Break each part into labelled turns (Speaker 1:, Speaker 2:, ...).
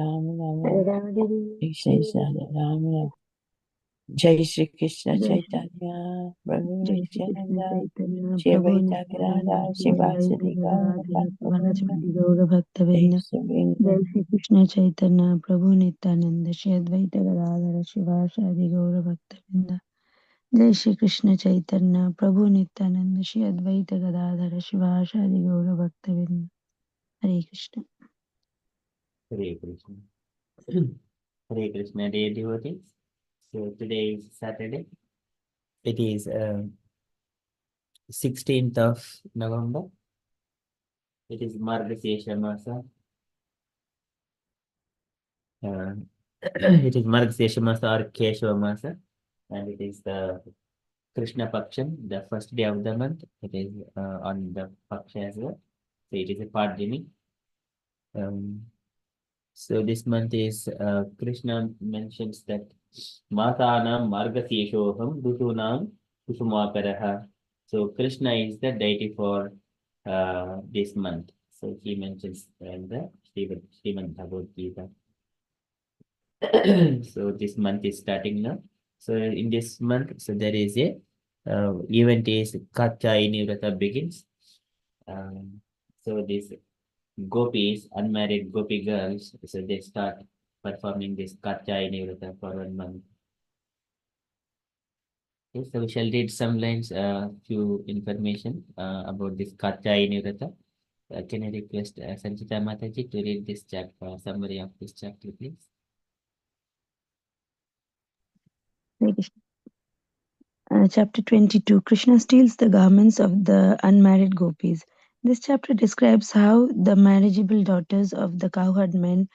Speaker 1: Ram Ram.
Speaker 2: Hare Rama,
Speaker 1: Krishna Krishna Ram Ram. Jai Shri Krishna Chaitanya Prabhu
Speaker 2: Jai Shri Krishna
Speaker 1: Nityananda
Speaker 2: Chaitanya
Speaker 1: Shri
Speaker 2: Prabhu
Speaker 1: Advaita
Speaker 2: Nityananda
Speaker 1: Gadadhar
Speaker 2: Shri Advaita
Speaker 1: Shivasadi Gaura
Speaker 2: Gadadhara
Speaker 1: Bhaktavinda
Speaker 2: Shivasadi Gaura
Speaker 1: Jai
Speaker 2: Bhaktavinda. Jai
Speaker 1: Shri
Speaker 2: Shri Krishna Chaitanya Prabhu Nityananda Shri Advaita Gadadhara Shivasadi Gaura Bhaktavinda. Jai Shri Krishna Chaitanya Prabhu Nityananda Shri Advaita Gadadhara Shivasadi Gaura Bhaktavinda. Hare Krishna.
Speaker 3: Hare Krishna. Hare Krishna, dear devotees. So today is Saturday. It is 16th of November. It is Margasesha Masa. It is Margasesha Masa or Keshava Masa. And it is the Krishna Paksham, the first day of the month. It is on the Paksha as well. So it is a Pardini. So this month is Krishna mentions that Matanam Margaseshoham Rutunam Kusumaparaha. So Krishna is the deity for this month. So he mentions in the Srimad-Bhagavad Gita. So this month is starting now. So in this month, so there is a event is Katyayani Vrata begins. So this gopis, unmarried gopi girls, so they start performing this Katyayani Vrata for 1 month. Okay, so we shall read some lines, few information about this Katyayani Vrata. Can I request Sanchita Mataji to read this chapter, summary of this chapter, please?
Speaker 2: Hare Krishna. Chapter 22, Krishna steals the garments of the unmarried gopis. This chapter describes how the marriageable daughters of the cowherd men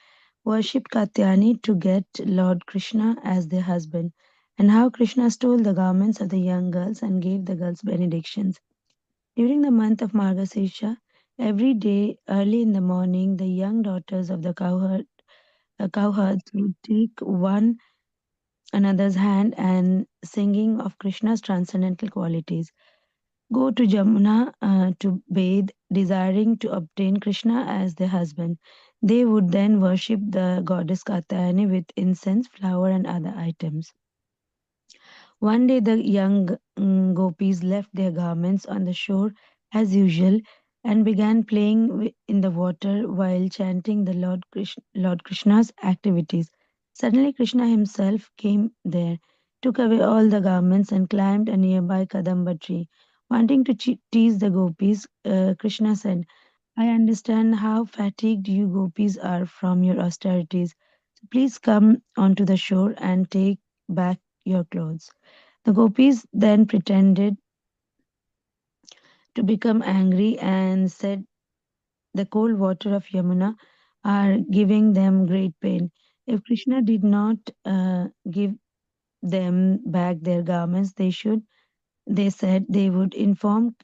Speaker 2: worshipped Katyayani to get Lord Krishna as their husband, and how Krishna stole the garments of the young girls and gave the girls benedictions. During the month of Margasesha, every day early in the morning, the young daughters of the cowherds would take one another's hand and singing of Krishna's transcendental qualities. Go to Jamuna to bathe, desiring to obtain Krishna as their husband. They would then worship the goddess Katyayani with incense, flower, and other items. One day, the young gopis left their garments on the shore as usual and began playing in the water while chanting the Lord Krishna's activities. Suddenly, Krishna himself came there, took away all the garments, and climbed a nearby Kadamba tree. Wanting to tease the gopis, Krishna said, I understand how fatigued you gopis are from your austerities. So please come onto the shore and take back your clothes. The gopis then pretended to become angry and said the cold water of Yamuna are giving them great pain. If Krishna did not give them back their garments, they said they would inform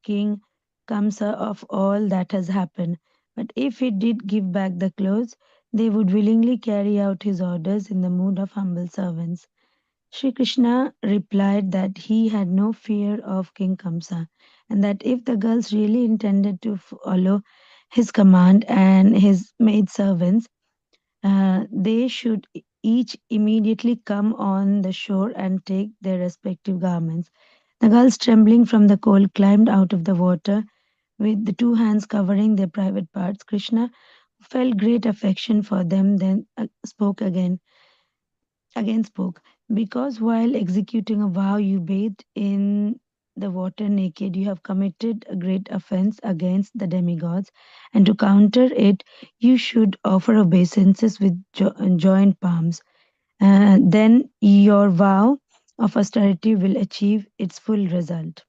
Speaker 2: King Kamsa of all that has happened. But if he did give back the clothes, they would willingly carry out his orders in the mood of humble servants. Sri Krishna replied that he had no fear of King Kamsa, and that if the girls really intended to follow his command and his maidservants, they should each immediately come on the shore and take their respective garments. The girls, trembling from the cold, climbed out of the water with the two hands covering their private parts. Krishna, who felt great affection for them, then again spoke, because while executing a vow you bathed in the water naked, you have committed a great offense against the demigods, and to counter it, you should offer obeisances with joined palms. Then your vow of austerity will achieve its full result.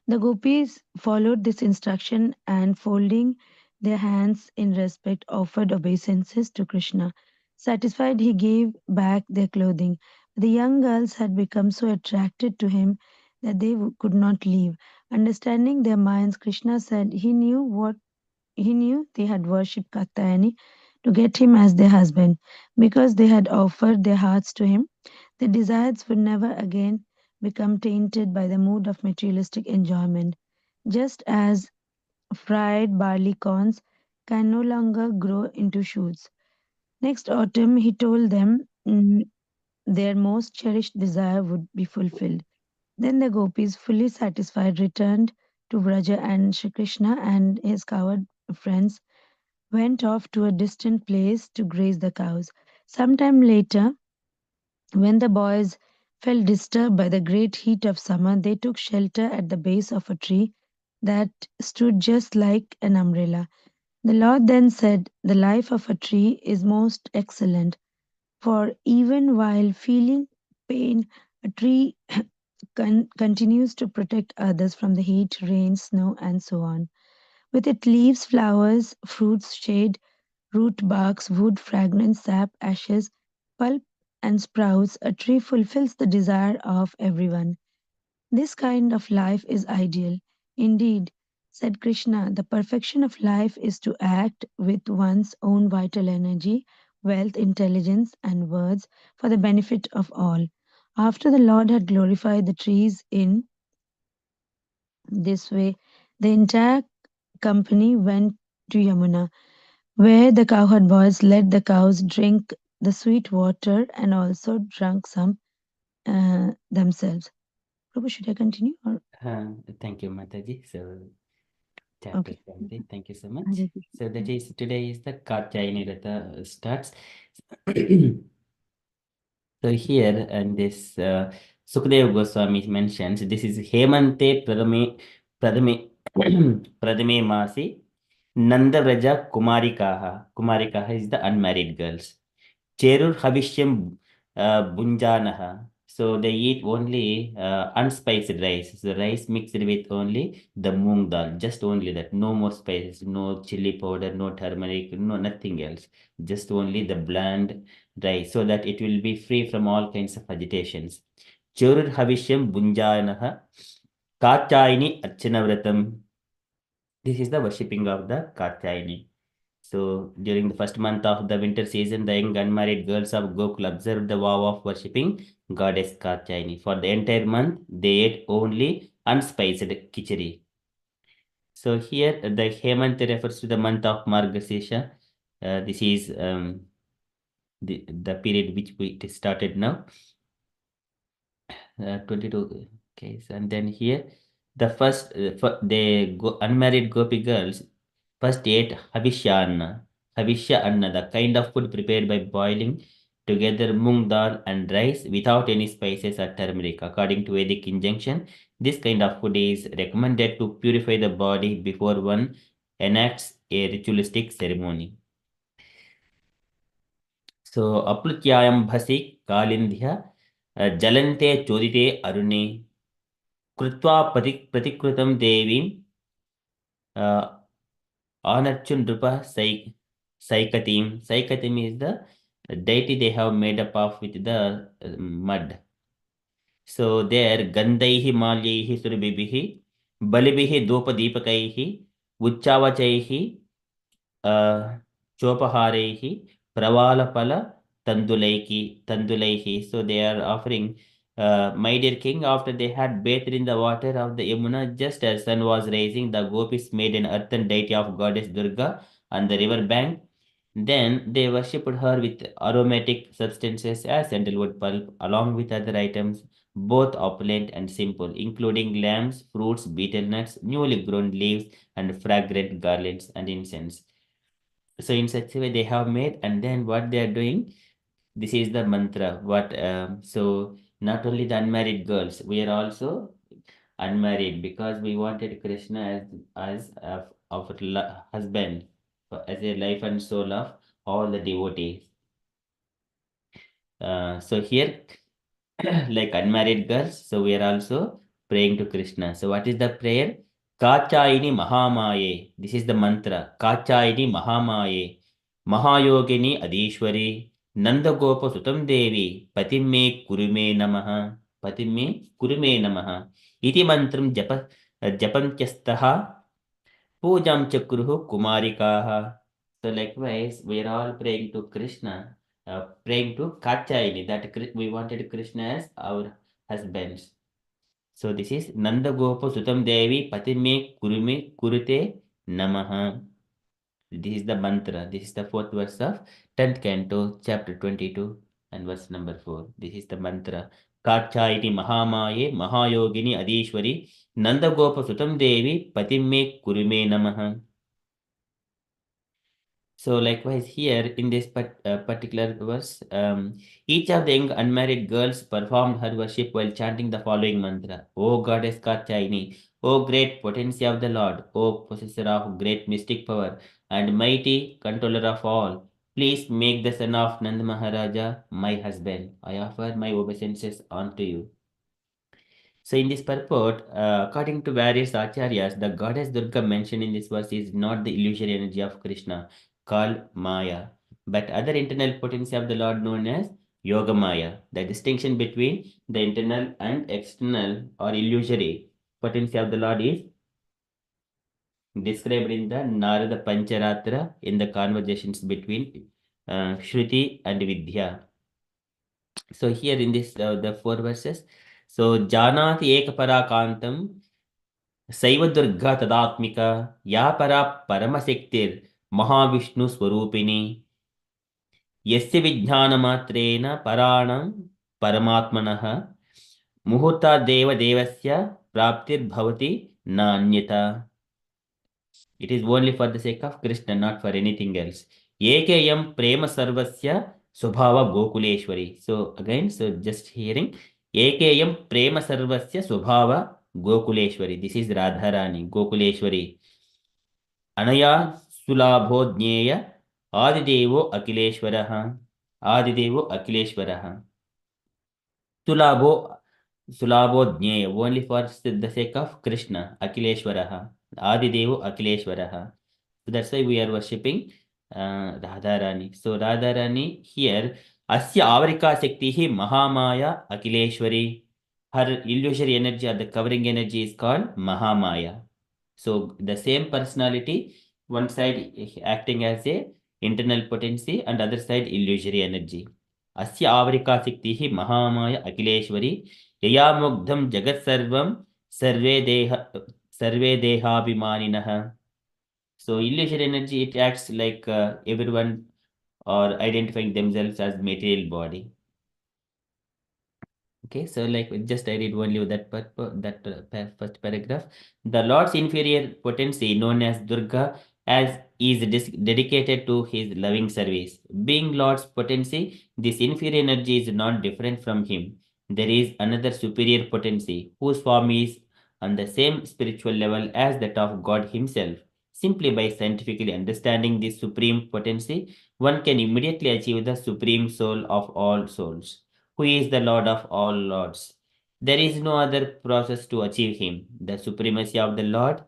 Speaker 2: The gopis followed this instruction and, folding their hands in respect, offered obeisances to Krishna. Satisfied, he gave back their clothing. The young girls had become so attracted to him that they could not leave. Understanding their minds, Krishna said he knew they had worshipped Katyayani to get him as their husband. Because they had offered their hearts to him, their desires would never again become tainted by the mood of materialistic enjoyment. Just as fried barley corns can no longer grow into shoots. Next autumn, he told them their most cherished desire would be fulfilled. Then the gopis, fully satisfied, returned to Vraja, and Shri Krishna and his cowherd friends went off to a distant place to graze the cows. Sometime later, when the boys felt disturbed by the great heat of summer, they took shelter at the base of a tree that stood just like an umbrella. The Lord then said, "The life of a tree is most excellent, for even while feeling pain, a tree continues to protect others from the heat, rain, snow, and so on. With its leaves, flowers, fruits, shade, root, barks, wood, fragrance, sap, ashes, pulp, and sprouts, a tree fulfills the desire of everyone. This kind of life is ideal. Indeed, said Krishna, the perfection of life is to act with one's own vital energy, wealth, intelligence, and words for the benefit of all. After the Lord had glorified the trees in this way, the entire company went to Yamuna, where the cowherd boys let the cows drink the sweet water and also drank some themselves. Prabhu, should I continue? Or
Speaker 3: Thank you, Mataji. So, chapter
Speaker 2: okay.
Speaker 3: 20. Thank you so much.
Speaker 2: Hare Krishna.
Speaker 3: So, that is today is the Katyayani Ratha starts. So, here and this Sukadeva Goswami mentions this is Hemante Pradame Masi Nandavraja Kumarikaha. Kumarikaha is the unmarried girls. Cherur Havishyam Bunjanaha. So they eat only unspiced rice. So rice mixed with only the moong dal, just only that. No more spices, no chili powder, no turmeric, no nothing else. Just only the bland rice, so that it will be free from all kinds of agitations. Cherur Havishyam Bunjanaha. Katyayini Archanavratam. This is the worshipping of the Katyayani. So during the first month of the winter season, the young unmarried girls of Gokul observed the vow of worshipping goddess Katyayani. For the entire month, they ate only unspiced khichdi. So here the Hemant refers to the month of Margasesha. This is the period which we started now. 22 okay, and then here the first unmarried gopi girls first ate Havishya Anna, the kind of food prepared by boiling together moong dal and rice without any spices or turmeric. According to Vedic injunction, this kind of food is recommended to purify the body before one enacts a ritualistic ceremony. So, aplutyayam bhasi kalindhya jalante chodite arune कृत्वा प्रतिकृतं देवीं Anarchun Drupa Saikatim. Saikatim is the deity they have made up of with the mud. So there Gandaihi Malyaihi Surbibihi Balibihi Dopadipakaihi Uchavachaihi Chopaharehi Pravalapala Tandulaihi. So they are offering, my dear king, after they had bathed in the water of the Yamuna, just as sun was rising, the gopis made an earthen deity of goddess Durga on the river bank. Then they worshipped her with aromatic substances as sandalwood pulp, along with other items, both opulent and simple, including lambs, fruits, betel nuts, newly grown leaves, and fragrant garlands and incense. So in such a way they have made, and then what they are doing, this is the mantra. What so not only the unmarried girls, we are also unmarried because we wanted Krishna as our husband, as a life and soul of all the devotees. So here, like unmarried girls, so we are also praying to Krishna. So what is the prayer? Kachayini Mahamaye. This is the mantra. Kachayini Mahamaye. Mahayogini Adishwari. Nanda Gopa Sutam Devi. Patimme Kurume Namaha. Patimme Kurume Namaha. Iti mantram japantyastha. Pujam Chakruhu Kumarikaha. So likewise, we are all praying to Krishna, praying to Katyayani, that we wanted Krishna as our husbands. So this is Nanda Gopa Sutam Devi Patime Kurume Kurute Namaha. This is the mantra. This is the fourth verse of 10th canto, chapter 22 and verse number 4. This is the mantra. Kachayini Mahamaye Mahayogini Adishwari Nandagopa Sutam Devi Patimme Kurume Namaha. So likewise here in this particular verse, each of the young unmarried girls performed her worship while chanting the following mantra. O Goddess Katyayani, O great potency of the Lord, O possessor of great mystic power and mighty controller of all, please make the son of Nanda Maharaja my husband. I offer my obeisances unto you. So in this purport, according to various acharyas, the goddess Durga mentioned in this verse is not the illusory energy of Krishna called Maya, but other internal potency of the Lord known as Yoga Maya. The distinction between the internal and external or illusory potency of the Lord is described in the Narada Pancharatra in the conversations between Shruti and Vidya. So here in this the four verses, so Janati Ekaparakantam सैव दुर्गा तदात्मिका या परा परमशक्तिर् महाविष्णु स्वरूपिणी यस्य विज्ञानमात्रेण पराणं परमात्मनः मुहूर्तादेव देवस्य प्राप्तिर्भवति नान्यथा. It is only for the sake of Krishna, not for anything else. Ekeyam prema sarvasya subhava gokuleshwari. So again, so just hearing Ekeyam prema sarvasya subhava gokuleshwari. This is Radharani, Gokuleshwari. Anaya sulabho jnyeya Adidevo Akileshwaraha. Adidevo Akileshwaraha. Sulabho Sulabho jnyeya. Only for the sake of Krishna, Akileshwaraha. Adidevo Akileshwaraha. So that's why we are worshipping Radharani. So Radharani here, Asya Avarika Shaktihi Mahamaya Akileshwari. Her illusory energy or the covering energy is called Mahamaya. So the same personality, one side acting as a internal potency and other side illusory energy. Asya Avarika Shaktihi Mahamaya Akileshwari. Yaya Mugdham Jagat Sarvam Sarve Dehabhimaninaha. So illusory energy, it acts like everyone or identifying themselves as material body. Okay, so like just I read only first paragraph. The Lord's inferior potency, known as Durga, as is dedicated to his loving service. Being Lord's potency, this inferior energy is not different from him. There is another superior potency whose form is on the same spiritual level as that of God himself. Simply by scientifically understanding this supreme potency, one can immediately achieve the supreme soul of all souls, who is the Lord of all lords. There is no other process to achieve him. The supremacy of the Lord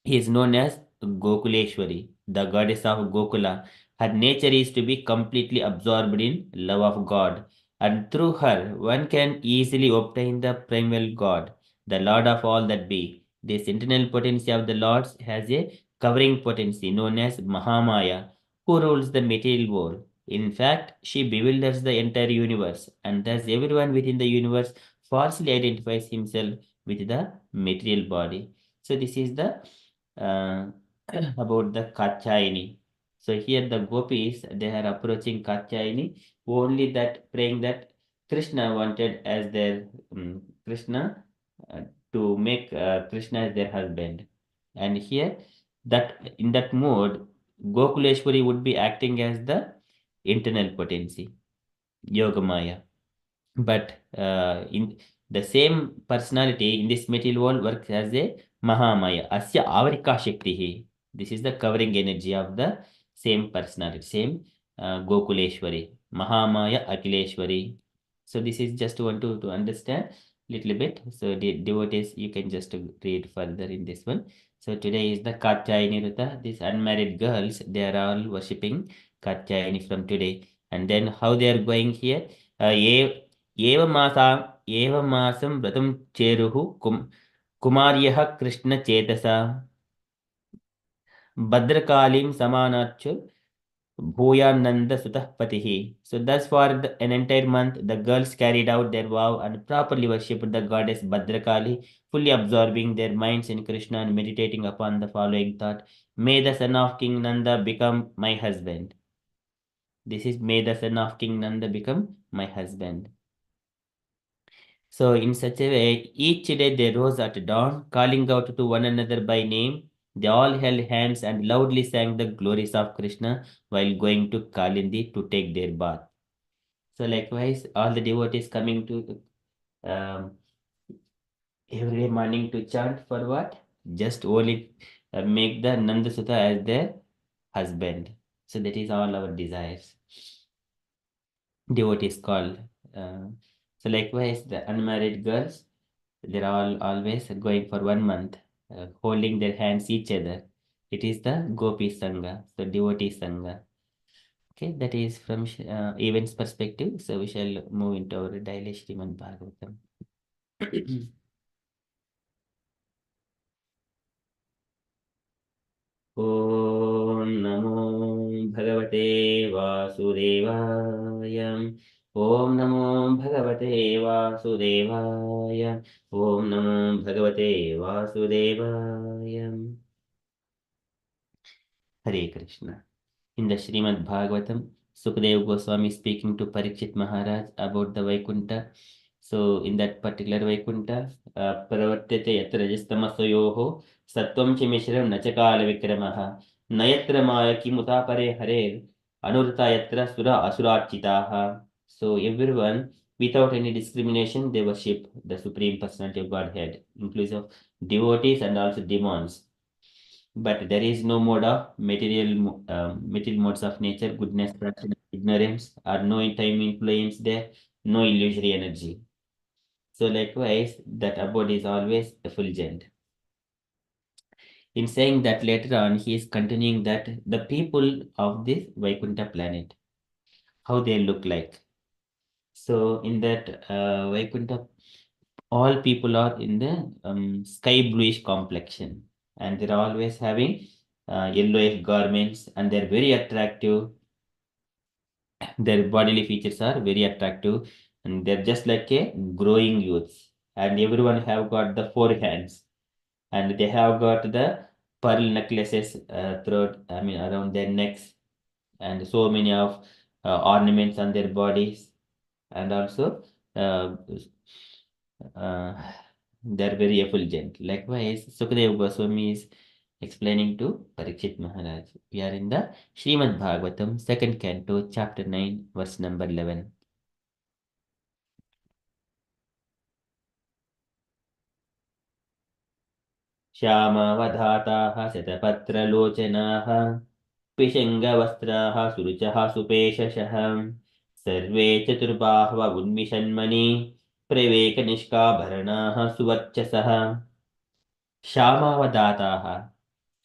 Speaker 3: is known as Gokuleshwari, the goddess of Gokula. Her nature is to be completely absorbed in love of God, and through her one can easily obtain the primal God, the Lord of all that be. This internal potency of the Lord has a covering potency known as Mahamaya, who rules the material world. In fact, she bewilders the entire universe, and thus everyone within the universe falsely identifies himself with the material body. So this is the uh, about the Katyayani. So here the gopis, they are approaching Katyayani, only that praying that Krishna wanted as their Krishna to make Krishna as their husband. And here that in that mode, Gokuleshwari would be acting as the internal potency, Yogamaya. But in the same personality in this material world works as a Mahamaya. Asya Avarika Shaktihi. This is the covering energy of the same personality, same Gokuleshwari. Mahamaya Akileshwari. So this is just want to understand little bit. So the devotees, you can just read further in this one. So today is the Katyayani Rata. These unmarried girls, they are all worshipping Katyayani from today. And then how they are going here? एवमासं व्रतं चेरुः कुमार्यः कृष्णचेतसा भद्रकालीं समानार्चु Bhuyananda Sutah Patihi. So thus for an entire month, the girls carried out their vow and properly worshipped the goddess Bhadrakali, fully absorbing their minds in Krishna and meditating upon the following thought: May the son of King Nanda become my husband. This is may the son of King Nanda become my husband. So in such a way, each day they rose at dawn, calling out to one another by name. They all held hands and loudly sang the glories of Krishna while going to Kalindi to take their bath. So likewise, all the devotees coming to um, every morning to chant for what? Just only make the Nandasuta as their husband. So that is all our desires. Devotees called. Uh, so likewise, the unmarried girls, they're all always going for 1 month, holding their hands each other. It is the Gopi Sangha, so devotee Sangha. Okay, that is from events perspective. So we shall move into our daily Srimad-Bhagavatam. ॐ नमो भगवते वासुदेवाय ॐ नमो भगवते वासुदेवाय ॐ नमो भगवते वासुदेवाय Hare Krishna. In the Srimad Bhagavatam, Sukadeva Goswami is speaking to Parikshit Maharaj about the Vaikuntha. So, in that particular Vaikuntha, Pravartate yatra rajastamasayoho sattvam chimishram nachakala vikramaha nayatra maya kimutapare harer anurta yatra sura asurachitaha. So, everyone, without any discrimination, they worship the Supreme Personality of Godhead, inclusive of devotees and also demons. But there is no mode of material modes of nature, goodness, corruption, ignorance, or no time influence there, no illusory energy. So likewise, that abode is always effulgent. In saying that later on, he is continuing that the people of this Vaikuntha planet, how they look like. So in that Vaikuntha, all people are in the sky bluish complexion, and they're always having yellowish garments, and they're very attractive. Their bodily features are very attractive, and they're just like a growing youths. And everyone have got the four hands, and they have got the pearl necklaces throughout, I mean, around their necks, and so many of ornaments on their bodies, and also uh, uh, they're very effulgent. Likewise, Sukadeva Goswami is explaining to Parikshit Maharaj. We are in the Srimad Bhagavatam, second canto, chapter 9, verse number 11. श्यामावधाताः शतपत्रलोचनाः पिशङ्गवस्त्राः सुरुचः सुपेशशः survey चतुर्बाहव उन्मिषन्मणि प्रवेकनिष्काभरणाः सुवर्चसः Shamavadataha.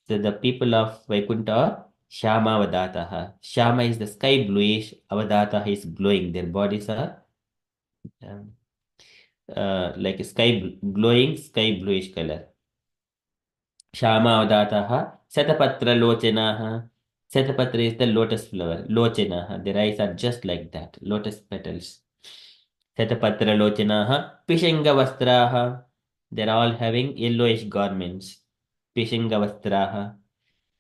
Speaker 3: So the people of Vaikuntha are Shamavadataha. Shama is the sky bluish, Avadataha is glowing. Their bodies are um, like a glowing sky bluish color. Shamavadataha. Satapatra lochanaha. Satapatra is the lotus flower. Lochanaha. Their eyes are just like that, lotus petals. Satapatra lochanaha. Pishinga vastraha. They're all having yellowish garments. Pishinga vastraha.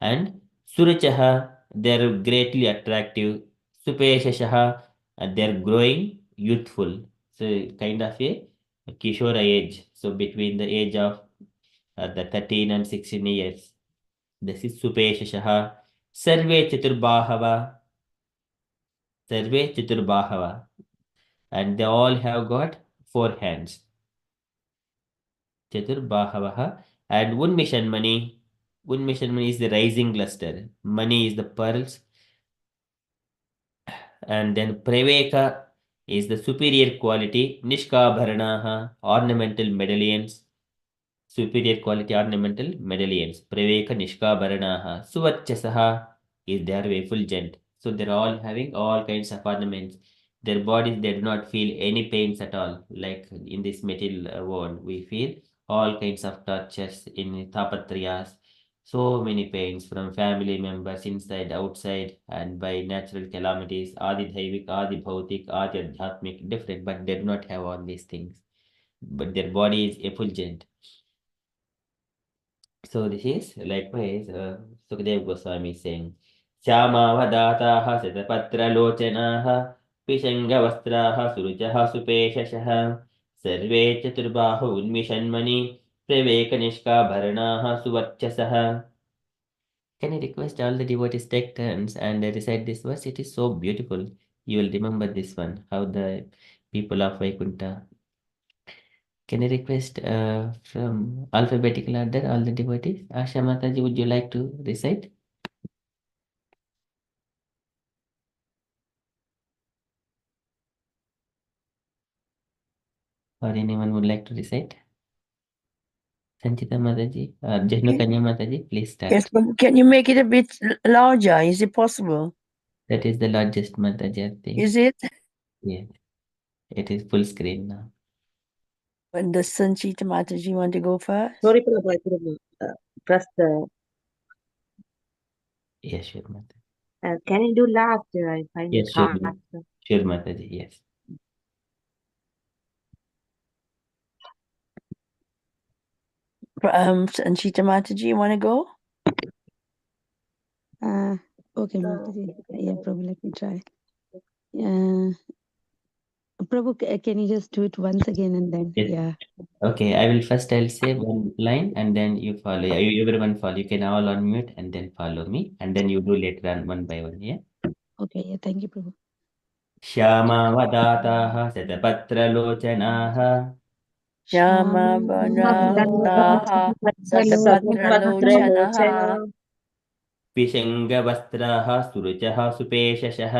Speaker 3: And Surachaha, they're greatly attractive. Supeshashaha, they're growing youthful. So kind of a Kishora age. So between the age of the 13 and 16 years. This is Supeshashaha. Sarve Chaturbahava. Sarve Chaturbahava. And they all have got four hands. Chaturbahavaha. And Unmishan Mani. Unmishan Mani is the rising luster. Mani is the pearls. And then Praveka is the superior quality. Nishkabharanaha, ornamental medallions. Superior quality ornamental medallions. Praveka Nishkabharanaha. Suvachasaha is they are effulgent. So they're all having all kinds of ornaments. Their bodies, they do not feel any pains at all. Like in this material world, we feel all kinds of tortures in tapatriyas. so many pains from family members inside, outside, and by natural calamities, Adi Dhaivik, Adi Bhautik, Adi Adhyatmik, different, but they do not have all these things. But their body is effulgent. So this is likewise Sukadeva Goswami saying, Shyamavadataha Satapatralocanaha Pishangavastraha Surujaha Supeshashaha Sarve Chaturbahu Unmishanmani Pravekanishka Bharanaha Suvarchasaha. Can I request all the devotees take turns and recite this verse? It is so beautiful. You will remember this one, how the people of Vaikunta. Can I request from alphabetical order all the devotees? Asha Mataji, would you like to recite? Or anyone would like to recite? Sanchita Mataji, Jehnu Kanya Mataji, please start.
Speaker 1: Yes, but can you make it a bit larger? Is it possible?
Speaker 3: That is the largest Mataji, I think.
Speaker 1: Is it?
Speaker 3: Yeah, it is full screen now.
Speaker 1: When does Sanchita Mataji want to go first?
Speaker 4: Sorry, Prabhu, I couldn't press the.
Speaker 3: Yes, sure, Mataji.
Speaker 4: Can I do last? I find
Speaker 3: Yes,
Speaker 4: it
Speaker 3: sure,
Speaker 4: hard.
Speaker 3: sure, Mataji, yes.
Speaker 1: Sanchita Mataji, you want to go?
Speaker 2: Okay, Mataji. Yeah, Prabhu, let me try. Prabhu, can you just do it once again and then?
Speaker 3: Yes.
Speaker 2: Yeah.
Speaker 3: Okay, I'll say one line and then you follow. Everyone follow. You can all unmute and then follow me. And then you do later on one by one, yeah?
Speaker 2: Okay, yeah, thank you, Prabhu.
Speaker 3: श्यामावदाताः शतपत्रलोचनाः
Speaker 1: Shyamavadataha Satapatralochanaha
Speaker 3: पिशङ्गवस्त्राः सुरुचः सुपेशशः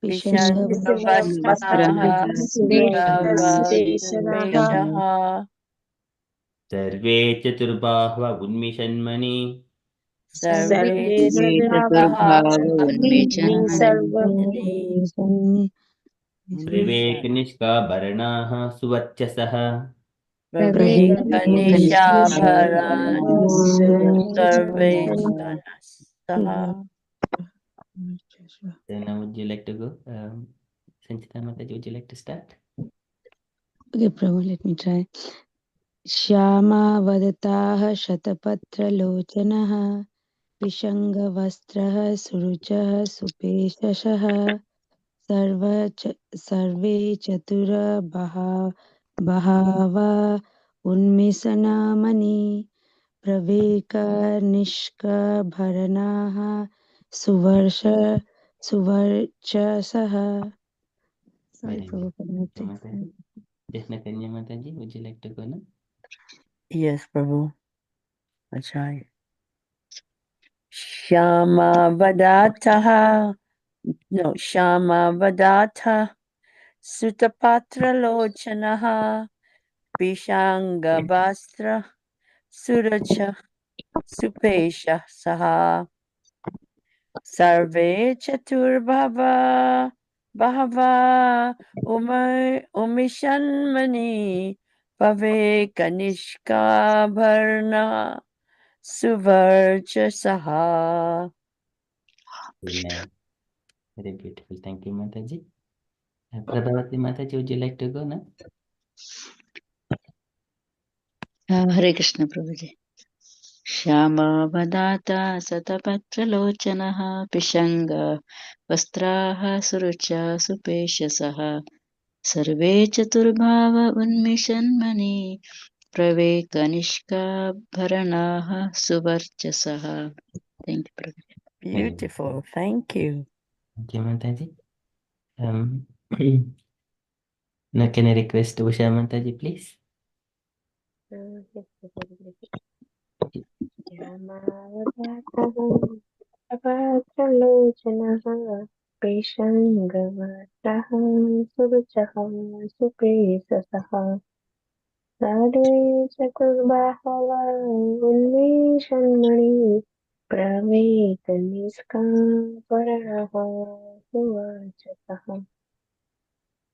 Speaker 1: Vishangavastraha Suravapeshaha
Speaker 3: survey चतुर्बाह्व उन्मिषन्मणि
Speaker 1: Sarve
Speaker 5: चतुर्भाव
Speaker 1: Chaturbhava
Speaker 3: विवेकनिष्काभरणाः सुवर्चसः
Speaker 1: Vivekanishabharan Sarve Sanasaha.
Speaker 3: Then would you like to go? Sanchita Mataji, would you like to start?
Speaker 2: Okay, Prabhu, let me try. श्यामावदताः शतपत्रलोचनः विशङ्गवस्त्रः सुरुचः सुपेशशः survey बहावा उन्मिषन्मणि प्रवेकनिष्कभरणाः सुवर्चसः. Sorry,
Speaker 3: Very
Speaker 2: Prabhu, for that.
Speaker 3: Mataji. Jeshna Kanya Mataji, would you like to go now?
Speaker 1: Yes, Prabhu. I'll try. Shyamavadataha. No, Shyamavadata Sutapatralochanaha Vishangavastra Suracha Supesha Saha Sarve Chaturbhava Bhava Umishanmani Pave Kanishka Bharna Suvarcha Saha.
Speaker 3: Amen. Very beautiful. Thank you, Mataji. Prabhavati Mataji, would you like to go now?
Speaker 5: Hare Krishna Prabhuji. श्यामावदाता सतपत्रलोचनः पिशङ्ग वस्त्राः सुरुचा सुपेशसः survey चतुर्भाव उन्मिषन्मणि प्रवेकनिष्काभरणाः सुवर्चसः. Thank you, Prabhuji.
Speaker 1: Beautiful. Thank you.
Speaker 3: Thank you, Mataji. Now, can I request Usha Mataji, please?
Speaker 4: Shyamavadataha Pishangavatraha Suruchaha Supesasaha Sade Chaturbahava Unmishanmani Pravekaniska Paranaha Suvachasaha.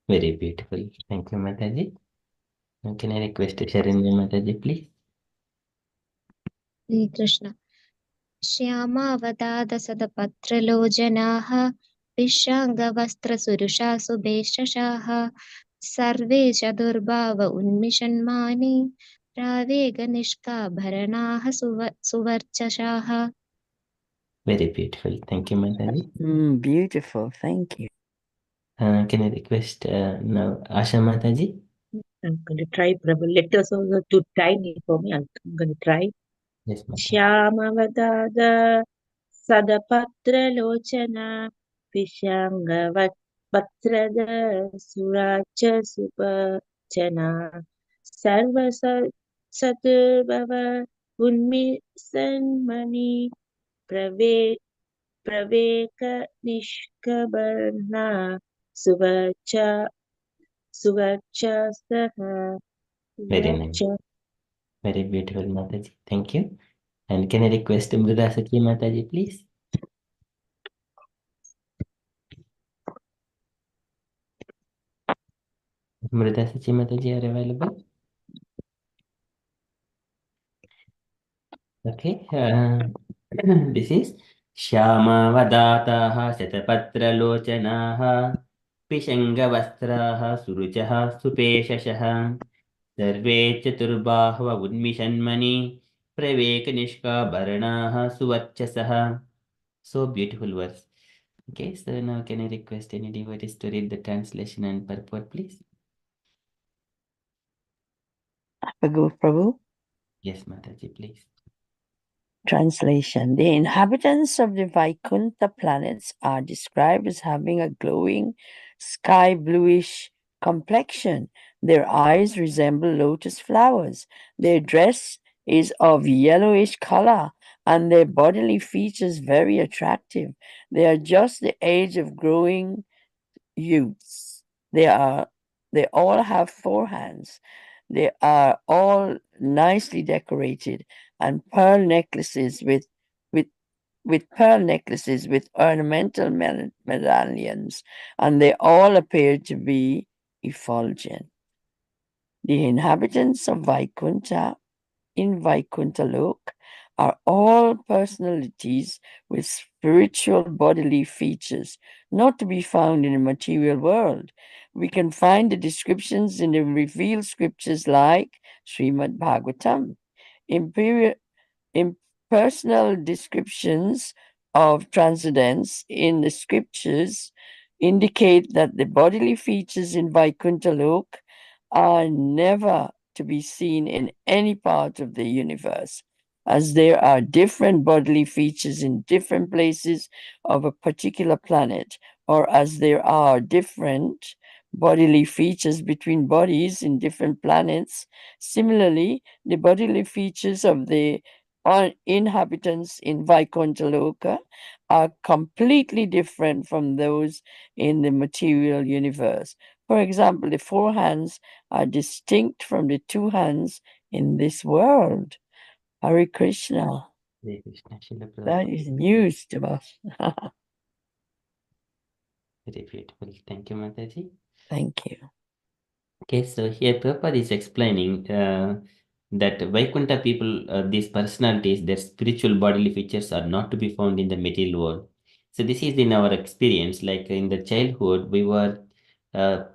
Speaker 3: Very beautiful. Thank you, Mataji. Now, can I request Sharanya Mataji, please?
Speaker 4: Shrikrishna श्यामावतादसदपत्रलोचनाः पिशाङ्गवस्त्रसुरुषा सुभेशशाः survey चतुर्भाव उन्मिषन्मानि प्रावेगनिष्काभरणाः सुवर्चसाः.
Speaker 3: Very beautiful. Thank you, Mataji.
Speaker 1: Beautiful. Thank you.
Speaker 3: Can I request now Asha Mataji?
Speaker 6: I'm going to try, Prabhu. Let us also to time it for me. I'm going to try.
Speaker 3: Yes, Mataji.
Speaker 6: Shyamavadada Sadapatralochana Vishangavat-Patrada Suracha Supachana Sarva Saturbhava Unmisanmani Praveka Nishkabarna Suvacha Saha.
Speaker 3: Very nice. Very beautiful, Mataji. Thank you. And can I request Mrida Sakhi Mataji, please? Mrida Sakhi Mataji are available? Okay. This is Shyamavadataha Shatapatralochanaha Pishangavastraha Suruchaha Supeshashaha Sarve Chaturbahva Udmishanmani Pravekanishka Suvachasaha. So beautiful words. Okay, so now can I request any devotees to read the translation and purport, please?
Speaker 1: Prabhu.
Speaker 3: Yes, Mataji, please.
Speaker 1: Translation. The inhabitants of the Vaikuntha planets are described as having a glowing sky bluish complexion. Their eyes resemble lotus flowers. Their dress is of yellowish color and their bodily features very attractive. They are just the age of growing youths. They all have four hands. They are all nicely decorated and pearl necklaces with pearl necklaces with ornamental medallions, and they all appear to be effulgent. The inhabitants of Vaikuntha in Vaikuntha Lok are all personalities with spiritual bodily features, not to be found in the material world. We can find the descriptions in the revealed scriptures like Srimad-Bhagavatam. Impersonal descriptions of transcendence in the scriptures indicate that the bodily features in Vaikuntha Lok are never to be seen in any part of the universe, as there are different bodily features in different places of a particular planet, or as there are different bodily features between bodies in different planets. Similarly, the bodily features of the inhabitants in Vaikuntha Loka are completely different from those in the material universe. For example, the four hands are distinct from the two hands in this world. Hare Krishna.
Speaker 3: Hare Krishna, Srila
Speaker 1: That
Speaker 3: Prabhupada.
Speaker 1: is news to us.
Speaker 3: Very beautiful. Thank you, Mataji.
Speaker 1: Thank you.
Speaker 3: Okay, so here Prabhupada is explaining that Vaikuntha people, these personalities, their spiritual bodily features are not to be found in the material world. So this is in our experience, like in the childhood, we were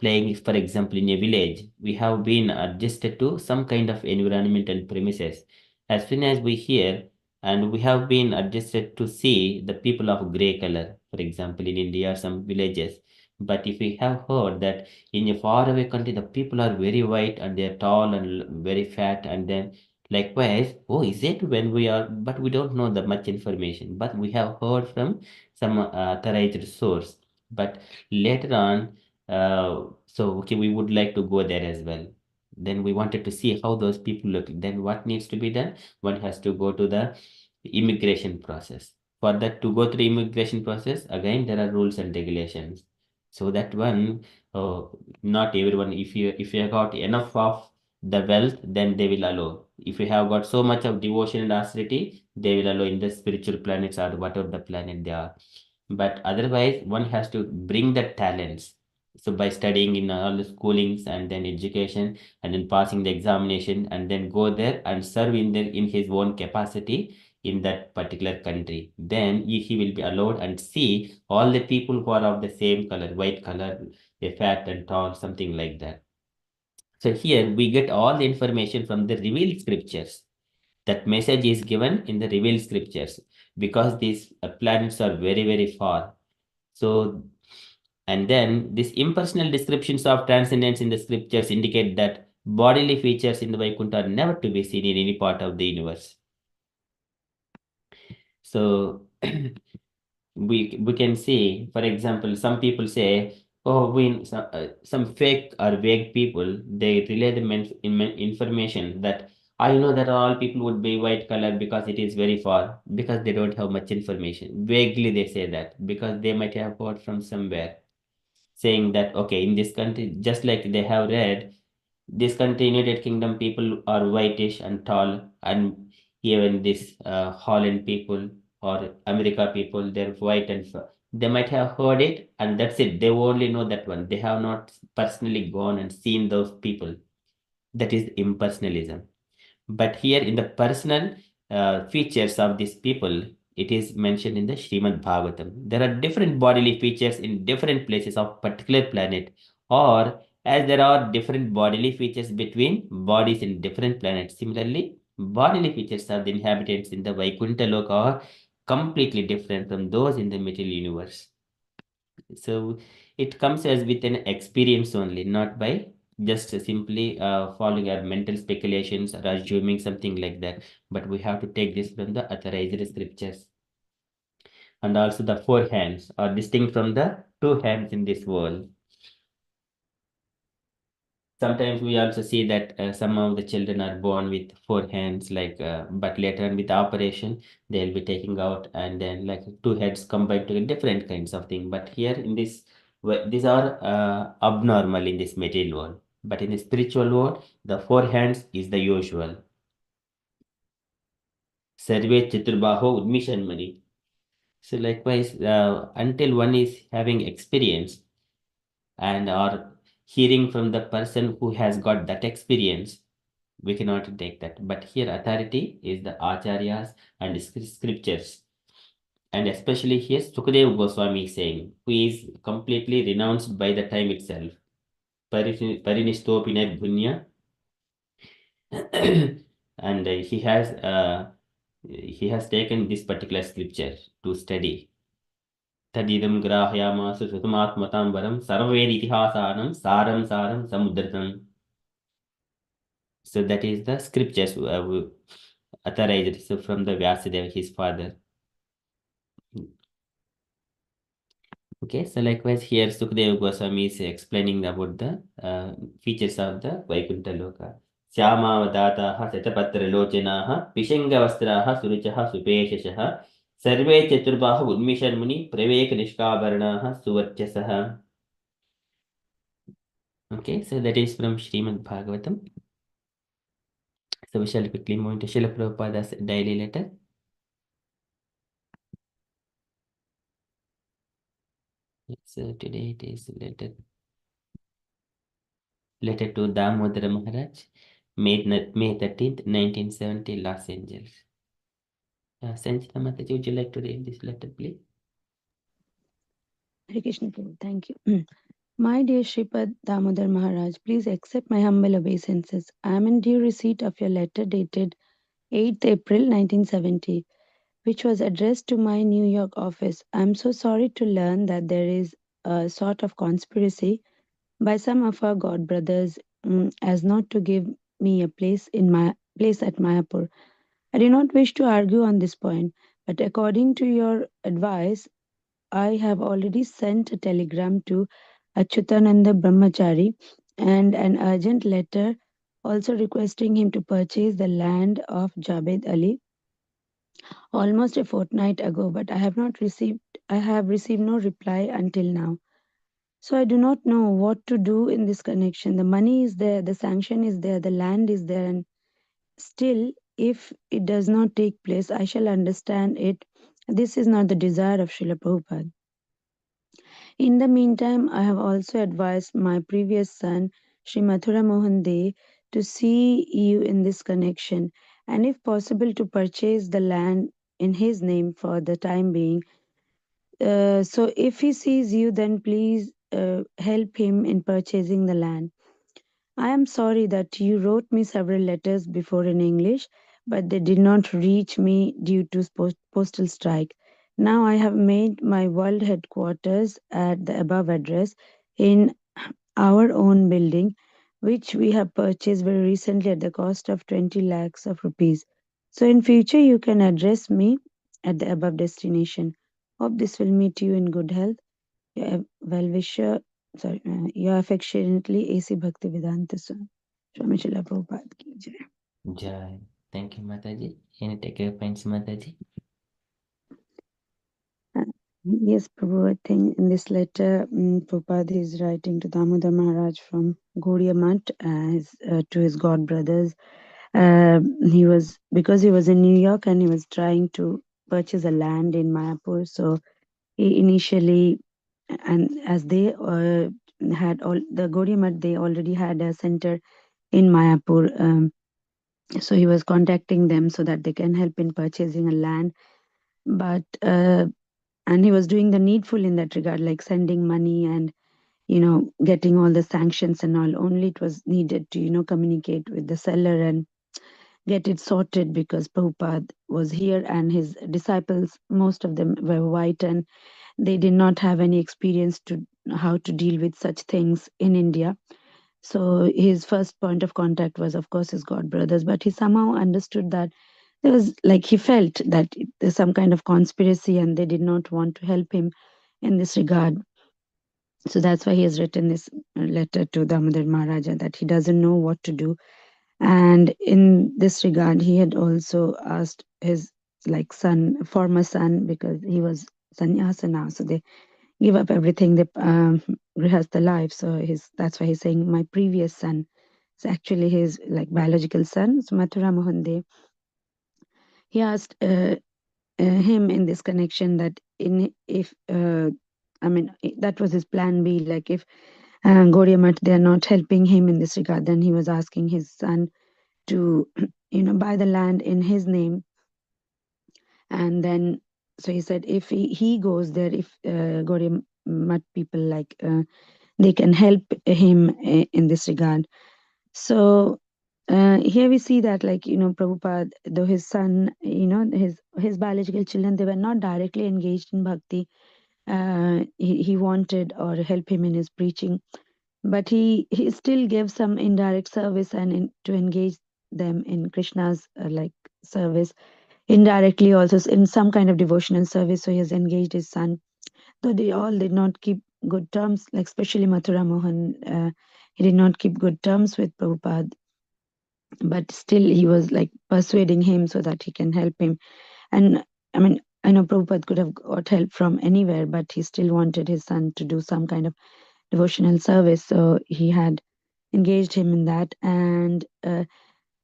Speaker 3: playing, for example, in a village. We have been adjusted to some kind of environment and premises. As soon as we hear, and we have been adjusted to see the people of gray color, for example, in India, some villages. But if we have heard that in a faraway country, the people are very white and they are tall and very fat, and then likewise, oh, is it when we are, but we don't know that much information, but we have heard from some authorized source. But later on, so okay, we would like to go there as well. Then we wanted to see how those people look. Then what needs to be done? One has to go to the immigration process. For that to go through the immigration process, again there are rules and regulations. So that one, not everyone. If you have got enough of the wealth, then they will allow. If you have got so much of devotion and austerity, they will allow in the spiritual planets or whatever the planet they are. But otherwise, one has to bring the talents. So by studying in all the schoolings and then education and then passing the examination and then go there and serve in his own capacity in that particular country, then he will be allowed and see all the people who are of the same color, white color, fat and tall, something like that. So here we get all the information from the revealed scriptures. That message is given in the revealed scriptures because these planets are very, very far. So, and then these impersonal descriptions of transcendence in the scriptures indicate that bodily features in the Vaikuntha are never to be seen in any part of the universe. So, we can see, for example, some people say, oh, some fake or vague people, they relay the information that I know that all people would be white color because it is very far, because they don't have much information. Vaguely they say that because they might have heard from somewhere saying that, okay, in this country, just like they have read, this country, United Kingdom people are whitish and tall, and even this Holland people or America people, they're white and they might have heard it, and that's it. They only know that one. They have not personally gone and seen those people. That is impersonalism. But here in the personal features of these people, it is mentioned in the Srimad-Bhagavatam. There are different bodily features in different places of particular planet, or as there are different bodily features between bodies in different planets. Similarly, bodily features of the inhabitants in the Vaikuntha Loka are completely different from those in the material universe. So it comes as with an experience only, not by just simply following our mental speculations or assuming something like that. But we have to take this from the authorized scriptures. And also the four hands are distinct from the two hands in this world. Sometimes we also see that some of the children are born with four hands, like, but later on with the operation, they'll be taking out and then like two heads combined to different kinds of thing. But here in this, these are abnormal in this material world. But in the spiritual world, the four hands is the usual. Sarve Chaturbaho Udmishanmani. So likewise, until one is having experience and or hearing from the person who has got that experience, we cannot take that. But here authority is the acharyas and scriptures. And especially here Sukadev Goswami is saying, who is completely renounced by the time itself. Parinistopinat Bhunya. And he has taken this particular scripture to study. Tadidam grahyamasu sutumatmatam varam sarved itihasanam saram saram samudritam. So that is the scriptures authorized so from the Vyasadeva, his father. Okay, so likewise here Sukadeva Goswami is explaining about the features of the Vaikuntha Loka. Syamavadataha Satapatra Lochanaha Pishangavastraha Suruchaha Supeshashaha Sarve Chaturbaha Udmisharmuni Praveka Nishkabaranaha Suvarchasaha. Okay, so that is from Srimad-Bhagavatam. So we shall quickly move into Srila Prabhupada's daily letter. So today it is letter to Damodara Maharaj, May 13th, 1970, Los Angeles. Sanjita Mataji, would you like to read this letter, please?
Speaker 2: Hare Krishna Prabhu, thank you. My dear Shripad Damodar Maharaj, please accept my humble obeisances. I am in due receipt of your letter dated 8th April 1970, which was addressed to my New York office. I am so sorry to learn that there is a sort of conspiracy by some of our God brothers as not to give me a place at Mayapur. I do not wish to argue on this point, but according to your advice, I have already sent a telegram to Achyutananda Brahmachari and an urgent letter also requesting him to purchase the land of Jabed Ali almost a fortnight ago, but I have received no reply until now. So I do not know what to do in this connection. The money is there, the sanction is there, the land is there, and still, if it does not take place, I shall understand it. This is not the desire of Srila Prabhupada. In the meantime, I have also advised my previous son, Sri Mathura Mohan De, to see you in this connection, and if possible, to purchase the land in his name for the time being. So if he sees you, then please help him in purchasing the land. I am sorry that you wrote me several letters before in English, but they did not reach me due to postal strike. Now I have made my world headquarters at the above address in our own building, which we have purchased very recently at the cost of 20 lakhs of rupees. So in future you can address me at the above destination. Hope this will meet you in good health. Your well-wisher, your affectionately A.C. Bhaktivedanta Swami. Swami Srila Prabhupada ki jai.
Speaker 3: Jai. Thank you, Mataji. Any take points, Mataji?
Speaker 2: Yes, Prabhu, I think in this letter, Prabhupada is writing to Damodar Maharaj from Gaudiya Math to his god brothers. Because he was in New York and he was trying to purchase a land in Mayapur. So he initially, and as they had all the Gaudiya Math, they already had a center in Mayapur. So he was contacting them so that they can help in purchasing a land. But and he was doing the needful in that regard, like sending money and getting all the sanctions and all. Only it was needed to communicate with the seller and get it sorted, because Prabhupada was here and his disciples, most of them were white, and they did not have any experience to how to deal with such things in India. So his first point of contact was, of course, his god brothers, but he somehow understood that there was, like, he felt that there's some kind of conspiracy and they did not want to help him in this regard. So that's why he has written this letter to Damodar Maharaja, that he doesn't know what to do. And in this regard, he had also asked his former son, because he was sannyasa now, so they give up everything, they rehearse the life. So that's why he's saying my previous son. It's actually his biological son, so Mathura Mohan De. He asked him in this connection that that was his plan B. Like if Gaudiya Math, they are not helping him in this regard, then he was asking his son to buy the land in his name. And then so he said if he goes there, if Gaudiya Math people they can help him in this regard. So here we see that Prabhupada, though his son, his biological children, they were not directly engaged in bhakti. He wanted or help him in his preaching, but he still gave some indirect service and to engage them in Krishna's service indirectly, also in some kind of devotional service. So he has engaged his son, though they all did not keep good terms, like especially Mathura Mohan. He did not keep good terms with Prabhupada, but still he was persuading him so that he can help him. And I know Prabhupada could have got help from anywhere, but he still wanted his son to do some kind of devotional service, so he had engaged him in that. And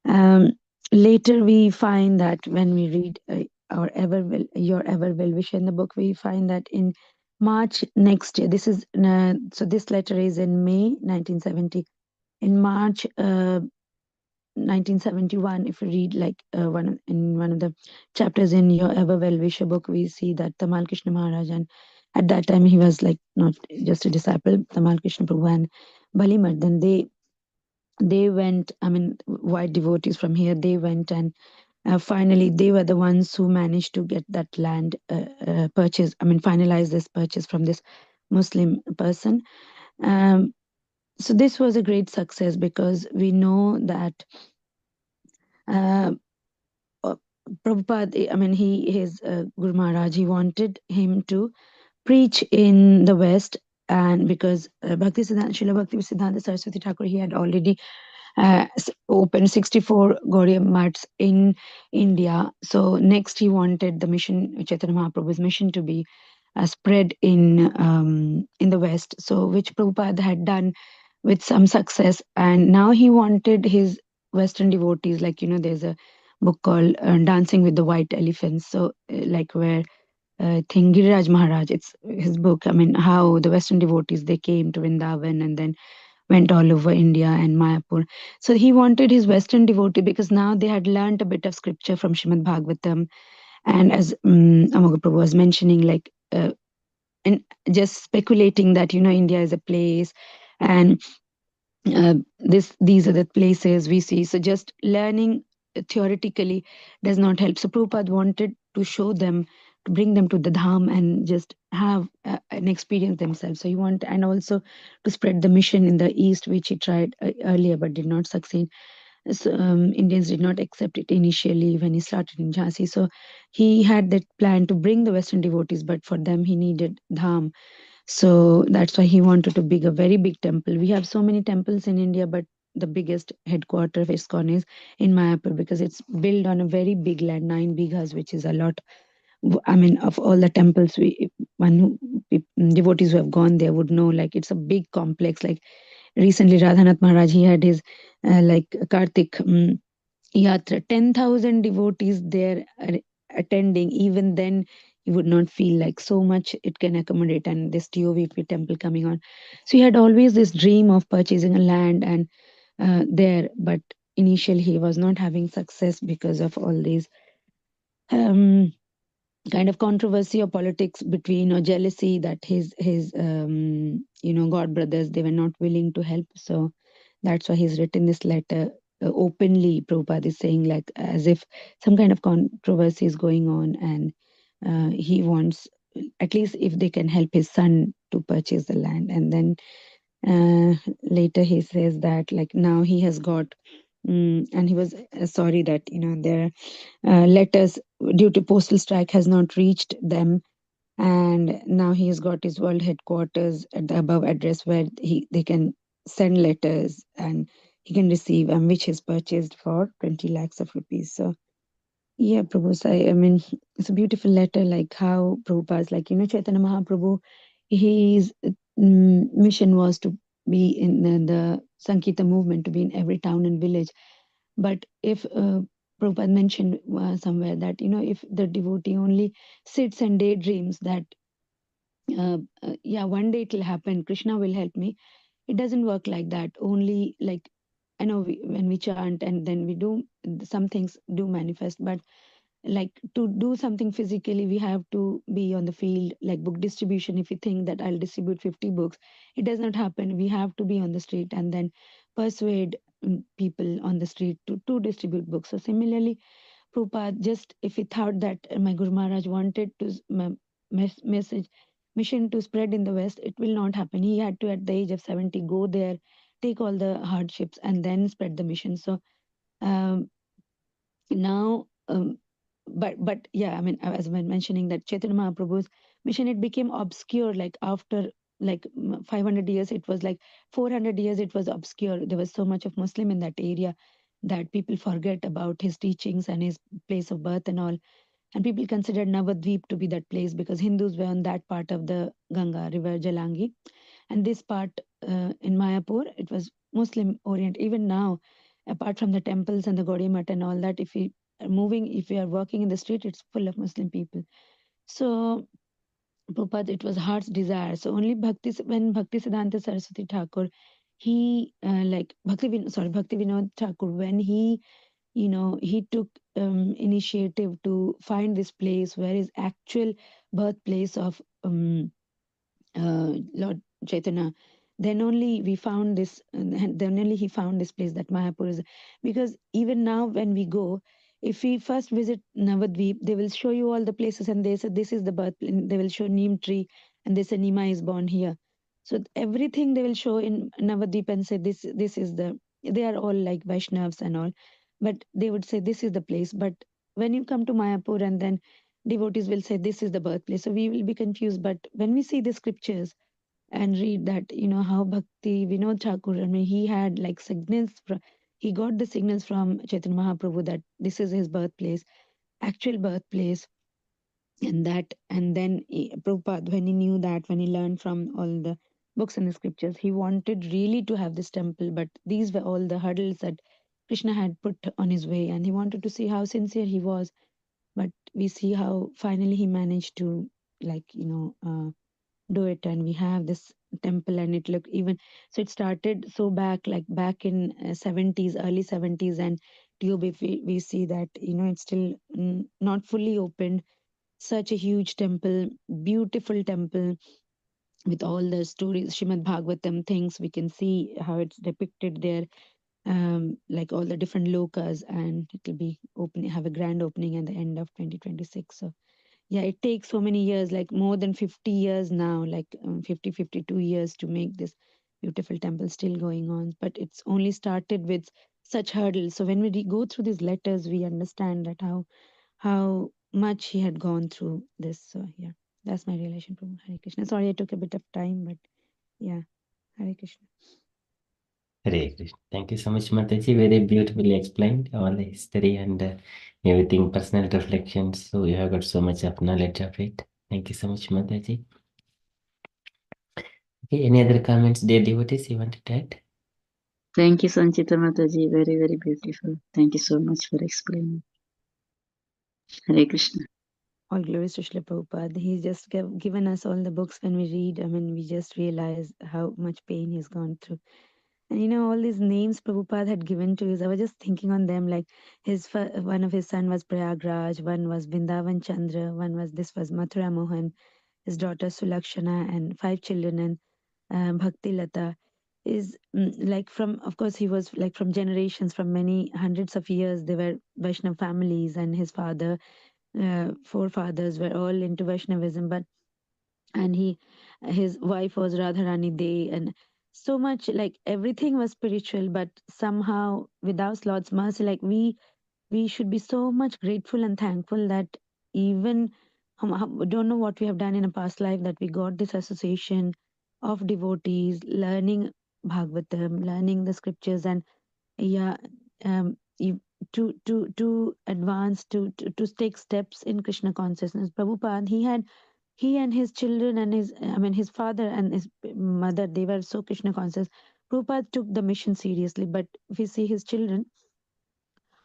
Speaker 2: um, later we find that when we read your ever well wish in the book, we find that in March next year, so this letter is in May 1970. In March 1971, if you read one of the chapters in your ever well wisher book, we see that Tamal Krishna Maharaj, and at that time he was not just a disciple, Tamal Krishna Prabhu and Balimat, then they went, white devotees from here, they went, and finally they were the ones who managed to get that land purchase, finalize this purchase from this Muslim person. So this was a great success, because we know that uh, Prabhupada, his Guru Maharaj, he wanted him to preach in the West, and because Srila Bhakti Siddhanta Saraswati Thakur, he had already opened 64 Gaudiya Maths in India. So next he wanted the mission, Chaitanya Mahaprabhu's mission, to be spread in the West. So which Prabhupada had done with some success, and now he wanted his Western devotees, there's a book called Dancing with the White Elephants. So where I think Giriraj Maharaj. It's his book. I mean, how the Western devotees they came to Vrindavan and then went all over India and Mayapur. So he wanted his Western devotee because now they had learnt a bit of scripture from Srimad-Bhagavatam, and as Amoga Prabhu was mentioning, like and just speculating that India is a place, and these are the places we see. So just learning theoretically does not help. So Prabhupada wanted to show them, to bring them to the dham and just have an experience themselves. So he wanted, and also to spread the mission in the east, which he tried earlier but did not succeed. So, Indians did not accept it initially when he started in Jhansi. So he had that plan to bring the Western devotees, but for them he needed dham. So that's why he wanted to build a very big temple. We have so many temples in India, but the biggest headquarter of ISKCON is in Mayapur because it's built on a very big land, 9 bighas, which is a lot. I mean, of all the temples, devotees who have gone there would know, like it's a big complex. Like recently, Radhanath Maharaj, he had his like Kartik Yatra, 10,000 devotees there are attending. Even then, you would not feel like so much it can accommodate, and this TOVP temple coming on. So he had always this dream of purchasing a land and there, but initially he was not having success because of all these um, kind of controversy or politics between or jealousy that his god brothers, they were not willing to help. So that's why he's written this letter openly. Prabhupada is saying, like, as if some kind of controversy is going on, and he wants, at least if they can help his son to purchase the land. And then later he says that, like, now he has got and he was sorry that their letters due to postal strike has not reached them, and now he has got his world headquarters at the above address where they can send letters and he can receive, and which is purchased for 20 lakhs of rupees. So yeah, Prabhu, I mean, it's a beautiful letter, like how Prabhupada's, like, Chaitanya Mahaprabhu, his mission was to be in the Sankirtan movement, to be in every town and village. But if Prabhupada mentioned somewhere that, if the devotee only sits and daydreams that, yeah, one day it will happen, Krishna will help me. It doesn't work like that. Only, like, I know when we chant and then we do, some things do manifest, but like to do something physically, we have to be on the field. Like book distribution, if you think that I'll distribute 50 books, it does not happen. We have to be on the street and then persuade people on the street to distribute books. So similarly, Prabhupada, just if he thought that my Guru Maharaj wanted to message mission to spread in the West, it will not happen. He had to, at the age of 70, go there, take all the hardships, and then spread the mission. So um, now, but yeah, I mean, as I was mentioning that Chaitanya Mahaprabhu's mission, it became obscure. Like after, like 500 years, it was like 400 years, it was obscure. There was so much of Muslim in that area that people forget about his teachings and his place of birth and all. And people considered Navadvip to be that place because Hindus were on that part of the Ganga river, Jalangi. And this part in Mayapur, it was Muslim orient. Even now, apart from the temples and the Gaudiya Math and all that, if we are moving, if we are walking in the street, it's full of Muslim people. So Prabhupada, it was heart's desire. So only when Bhakti Siddhanta Saraswati Thakur, he like Bhakti Vinod Thakur, when he took initiative to find this place where his actual birthplace of Lord Chaitanya, then only we found this, and then only he found this place that Mayapur is. Because even now, when we go, if we first visit Navadvip, they will show you all the places, and they say this is the birth. They will show neem tree, and they say Nima is born here. So everything they will show in Navadvip and say this is the. They are all like Vaishnavas and all, but they would say this is the place. But when you come to Mayapur and then devotees will say this is the birthplace, so we will be confused. But when we see the scriptures and read that, how Bhakti Vinod Thakur, I mean, he had like signals from, he got the signals from Chaitanya Mahaprabhu that this is his birthplace, actual birthplace. And then Prabhupada, when he knew that, when he learned from all the books and the scriptures, he wanted really to have this temple, but these were all the hurdles that Krishna had put on his way, and he wanted to see how sincere he was. but we see how finally he managed to, like, do it, and we have this temple, and it looked even, so it started so back in 70s, early 70s, and tube, if we see that, it's still not fully opened. Such a huge temple, beautiful temple, with all the stories, Srimad-Bhagavatam things, we can see how it's depicted there, like all the different lokas, and it will be open, have a grand opening at the end of 2026. So yeah, it takes so many years, like more than 50 years now, like 50, 52 years to make this beautiful temple, still going on. But it's only started with such hurdles. So when we go through these letters, we understand that how much he had gone through this. So yeah, that's my relation to Hare Krishna. Sorry, I took a bit of time, but yeah, Hare Krishna.
Speaker 3: Hare Krishna. Thank you so much, Mataji. Very beautifully explained all the history and everything, personal reflections. So you have got so much of knowledge of it. Thank you so much, Mataji. Okay, any other comments, dear devotees, you want to add?
Speaker 5: Thank you, Sanchita Mataji. Very, very beautiful. Thank you so much for explaining. Hare Krishna.
Speaker 2: All glories to Srila Prabhupada. He's just given us all the books. When we read, I mean, we just realize how much pain he's gone through. And all these names Prabhupada had given to us, I was just thinking on them, like one of his son was Prayagraj, one was Vrindavan Chandra, this was Mathura Mohan, his daughter Sulakshana, and 5 children, and Bhakti Lata. Is like, from, of course, he was like from generations, from many hundreds of years, they were Vaishnav families, and his forefathers were all into Vaishnavism, but and his wife was Radharani Dey, and so much, like, everything was spiritual, but somehow without Lord's mercy, like, we should be so much grateful and thankful that even we don't know what we have done in a past life, that we got this association of devotees learning Bhagavatam, learning the scriptures, and yeah, to advance, to take steps in Krishna consciousness. Prabhupada, he and his children, and his father and his mother, they were so Krishna conscious. Prabhupada took the mission seriously, but if we see his children,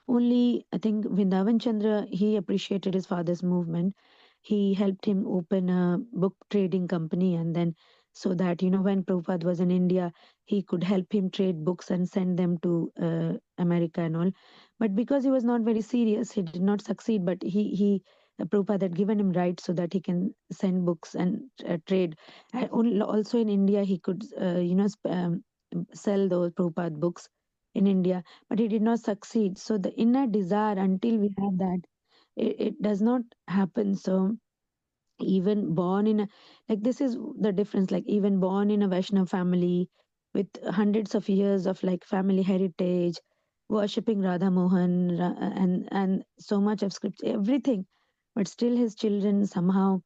Speaker 2: only, I think, Vrindavan Chandra, he appreciated his father's movement. He helped him open a book trading company, and then, so that, when Prabhupada was in India, he could help him trade books and send them to America and all. But because he was not very serious, he did not succeed. But Prabhupada had given him rights so that he can send books and trade. Also in India, he could, sell those Prabhupada books in India, but he did not succeed. So the inner desire, until we have that, it does not happen. So even born in a, like, this is the difference, like, even born in a Vaishnav family with hundreds of years of, like, family heritage, worshipping Radha Mohan, and so much of scripture, everything, but still his children somehow,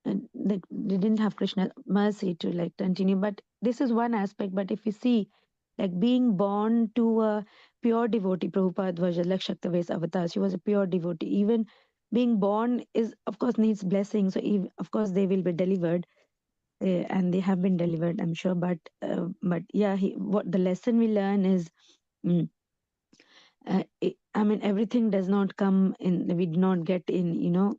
Speaker 2: they didn't have Krishna mercy to, like, continue. But this is one aspect. But if we see, like, being born to a pure devotee, Prabhupada was like Shaktaves avatar. She was a pure devotee. Even being born is, of course, needs blessing. So of course they will be delivered, and they have been delivered, I'm sure. But yeah, what the lesson we learn is. mm, I mean, everything does not come in, we do not get in,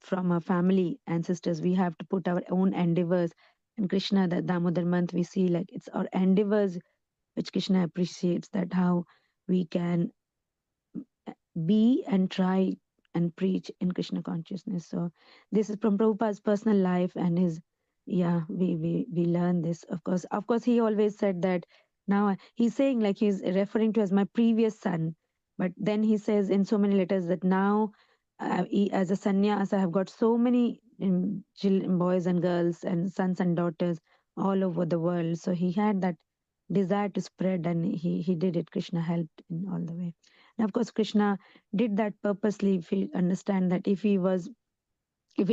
Speaker 2: from our family ancestors. We have to put our own endeavors. And Krishna, that Damodar month, we see, like, it's our endeavors which Krishna appreciates, that how we can be and try and preach in Krishna consciousness. So this is from Prabhupada's personal life and his, yeah, we learn this. Of course, he always said that. Now he's saying, like, he's referring to as my previous son, but then he says in so many letters that now, as a sannyas, I have got so many boys and girls and sons and daughters all over the world. So he had that desire to spread, and he did it. Krishna helped in all the way. And of course, Krishna did that purposely. If we understand that, if he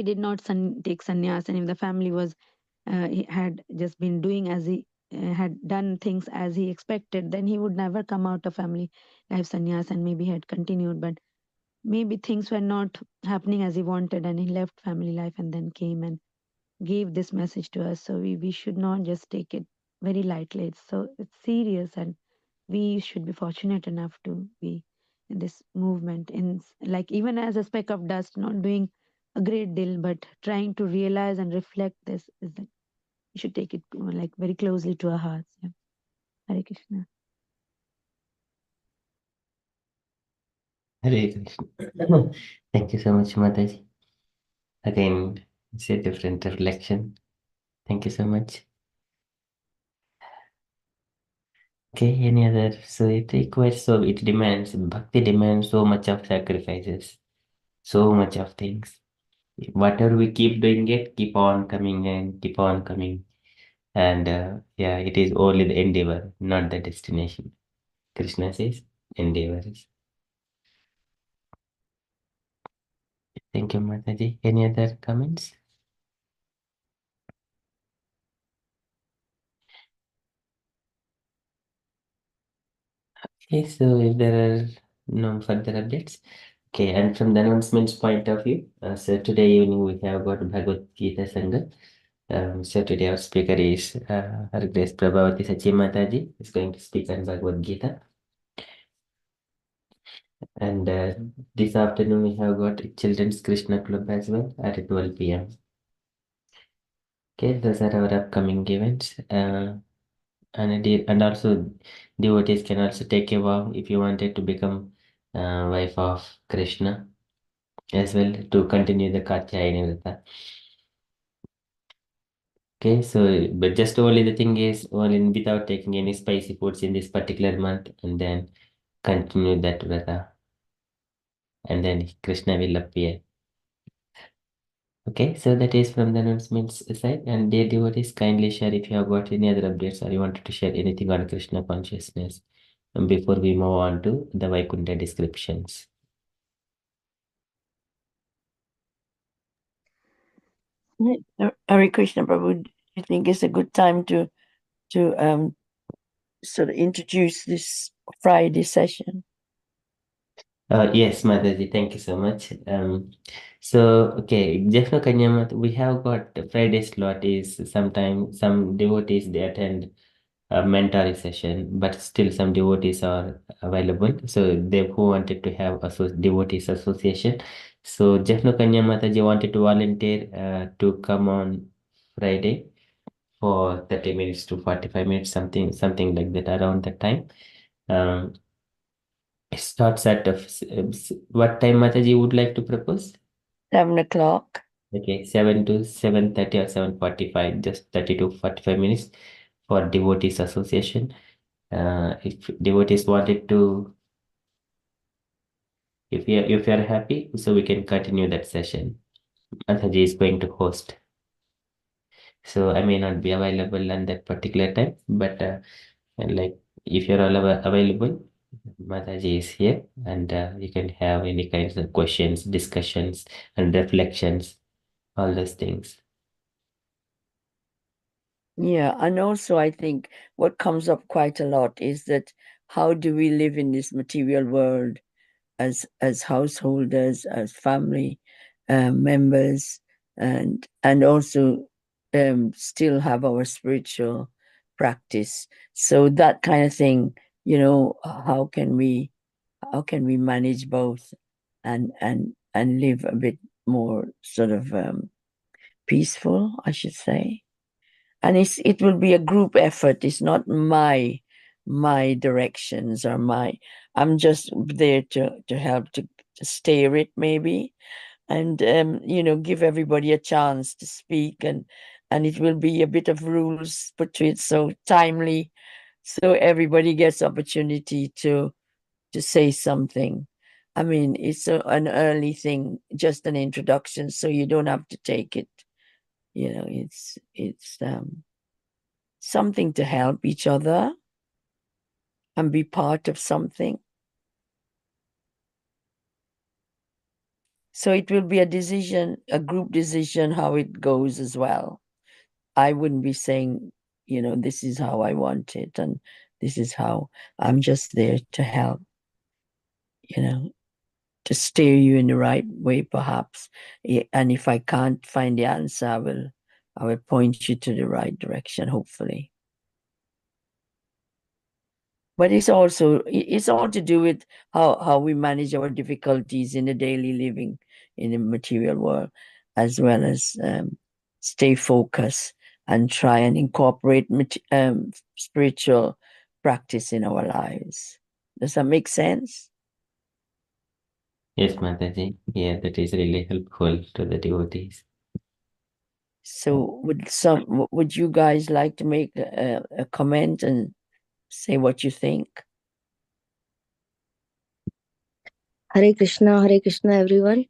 Speaker 2: did not take sannyas, and if the family was, he had just been doing as he had done things as he expected, then he would never come out of family life sannyas, and maybe had continued. But maybe things were not happening as he wanted, and he left family life and then came and gave this message to us. So we should not just take it very lightly. It's serious, and we should be fortunate enough to be this movement in like even as a speck of dust, not doing a great deal, but trying to realize and reflect this is like we should take it like very closely to our hearts. Yeah. Hare Krishna.
Speaker 3: Hare Krishna. Thank you so much, Mataji. Again, it's a different reflection. Thank you so much. Okay, any other? So it requires, so it demands, bhakti demands so much of sacrifices, so much of things. Whatever we keep doing it, keep on coming and keep on coming. And yeah, it is only the endeavor, not the destination. Krishna says, endeavors. Thank you, Mataji. Any other comments? Okay, so if there are no further updates, okay, and from the announcements point of view, so today evening we have got Bhagavad Gita Sangha. So today our speaker is Her Grace Prabhavati Sachi Mataji is going to speak on Bhagavad Gita. And this afternoon we have got Children's Krishna Club as well at 12 p.m. Okay, those are our upcoming events. And also devotees can also take a vow if you wanted to become wife of Krishna as well to continue the Katyayani Vrata. Okay, so but just only the thing is only without taking any spicy foods in this particular month and then continue that Vrata and then Krishna will appear. Okay, so that is from the announcements side. And dear devotees, kindly share if you have got any other updates or you wanted to share anything on Krishna consciousness before we move on to the Vaikuntha descriptions.
Speaker 1: Hare Krishna, Prabhu, do you think it's a good time to sort of introduce this Friday session?
Speaker 3: Yes, Mataji, thank you so much. So okay, Jeffno Kanyamat, we have got the Friday slot is sometimes some devotees they attend a mentoring session, but still some devotees are available. So they who wanted to have a devotees association. So Jeffno Kanyamataji wanted to volunteer to come on Friday for 30 minutes to 45 minutes, something like that around that time. Um, it starts at what time Mataji would like to propose?
Speaker 1: 7 o'clock.
Speaker 3: Okay, 7 to 7:30 or 7:45, just 30 to 45 minutes for devotees association. If devotees wanted to, if you are happy, so we can continue that session. Mataji is going to host. So I may not be available on that particular time, but and like if you're all available, Mataji is here and you can have any kinds of questions, discussions, and reflections, all those things.
Speaker 1: Yeah, and also I think what comes up quite a lot is that how do we live in this material world as householders, as family members, and also still have our spiritual practice. So that kind of thing, how can we manage both and live a bit more sort of peaceful, I should say. And it will be a group effort. It's not my directions or I'm just there to help to steer it maybe, and give everybody a chance to speak, and it will be a bit of rules put to it so timely, so everybody gets opportunity to say something. I mean, it's an early thing, just an introduction, so you don't have to take it. It's something to help each other and be part of something. So it will be a decision, a group decision, how it goes as well. I wouldn't be saying, this is how I want it and this is how. I'm just there to help, to steer you in the right way, perhaps. And if I can't find the answer, I will point you to the right direction, hopefully. But it's also it's all to do with how we manage our difficulties in the daily living in the material world, as well as stay focused and try and incorporate spiritual practice in our lives. Does that make sense?
Speaker 3: Yes, Mataji. Yeah, that is really helpful to the devotees.
Speaker 1: So would you guys like to make a comment and say what you think?
Speaker 7: Hare Krishna, everyone.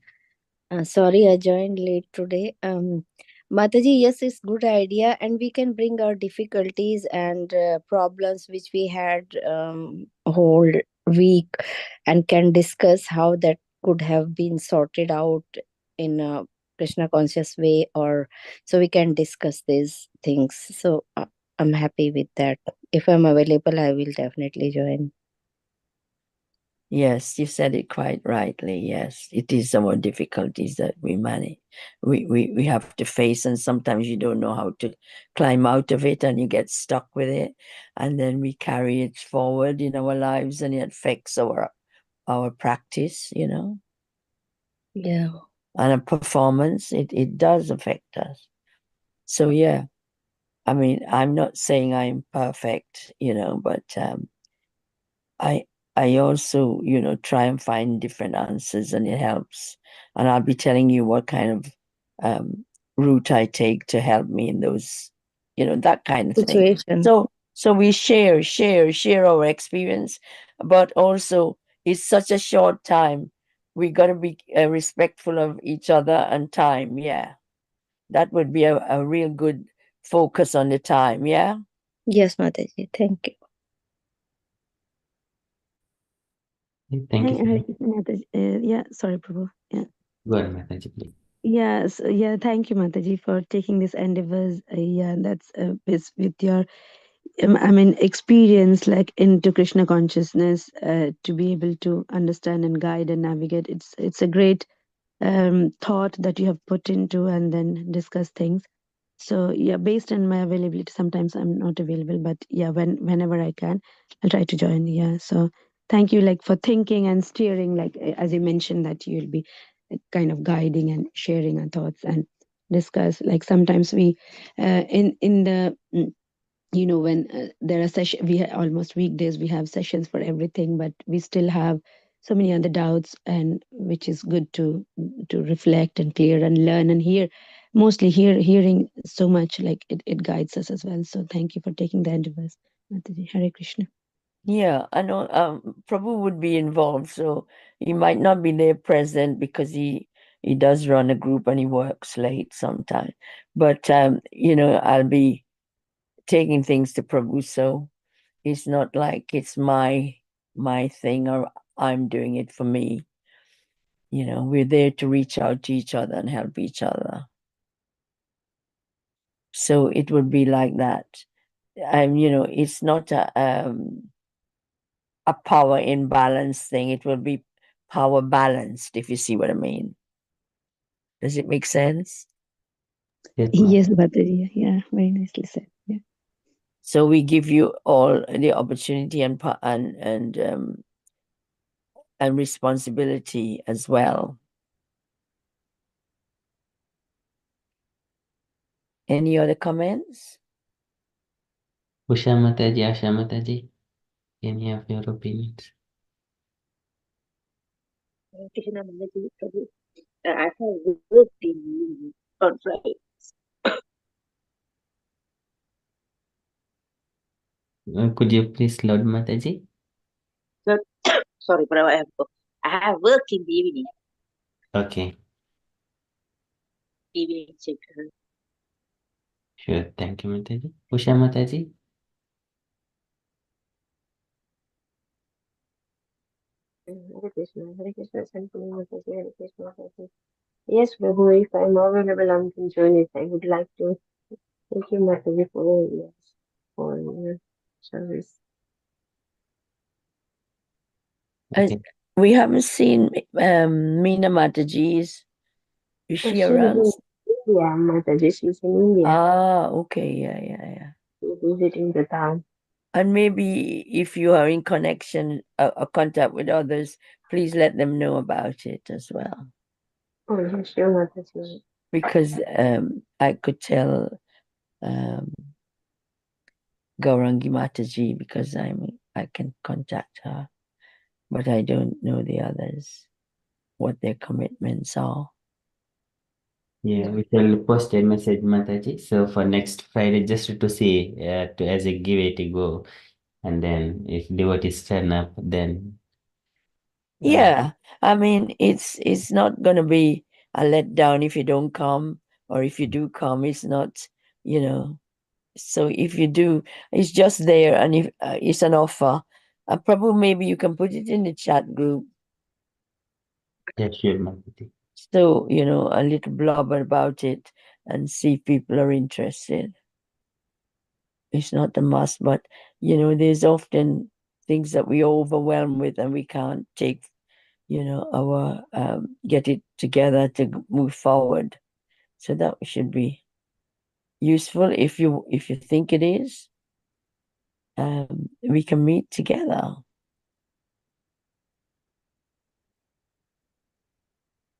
Speaker 7: Sorry, I joined late today. Mataji, yes, it's good idea, and we can bring our difficulties and problems which we had whole week, and can discuss how that could have been sorted out in a Krishna conscious way, or so we can discuss these things. So I'm happy with that. If I'm available, I will definitely join.
Speaker 1: Yes, you said it quite rightly. Yes, it is our difficulties that we manage. We have to face, and sometimes you don't know how to climb out of it, and you get stuck with it, and then we carry it forward in our lives, and it affects our practice, you know,
Speaker 7: Yeah.
Speaker 1: and a performance. It does affect us. So yeah, I mean, I'm not saying I'm perfect, you know, but I also, you know, try and find different answers, and it helps. And I'll be telling you what kind of route I take to help me in those, you know, that kind of thing.
Speaker 7: Situation.
Speaker 1: So we share our experience, but also it's such a short time. We got to be respectful of each other and time. Yeah, that would be a real good focus on the time. Yeah.
Speaker 7: Yes, Mataji. Thank you.
Speaker 3: Thank you.
Speaker 2: Hare Krishna, Mataji. Yeah, sorry, Prabhu. Yeah.
Speaker 3: Go ahead, Mataji, please.
Speaker 2: Yes, yeah, thank you, Mataji, for taking this endeavors. Yeah, that's with your, I mean, experience like into Krishna consciousness, to be able to understand and guide and navigate. It's a great thought that you have put into and then discuss things. So yeah, based on my availability, sometimes I'm not available, but yeah, whenever I can, I'll try to join. Yeah. So thank you, like, for thinking and steering, like as you mentioned that you'll be kind of guiding and sharing our thoughts and discuss. Like sometimes we, in the you know, when there are session, almost weekdays we have sessions for everything, but we still have so many other doubts, and which is good to reflect and clear and learn and hear. Mostly hearing so much, like it guides us as well. So thank you for taking the endeavors, Mataji. Hare Krishna.
Speaker 1: Yeah, I know Prabhu would be involved, so he might not be there present because he does run a group and he works late sometimes. But you know, I'll be taking things to Prabhu, so it's not like it's my thing or I'm doing it for me. You know, we're there to reach out to each other and help each other. So it would be like that. You know, it's not a power imbalance thing. It will be power balanced, if you see what I mean. Does it make sense?
Speaker 3: Yes,
Speaker 2: Yes, Mataji. Yeah, very nicely said. Yeah.
Speaker 1: So we give you all the opportunity and responsibility as well. Any other comments?
Speaker 3: Usha Mataji, Asha Mataji, any of your opinions?
Speaker 6: Krishna Mataji, Prabhu. I have worked in on Friday.
Speaker 3: Could you please load Mataji?
Speaker 6: So, sorry, Prabhu. I have work in the
Speaker 3: Okay,
Speaker 6: evening shift.
Speaker 3: sure. Thank you, Mataji. Usha Mataji?
Speaker 8: Hare Krishna, Santini Mataji, Hare Krishna, Mataji. Yes, Prabhu, if I'm available, I can join it. I would like to. Thank you, Mataji, for yes, for your service.
Speaker 3: Okay.
Speaker 1: We haven't seen Meena Mataji's. Is she
Speaker 8: She's
Speaker 1: around?
Speaker 8: in India, Mataji. She's in India.
Speaker 1: Ah, okay, yeah.
Speaker 8: She's visiting the town.
Speaker 1: And maybe if you are in connection or contact with others, please let them know about it as well.
Speaker 8: Oh, yes, sure, Mataji.
Speaker 1: Because I could tell Gaurangi Mataji because I can contact her, but I don't know the others, what their commitments are.
Speaker 3: Yeah, we shall post a message, Mataji. So for next Friday, just to see, as a giveaway to go, and then if devotees turn up, then
Speaker 1: Yeah, I mean it's not gonna be a letdown if you don't come, or if you do come, it's not, you know. So if you do, it's just there, and if it's an offer, Prabhu, maybe you can put it in the chat group.
Speaker 3: yeah, sure, Mataji.
Speaker 1: So, you know, a little blubber about it and see if people are interested. It's not a must, but, you know, there's often things that we are overwhelmed with and we can't take, you know, get it together to move forward. So that should be useful if you think it is. We can meet together.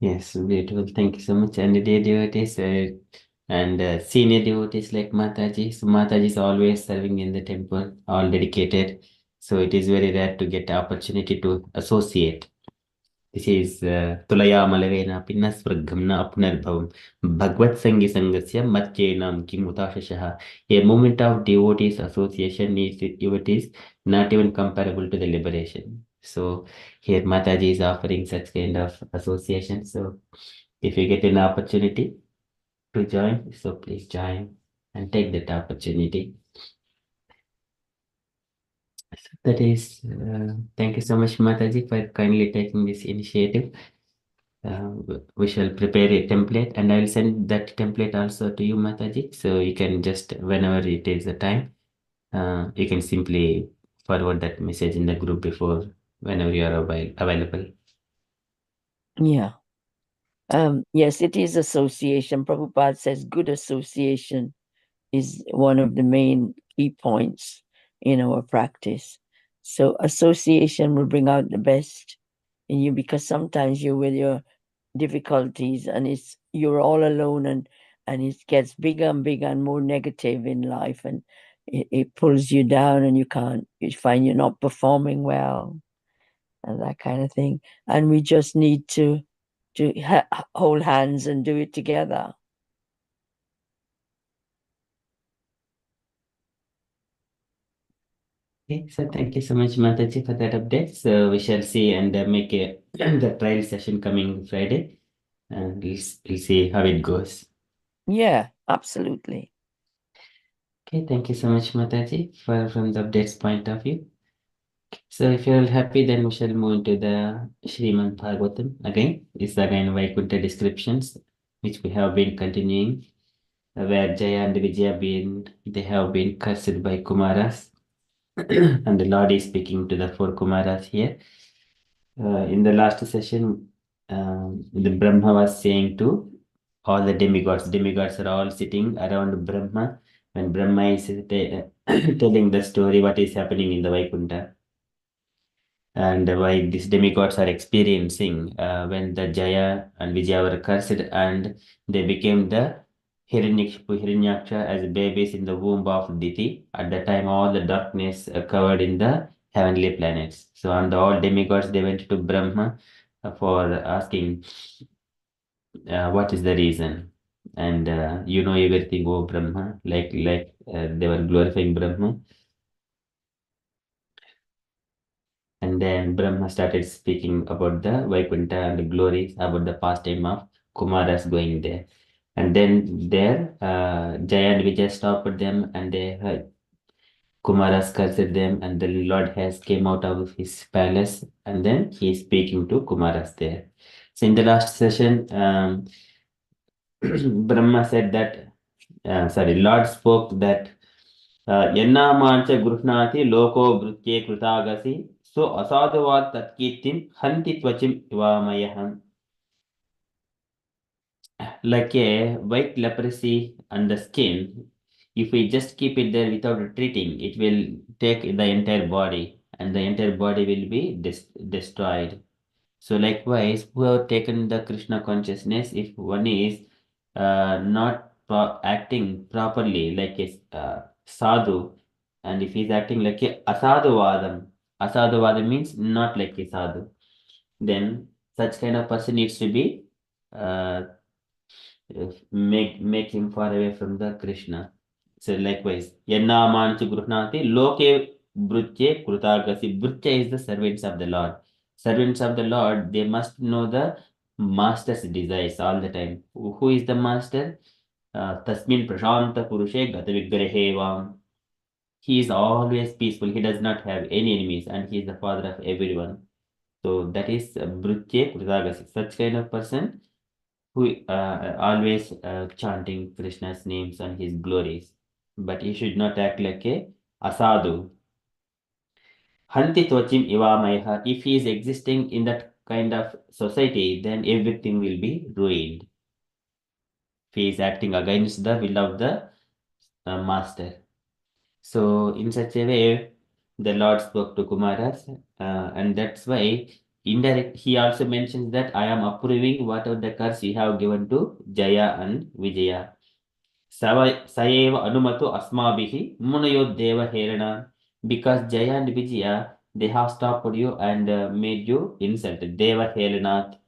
Speaker 3: Yes, beautiful. Thank you so much. And the dear devotees and senior devotees like Mataji. So Mataji is always serving in the temple, all dedicated. So it is very rare to get the opportunity to associate. This is Tulaya Malavena Pinasvraghamna Apnarbhavam Bhagvat Sangi Sangasya Matchenam Kimutashashaha. A moment of devotees association is not even comparable to the liberation. So here Mataji is offering such kind of association. So if you get an opportunity to join, so please join and take that opportunity. So that is, thank you so much, Mataji, for kindly taking this initiative. We shall prepare a template and I'll send that template also to you, Mataji. So you can just, whenever it is the time, you can simply forward that message in the group before whenever you are available.
Speaker 1: Yeah. Yes, it is association. Prabhupada says good association is one of the main key points in our practice. So association will bring out the best in you, because sometimes you're with your difficulties and you're all alone, and it gets bigger and bigger and more negative in life, and it pulls you down, and you find you're not performing well and that kind of thing. And we just need to hold hands and do it together.
Speaker 3: Okay, so thank you so much, Mataji, for that update. So we shall see and make the trial session coming Friday, and we'll see how it goes.
Speaker 1: Yeah, absolutely.
Speaker 3: Okay, thank you so much, Mataji, from the updates point of view. So if you're all happy, then we shall move into the Srimad-Bhagavatam again. It's again Vaikuntha descriptions, which we have been continuing, where Jaya and Vijaya they have been cursed by Kumaras, and the Lord is speaking to the four Kumaras here. In the last session, the Brahma was saying to all the demigods. Demigods are all sitting around Brahma, when Brahma is telling the story what is happening in the Vaikuntha, and why these demigods are experiencing when the Jaya and Vijaya were cursed and they became the Hiranyaksha as babies in the womb of Diti. At the time, all the darkness covered in the heavenly planets. So, and all demigods they went to Brahma for asking what is the reason. And you know everything, oh Brahma, they were glorifying Brahma. And then Brahma started speaking about the Vaikuntha and the glories, about the pastime of Kumaras going there. And then there, Jaya and Vijay stopped them, and they heard Kumaras cursed them, and the Lord has came out of his palace, and then he is speaking to Kumaras there. So in the last session, Brahma said that, Lord spoke that यन्नामांच गृह्णाति लोको भृत्ये कृतागसि सो असाधुवात् तत्कीर्तिं हन्ति त्वचिम इवामयः. Like a white leprosy on the skin, If we just keep it there without treating, it will take the entire body and the entire body will be destroyed. So likewise, who have taken the Krishna consciousness, if one is not acting properly like a sadhu, and if he is acting like a asadhuvadam means not like a sadhu, then such kind of person needs to be uh, make him far away from the Krishna. So likewise, Yannamanchu Gruhnati Loke Brutye Krutagasi. Brutya is the servants of the Lord. Servants of the Lord, they must know the master's desires all the time. Who is the master? Tasmin Prashanta Purushe Gata Vigrehe Vam. He is always peaceful. He does not have any enemies and he is the father of everyone. So that is Brutye Krutagasi. Such kind of person who always chanting Krishna's names and his glories. But he should not act like a asadu. Hanti Tochim Ivamaiha. If he is existing in that kind of society, then everything will be ruined. If he is acting against the will of the master. So, in such a way, the Lord spoke to Kumaras, and that's why he also mentions that I am approving whatever the curse you have given to Jaya and Vijaya. Saeva Anumato Asmabihi Munayo Deva Herana. Because Jaya and Vijaya, they have stopped you and made you insulted. Deva Helanat.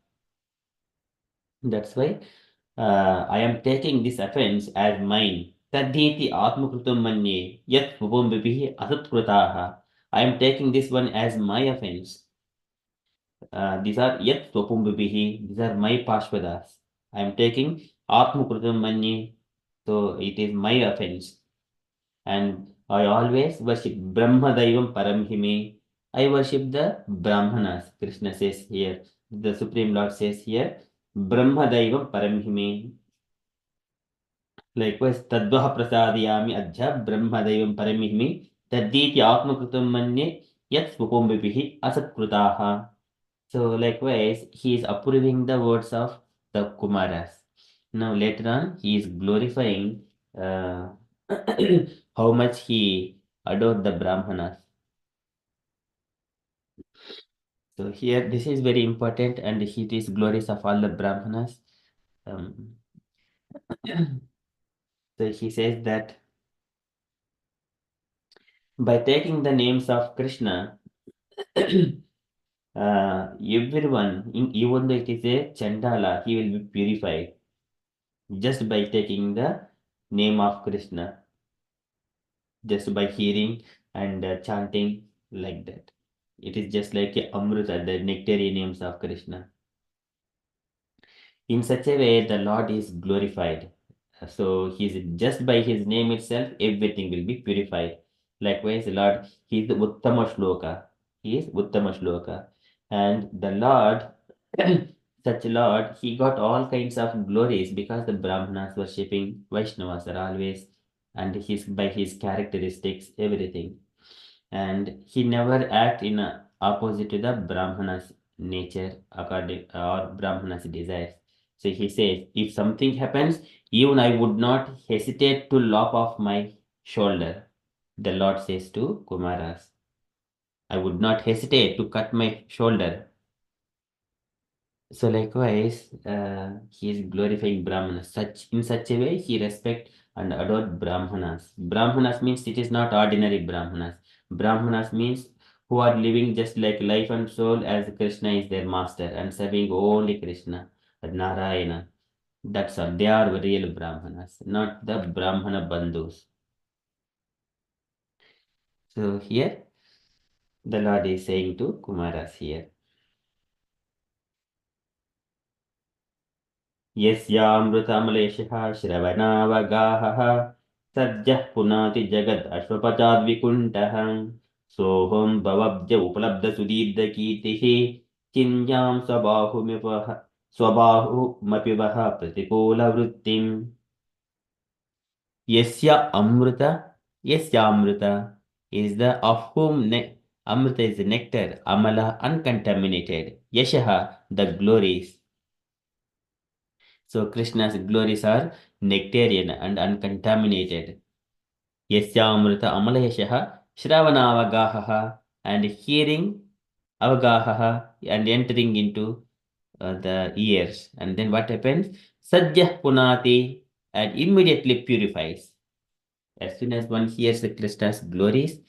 Speaker 3: That's why I am taking this offense as mine. Tadhiti Atmakrutam Manye Yat Pupumbihi Asatkrutaha. I am taking this one as my offense. These are Yat Pupumbihi. These are my Pashvadas. I am taking Atmakrutam Manye. So it is my offense. And I always worship Brahma Daivam Paramhime. I worship the Brahmanas. Krishna says here, the Supreme Lord says here, Brahma Daivam Paramhime. Likewise, Tadvaha Prasadiyami Adhya Brahma Daivam Paramhime. Taditi Atmakrutam Manye Yat Svupombihi Asatkrutaha. So likewise, he is approving the words of the Kumaras. Now later on, he is glorifying how much he adored the Brahmanas. So here, this is very important, and it is glories of all the Brahmanas. So he says that by taking the names of Krishna, everyone, even though it is a Chandala, he will be purified just by taking the name of Krishna, just by hearing and chanting like that. It is just like a Amrita, the nectary names of Krishna. In such a way, the Lord is glorified. So he's just by his name itself, everything will be purified. Likewise, the Lord, he is the Uttama Shloka. He is Uttama Shloka. And the Lord, such Lord, he got all kinds of glories because the Brahmanas worshipping Vaishnavas are always, and his by his characteristics, everything. And he never act in opposite to the Brahmanas nature according or Brahmanas desires. So he says, if something happens, even I would not hesitate to lop off my shoulder. The Lord says to Kumaras, I would not hesitate to cut my shoulder. So likewise, he is glorifying Brahmanas. In such a way, he respect and adore Brahmanas. Brahmanas means it is not ordinary Brahmanas. Brahmanas means who are living just like life and soul as Krishna is their master and serving only Krishna, Narayana. That's all. They are real Brahmanas, not the Brahmana bandhus. So here, the Lord is saying to Kumaras here. यस्यामृतमलेशः श्रवणावगाहः सद्यः पुनाति जगद् अश्वपचाद्विकुण्ठः सोऽहं भवब्ज उपलब्धसुदीर्घकीर्तिः चिन्यां स्वबाहुमपि वः प्रतिकूलवृत्तिम् यस्यामृता is the of whom amrita is the nectar, amala uncontaminated, yashaha the glories. So Krishna's glories are nectarian and uncontaminated. Yasyamrita Amalayashaha Shravanavagahaha, and hearing Avagahaha and entering into the ears. And then what happens? Sajjah Punati, and immediately purifies. As soon as one hears the Krishna's glories,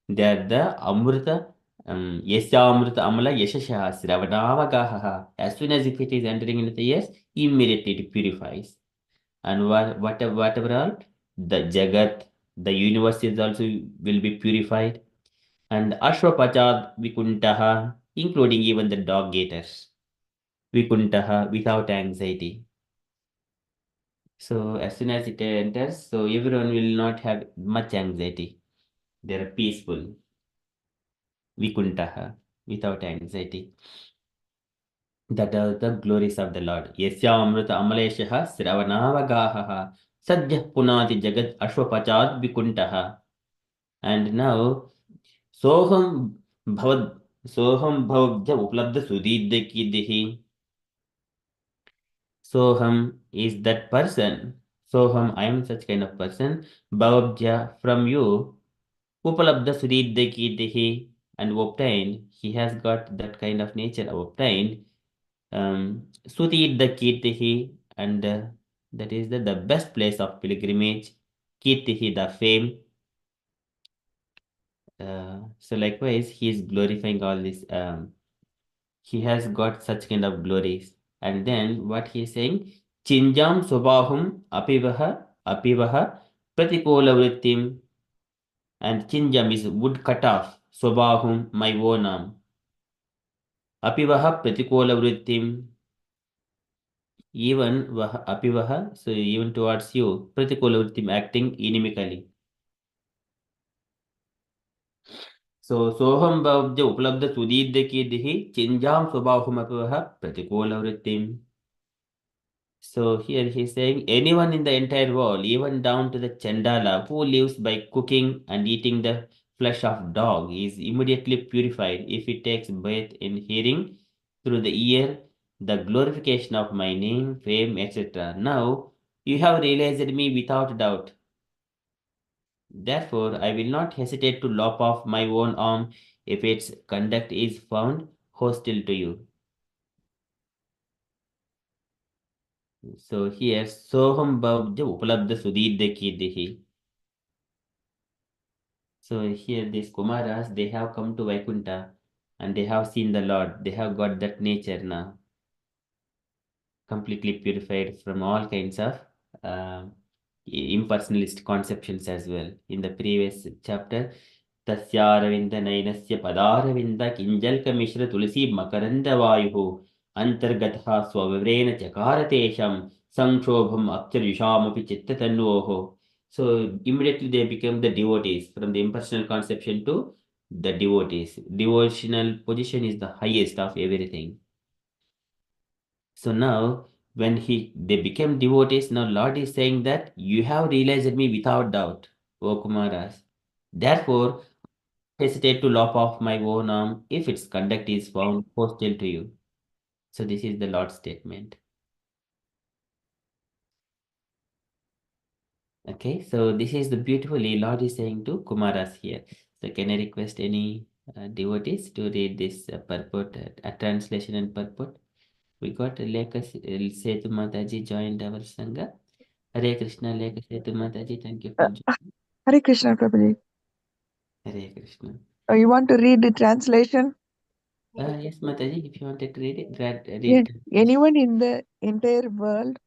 Speaker 3: they are the Amrita, Yasya Amala Yashashaha Sravanavagahaha. As soon as if it is entering into the ears, immediately it purifies. And whatever all, the Jagat, the universe is also will be purified. And Ashwapachad Vikuntaha, including even the dog gators. Vikuntaha, without anxiety. So as soon as it enters, so everyone will not have much anxiety. They are peaceful. Vikuntaha, without anxiety. That are the glories of the Lord. Yasya Amrita Amaleshaha Sravanavagahaha Sadhyah Punati Jagat Ashwapachad Vikuntaha. And now Soham Bhavad Soham Bhavabhya Uplabdha Sudhidya Kidhi. Soham is that person. Soham, I am such kind of person. Bhavabhya, from you. Upalabdha Sudhidya Kidhi, and obtained. He has got that kind of nature obtained. Sudhidya Kirtihi, and that is the best place of pilgrimage. Kirtihi, the fame. So likewise, he is glorifying all this. He has got such kind of glories. And then what he is saying, Chinjam Subahum Apivaha Pratikola Vrittim, and Chinjam is wood cut off, Subahum, my onam, Apivaha Pratikola Vrittim, even Apivaha, so even towards you, Pratikola Vrittim, acting inimically. So Soham Bhavja Uplabdha Sudhidya Kidhi, Chinjam Subahum Apivaha Pratikola Vrittim. So here he's saying anyone in the entire world, even down to the Chandala who lives by cooking and eating the flesh of dog, is immediately purified if he takes bath in hearing through the ear the glorification of my name, fame, etc. Now you have realized me without doubt. Therefore, I will not hesitate to lop off my own arm if its conduct is found hostile to you. So here, Soham Bhavja Upalabdha Sudhidya Kirdihi. So here these Kumaras, they have come to Vaikuntha and they have seen the Lord. They have got that nature now, completely purified from all kinds of uh, impersonalist conceptions as well. In the previous chapter, Tasyaaravinda Nainasya Padaravinda Kinjalka Mishra Tulsi Makaranda Vayuhu Antargatha Swavrena Chakaratesham Sanshobham Akcharyushamapi Chittatanvoho. So immediately they become the devotees from the impersonal conception to the devotees. Devotional position is the highest of everything. So now when they became devotees, now Lord is saying that you have realized me without doubt, O Kumaras. Therefore, hesitate to lop off my own arm if its conduct is found hostile to you. So this is the Lord's statement. Okay, so this is the beautifully Lord is saying to Kumaras here. So can I request any devotees to read this purport, a translation and purport? We got Lekha Setu Mataji joined our Sangha. Hare Krishna, Lekha Setu Mataji, thank you for joining.
Speaker 9: Hare Krishna, Prabhuji.
Speaker 3: Hare Krishna.
Speaker 9: You want to read the translation?
Speaker 3: Yes, Mataji, if you wanted to read it, read
Speaker 9: Yes.
Speaker 3: translation.
Speaker 9: Anyone in the entire world,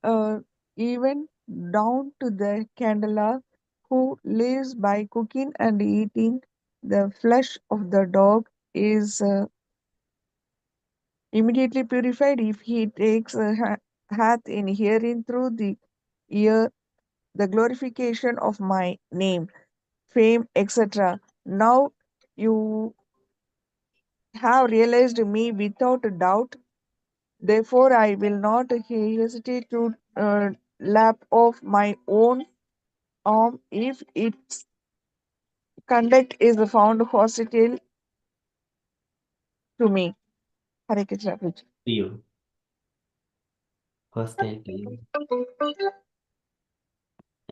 Speaker 9: uh, even down to the Kandala, who lives by cooking and eating the flesh of the dog, is immediately purified if he takes a hath in hearing through the ear the glorification of my name, fame, etc. Now you have realized me without a doubt. Therefore, I will not hesitate to lap off my own arm if its conduct is found hostile to me. Hare Krishna. Prabhuji.
Speaker 3: To you, hostile to you.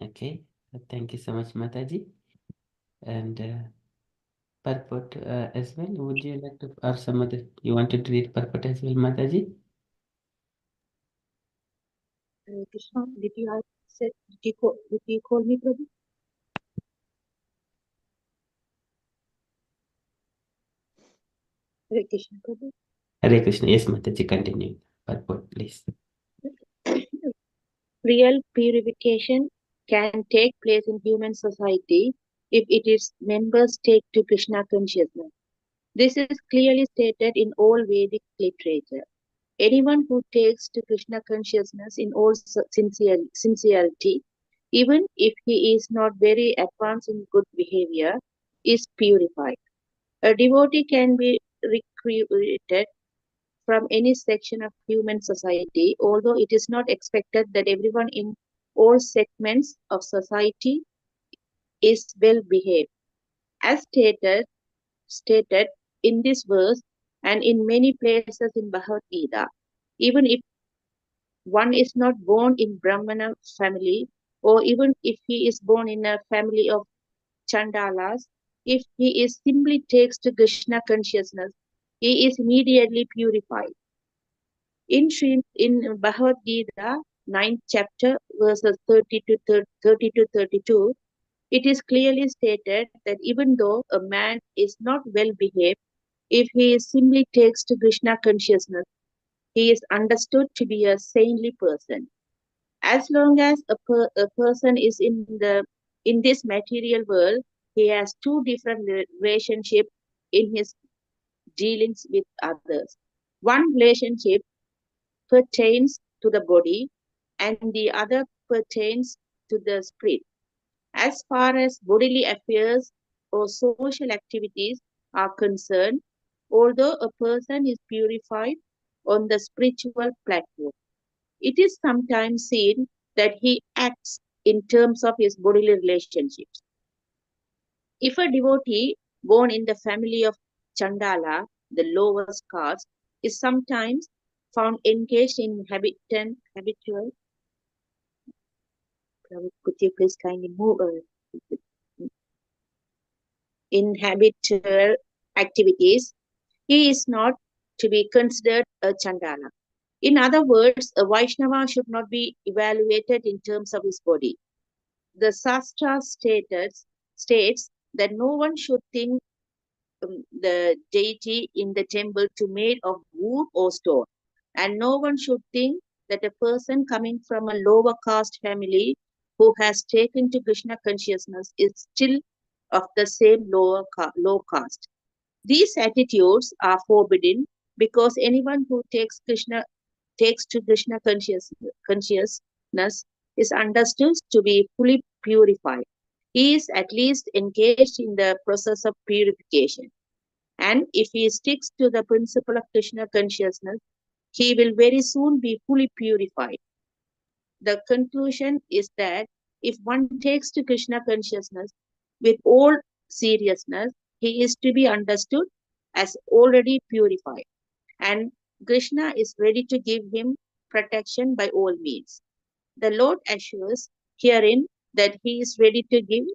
Speaker 3: Okay. Thank you so much, Mataji. And purport as well. Would you like to, or some other, you wanted to read purport as well, Mataji?
Speaker 6: Krishna, did you call me, Prabhu? Hare Krishna, Prabhu.
Speaker 3: Hare Krishna. Yes, Mataji, continue. Purport, please.
Speaker 6: Real purification can take place in human society if its members take to Krishna consciousness. This is clearly stated in all Vedic literature. Anyone who takes to Krishna consciousness in all sincerity, even if he is not very advanced in good behavior, is purified. A devotee can be recruited from any section of human society, although it is not expected that everyone in all segments of society is well behaved. As stated in this verse and in many places in Bhagavad Gita, even if one is not born in Brahmana family, or even if he is born in a family of Chandalas, if he is simply takes to Krishna consciousness, he is immediately purified. In Bhagavad Gita, 9th chapter, verses 30 to 32, it is clearly stated that even though a man is not well behaved, if he simply takes to Krishna consciousness, he is understood to be a saintly person. As long as a person is in this material world, he has two different relationships in his dealings with others. One relationship pertains to the body and the other pertains to the spirit. As far as bodily affairs or social activities are concerned, although a person is purified on the spiritual platform, it is sometimes seen that he acts in terms of his bodily relationships. If a devotee born in the family of Chandala, the lowest caste, is sometimes found engaged in habitual. Could you please kindly move? In habitual activities, he is not to be considered a Chandala. In other words, a Vaishnava should not be evaluated in terms of his body. The Shastra states that no one should think the deity in the temple to made of wood or stone, and no one should think that a person coming from a lower caste family who has taken to Krishna consciousness is still of the same low caste. These attitudes are forbidden because anyone who takes to Krishna consciousness is understood to be fully purified. He is at least engaged in the process of purification. And if he sticks to the principle of Krishna consciousness, he will very soon be fully purified. The conclusion is that if one takes to Krishna consciousness with all seriousness, he is to be understood as already purified. And Krishna is ready to give him protection by all means. The Lord assures herein that he is ready to give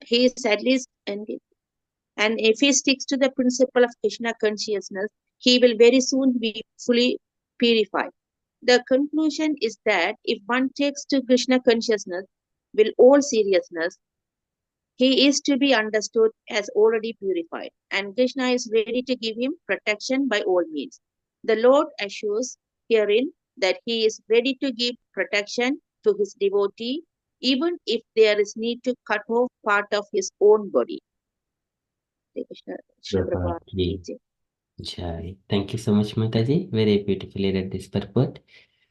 Speaker 6: he is at least and if he sticks to the principle of Krishna consciousness, he will very soon be fully purified. The conclusion is that if one takes to Krishna consciousness with all seriousness, he is to be understood as already purified, and Krishna is ready to give him protection by all means. The Lord assures herein that he is ready to give protection to his devotee, even if there is need to cut off part of his own body. Krishna, Shri Prabhupada ki jai.
Speaker 3: Jai. Thank you so much, Mataji. Very beautifully read this purport.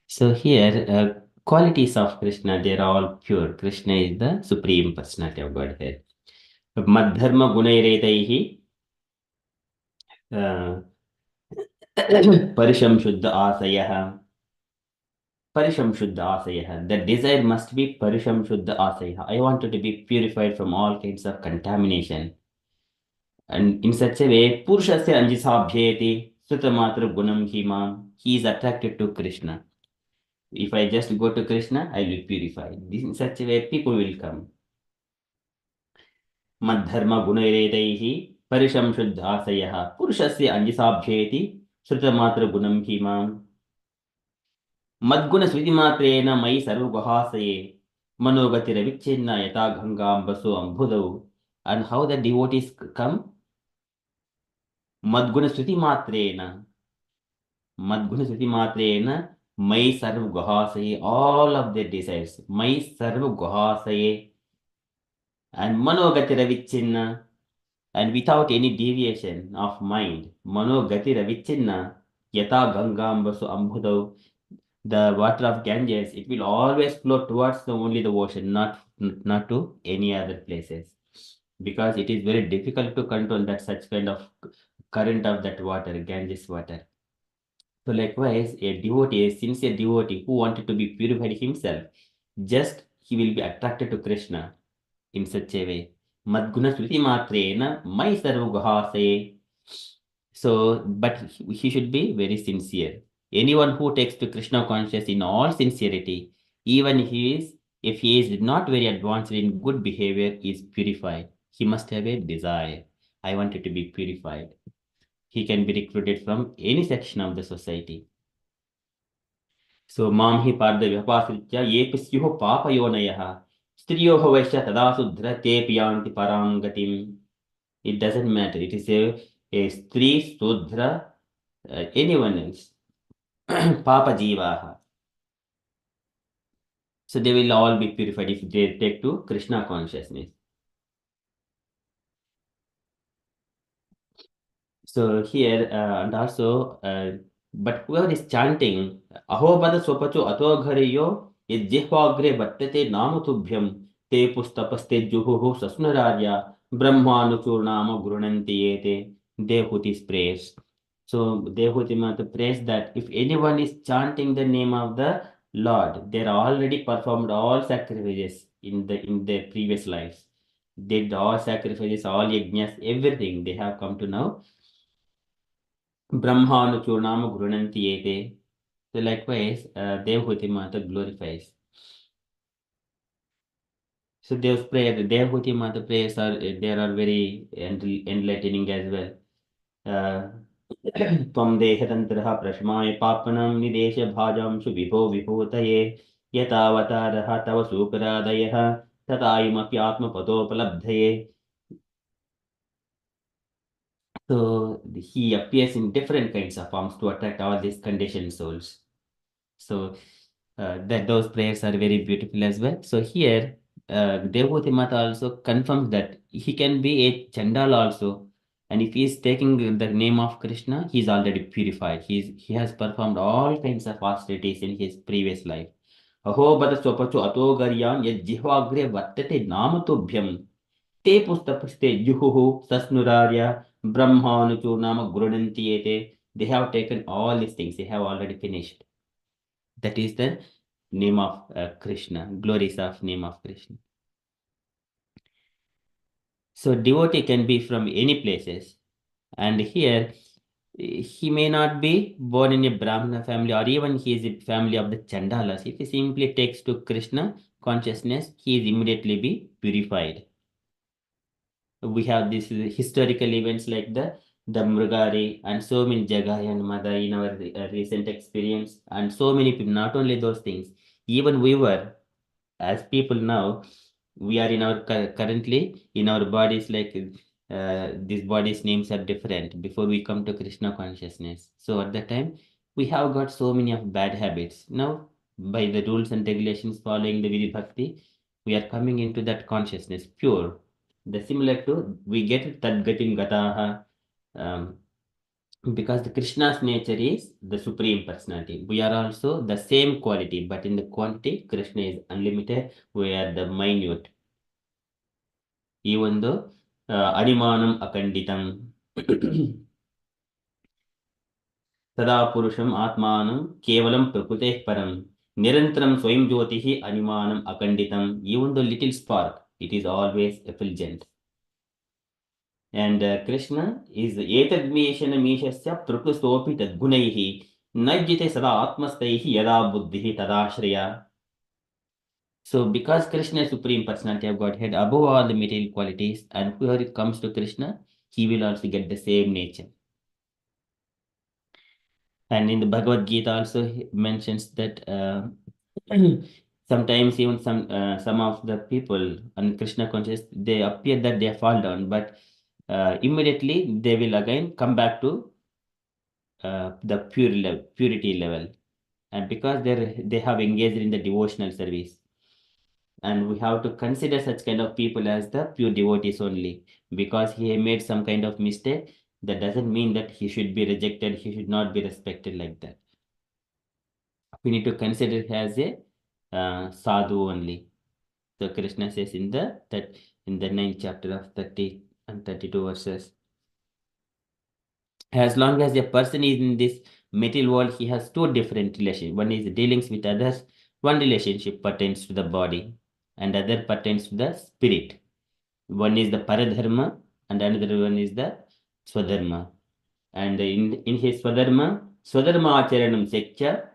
Speaker 3: So here, qualities of Krishna, they are all pure. Krishna is the supreme personality of Godhead. Madharma gunairetaihi parisham shuddha asayah. Parisham shuddha asayah. The desire must be parisham shuddha asayah. I wanted to be purified from all kinds of contamination. And in such a way, Purushasya anjisa bhyeti Srutamatra gunam himam. He is attracted to Krishna. If I just go to Krishna, I will purify. In such a way, people will come. Madharma gunaredaihi parisham shuddhasayah purushasya anjisabhyeti Srutamatra gunam himam. Madguna smritimatrena mai sarvguhasaye manogatiravichinna yata gangam baso ambudau. And how the devotees come? Madguna smritimatrena. Madguna smritimatrena mai sarvguhasaye. All of their desires. Mai sarvguhasaye. And manogatiravichinna. And without any deviation of mind. Manogatiravichinna yata gangam baso ambudau. The water of Ganges, it will always flow towards only the ocean, not to any other places, because it is very difficult to control that such kind of current of that water, Ganges water. So likewise, a devotee, a sincere devotee who wanted to be purified himself, just he will be attracted to Krishna in such a way. Madguna Sruti Matrena Mai Sarvagahase. So, but he should be very sincere. Anyone who takes to Krishna conscious in all sincerity, even if he is not very advanced in good behavior, is purified. He must have a desire. I want it to be purified. He can be recruited from any section of the society. So, mam hi parda vyapasritya yepi syuho papayonayaha striyoho vaishya tada sudhra te piyanti parangatim. It doesn't matter. It is a stri, sudhra, anyone else. Papa Jivaha. So they will all be purified if they take to Krishna consciousness. So here and also, but whoever is chanting, Ahobada Sopacho Ato Ghariyo, Jihwagre Battate Namutubhyam, Te Pustapaste Juhu Sasnararya, Brahmanuturnama Gurunantiyete, Dehutis praise. So Dehuti Mata prays that if anyone is chanting the name of the Lord, they are already performed all sacrifices in their previous lives. They did all sacrifices, all yajnas, everything they have come to know. Brahmanuturnama Gurunanti Ete. So likewise, Devahuti Mata glorifies. So those prayers, Devahuti Mata prayers are there are very enlightening as well. त्वं देहतन्त्रः प्रश्माय पापनं निदेश भाजांशु विभो विभूतये यतावतारः तव सूकरादयः तथायमपि आत्मपदोपलब्धये. So he appears in different kinds of forms to attract all these conditioned souls. So that those prayers are very beautiful as well. So here, Devhuti Mata also confirms that he can be a Chandal also. And if he is taking the name of Krishna, he is already purified. He has performed all kinds of austerities in his previous life. Aho bada swapachu ato garyan yad jihvagre vattate namatubhyam te pustapaste juhuhu sasnurarya brahmanuchu nama gurunantiyete. They have taken all these things. They have already finished. That is the name of Krishna, glories of name of Krishna. So devotee can be from any places. And here, he may not be born in a Brahmana family or even he is a family of the Chandalas. If he simply takes to Krishna consciousness, he is immediately be purified. We have these historical events like the Mrugari and so many Jagai and Mada in our recent experience, and so many people, not only those things, even we were, as people now, we are in our currently in our bodies, like these bodies names are different before we come to Krishna consciousness. So at that time, we have got so many of bad habits. Now, by the rules and regulations following the Vidi Bhakti, we are coming into that consciousness, pure. The similar to, we get Tadgatim Gataha, because the Krishna's nature is the supreme personality. We are also the same quality, but in the quantity, Krishna is unlimited. We are the minute. Even though Animanam Akanditam. Tada Purusham Atmanam Kevalam Prakuteh Param Nirantaram Swayam Jyotihi Animanam Akanditam. Even though little spark, it is always effulgent. And Krishna is etadmeshana meshasya pruklustopi tadgunaihi najjite sada atmastaihi yada buddhihi tadashraya. So because Krishna is Supreme Personality of Godhead, above all the material qualities, and whoever comes to Krishna, he will also get the same nature. And in the Bhagavad Gita also mentions that sometimes even some of the people and Krishna conscious, they appear that they fall down, but immediately they will again come back to the purity level, and because they have engaged in the devotional service. And we have to consider such kind of people as the pure devotees only. Because he made some kind of mistake, that doesn't mean that he should be rejected, he should not be respected like that. We need to consider it as a sadhu only. So Krishna says in the ninth chapter of 30 and 32 verses, as long as a person is in this material world, he has two different relations. One is dealings with others, one relationship pertains to the body, and other pertains to the spirit. One is the paradharma, and another one is the swadharma. And in his swadharma, swadharma acharanam sekya,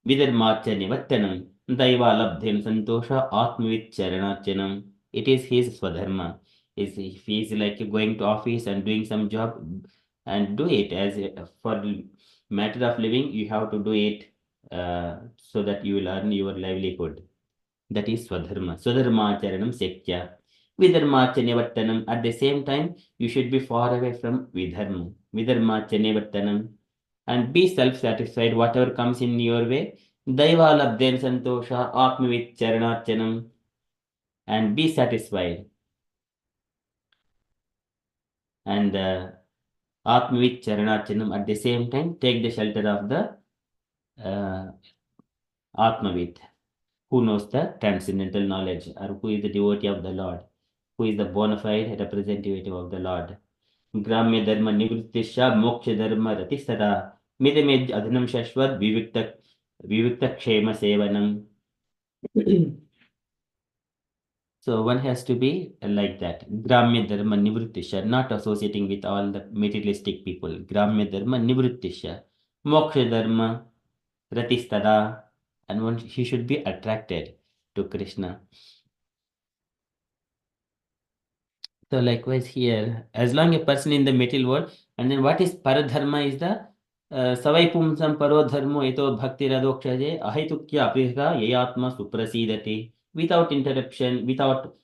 Speaker 3: vidharmacha nivattanam, daiva labdhen santosha atmavit charanachanam. It is his swadharma. If he is like going to office and doing some job, and do it as for matter of living, you have to do it so that you will earn your livelihood. That is swadharma. Swadharmacharanam sektya. Vidharmacha nivattanam. At the same time, you should be far away from vidharma. Vidharmacha nivattanam. And be self-satisfied, whatever comes in your way. Daiva labdhen santosha atmavit charanachanam. And be satisfied. And atmavit charanachanam. At the same time, take the shelter of the atmavit, who knows the transcendental knowledge, or who is the devotee of the Lord, who is the bona fide representative of the Lord. Gramya dharma nivrittisha moksha dharma ratisara midamed adhanam shashvat vivikta kshema sevanam. So one has to be like that. Gramya dharma nivrittisha, not associating with all the materialistic people. Gramya dharma nivrittisha moksha dharma ratistada, and one he should be attracted to Krishna. So likewise here, as long a person in the material world, and then what is paradharma is the savai pumsam paro dharmo eto bhakti radokshaje ahitukya aprihra yayatma suprasidati. Without interruption, without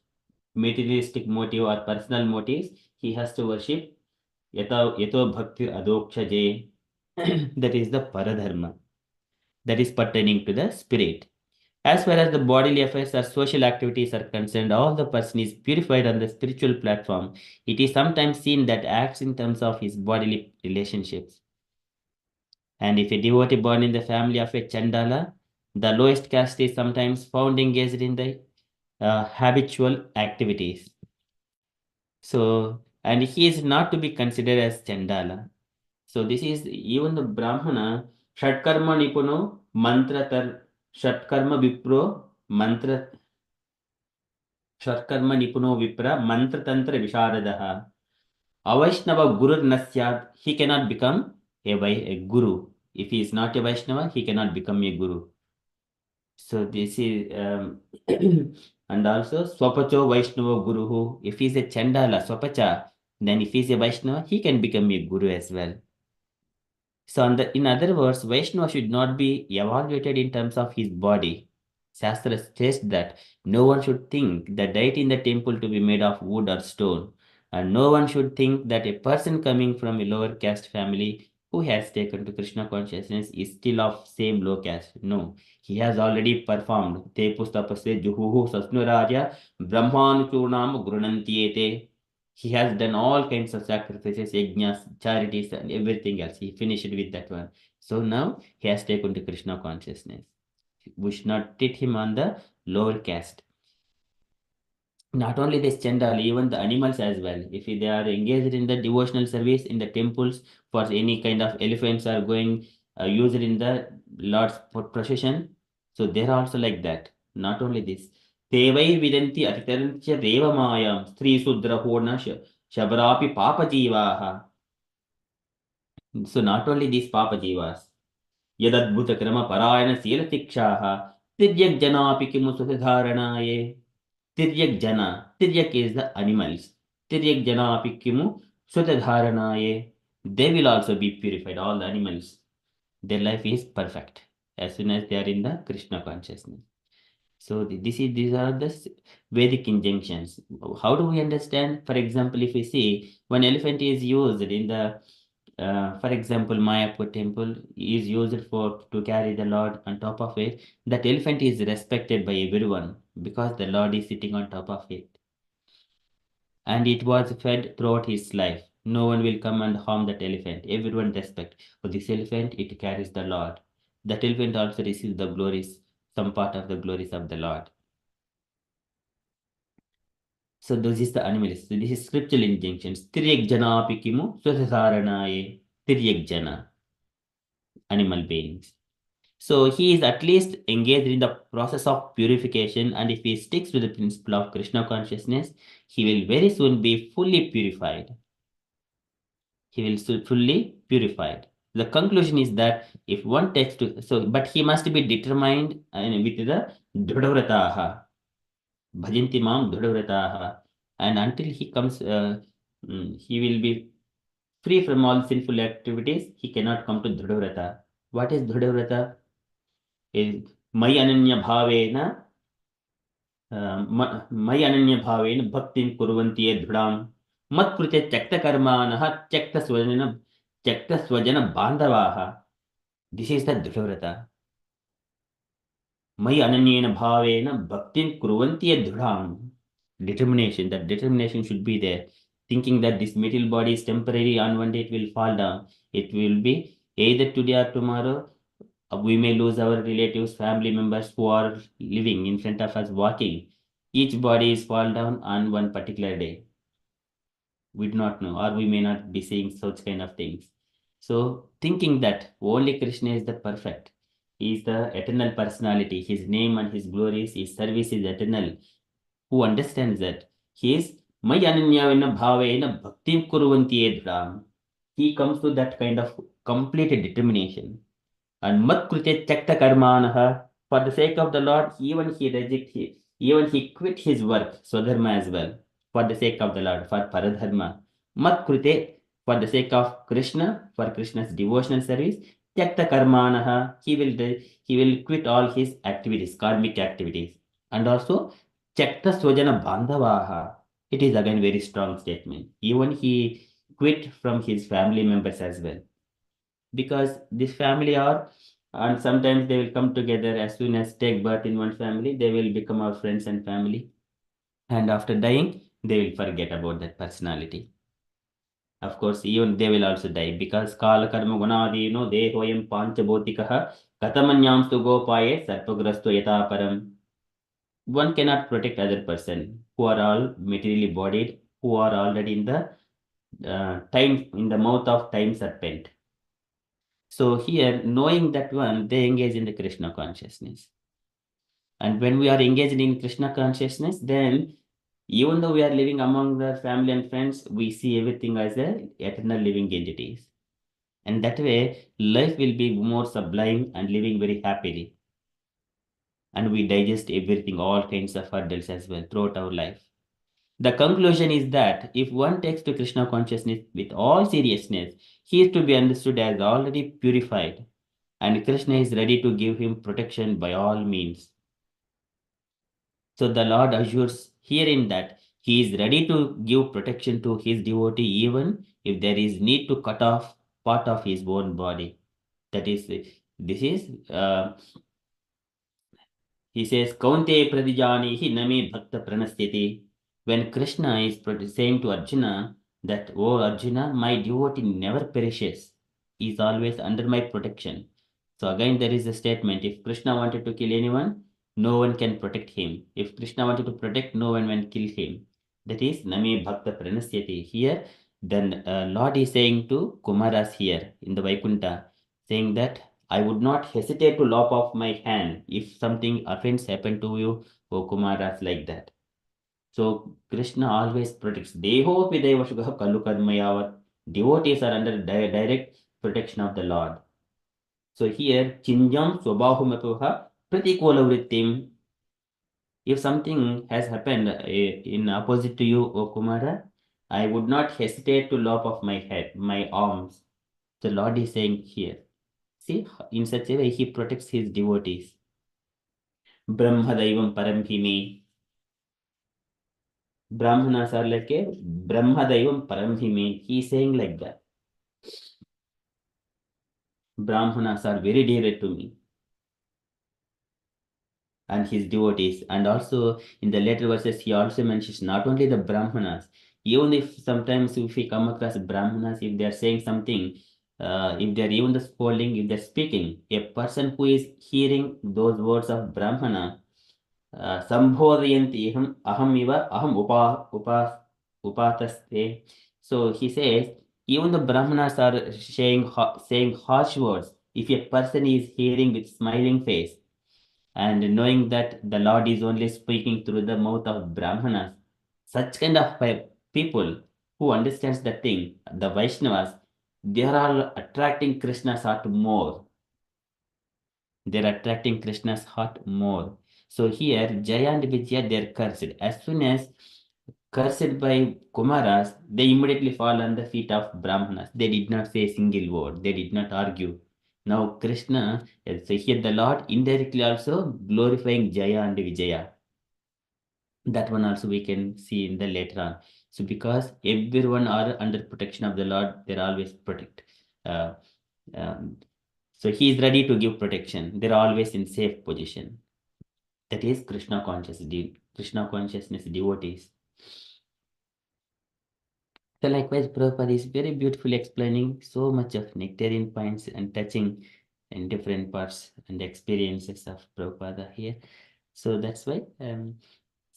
Speaker 3: materialistic motive or personal motives, he has to worship yeto bhakti adokshaje. That is the paradharma. That is pertaining to the spirit. As far as the bodily affairs or social activities are concerned, all the person is purified on the spiritual platform. It is sometimes seen that acts in terms of his bodily relationships. And if a devotee born in the family of a Chandala, the lowest caste is sometimes found engaged in the habitual activities. So, and he is not to be considered as Chandala. So this is even the Brahmana, Shatkarma Nipuno, Mantra Tar, Shatkarma Vipro, Mantra Shatkarma Nipuno Vipra, Mantra Tantra Visharadaha. Avaishnava Guru Nasyad, he cannot become a guru. If he is not a Vaishnava, he cannot become a guru. So this is, and also Swapacho Vaishnava Guru. If he is a Chandala, Swapacha, then if he is a Vaishnava, he can become a guru as well. So, in other words, Vaishnava should not be evaluated in terms of his body. Shastra says that no one should think the deity in the temple to be made of wood or stone, and no one should think that a person coming from a lower caste family who has taken to Krishna consciousness is still of same low caste. No, he has already performed. Te pustapase juhuhu sasnuraja brahmanuchurnam grunantiete. He has done all kinds of sacrifices, yajnas, charities, and everything else. He finished with that one. So now he has taken to Krishna consciousness. We should not treat him on the lower caste. Not only this Chandal, even the animals as well. If they are engaged in the devotional service in the temples for any kind of elephants are going used in the Lord's procession, so they're also like that. Not only this. Devai vidanti atitarancha deva mayam stri sudra horna Shabarapi Papa Jivaha. So not only these Papa Jivas, Yadadbhuta Krama Parayana Sila Tikshaha, Tiryak Janapi Kimu Sutadharanaye. Tiryak Jana. Tiryak is the animals. Tiryak Janapi Kimu Sutadharanaye. They will also be purified, all the animals. Their life is perfect as soon as they are in the Krishna consciousness. So these are the Vedic injunctions. How do we understand? For example, if we see one elephant is used in the, for example, Mayapur temple is used for to carry the Lord on top of it. That elephant is respected by everyone because the Lord is sitting on top of it, and it was fed throughout his life. No one will come and harm that elephant. Everyone respect. For this elephant, it carries the Lord. That elephant also receives the glories, some part of the glories of the Lord. So this is the animals. So this is scriptural injunctions. Tiryak jana pikimu swasasaranaye. Tiryak jana, animal beings. So he is at least engaged in the process of purification, and if he sticks to the principle of Krishna consciousness, he will very soon be fully purified. He will fully purified. The conclusion is that if one takes to but he must be determined with the Dhradavrataha, Bhajanti Mam Dhradavrataha, and until he comes, he will be free from all sinful activities. He cannot come to Dhradavrata. What is Dhradavrata? Is Mai Ananya Bhavena, Mai Ananya Bhavena Bhaktin Kurvanti Dhudam. Matkrute Chakta Karmanaha Chakta Swajana Bandhavaha. This is the Dhruvrata. Mai Ananyena Bhavena Bhaktin Kurvanti Dhudam. Determination. That determination should be there. Thinking that this material body is temporary and one day it will fall down. It will be either today or tomorrow. We may lose our relatives, family members who are living in front of us walking. Each body is fall down on one particular day. We do not know, or we may not be seeing such kind of things. So thinking that only Krishna is the perfect, he is the eternal personality, his name and his glories, his service is eternal. Who understands that? He is Mayananyavena Bhavena Bhaktim Kurvanti Edram. He comes to that kind of complete determination. And Matkrute Chakta Karmanaha, for the sake of the Lord, even he quit his work, Swadharma as well, for the sake of the Lord, for Paradharma. Matkrute, for the sake of Krishna, for Krishna's devotional service, Chakta Karmanaha, he will quit all his activities, karmic activities. And also, Chakta Swajana Bandhavaha. It is again very strong statement. Even he quit from his family members as well, because this family are, and sometimes they will come together as soon as take birth in one family, they will become our friends and family, and after dying they will forget about that personality. Of course, even they will also die, because kala karma gunadino dehoyam panchabhotikah katamanyam gopaye sarpagrasto yata param. One cannot protect other person who are all materially bodied, who are already in the time, in the mouth of time serpent. So here, knowing that one, they engage in the Krishna consciousness. And when we are engaged in Krishna consciousness, then even though we are living among the family and friends, we see everything as a eternal living entities. And that way, life will be more sublime and living very happily. And we digest everything, all kinds of hurdles as well throughout our life. The conclusion is that if one takes to Krishna consciousness with all seriousness, he is to be understood as already purified, and Krishna is ready to give him protection by all means. So the Lord assures herein that he is ready to give protection to his devotee even if there is need to cut off part of his own body. That is, this is, he says, Kaunte pradijani name bhakta pranastyati. When Krishna is saying to Arjuna that, oh Arjuna, my devotee never perishes, he is always under my protection. So again, there is a statement, if Krishna wanted to kill anyone, no one can protect him. If Krishna wanted to protect, no one can kill him. That is, Name Bhakta Pranasyati. Here, then Lord is saying to Kumaras here in the Vaikuntha, saying that I would not hesitate to lop off my hand if something offense happened to you, O Kumaras, like that. So Krishna always protects. Deho Videva Shugaha Kalu Karmayavat. Devotees are under direct protection of the Lord. So here, Chinjam Swabahumatuha Pratikola Vrittim. If something has happened in opposite to you, O Kumara, I would not hesitate to lop off my head, my arms. The Lord is saying here. See, in such a way, He protects His devotees. Brahma Daivam Paramhimi. Brahmanas are like a Brahma Daivam Paramhimi. He is saying like that. Brahmanas are very dear to me and his devotees. And also in the later verses, he also mentions not only the Brahmanas, even if sometimes if we come across Brahmanas, if they are saying something, if they are even the scolding, if they're speaking, a person who is hearing those words of Brahmana, Sambhodhayanti aham iva aham upataste. So he says, even the Brahmanas are saying harsh words. If a person is hearing with smiling face, and knowing that the Lord is only speaking through the mouth of Brahmanas, such kind of people who understands the thing, the Vaishnavas, they are all attracting Krishna's heart more. They're attracting Krishna's heart more. So here, Jaya and Vijaya, they're cursed. As soon as cursed by Kumaras, they immediately fall on the feet of Brahmanas. They did not say a single word. They did not argue. Now Krishna, so here the Lord indirectly also glorifying Jaya and Vijaya. That one also we can see in the later on. So because everyone are under protection of the Lord, they're always protect. Uh, um, so he is ready to give protection. They're always in safe position. That is Krishna consciousness devotees. So likewise, Prabhupada is very beautifully explaining so much of nectarian points and touching in different parts and experiences of Prabhupada here. So that's why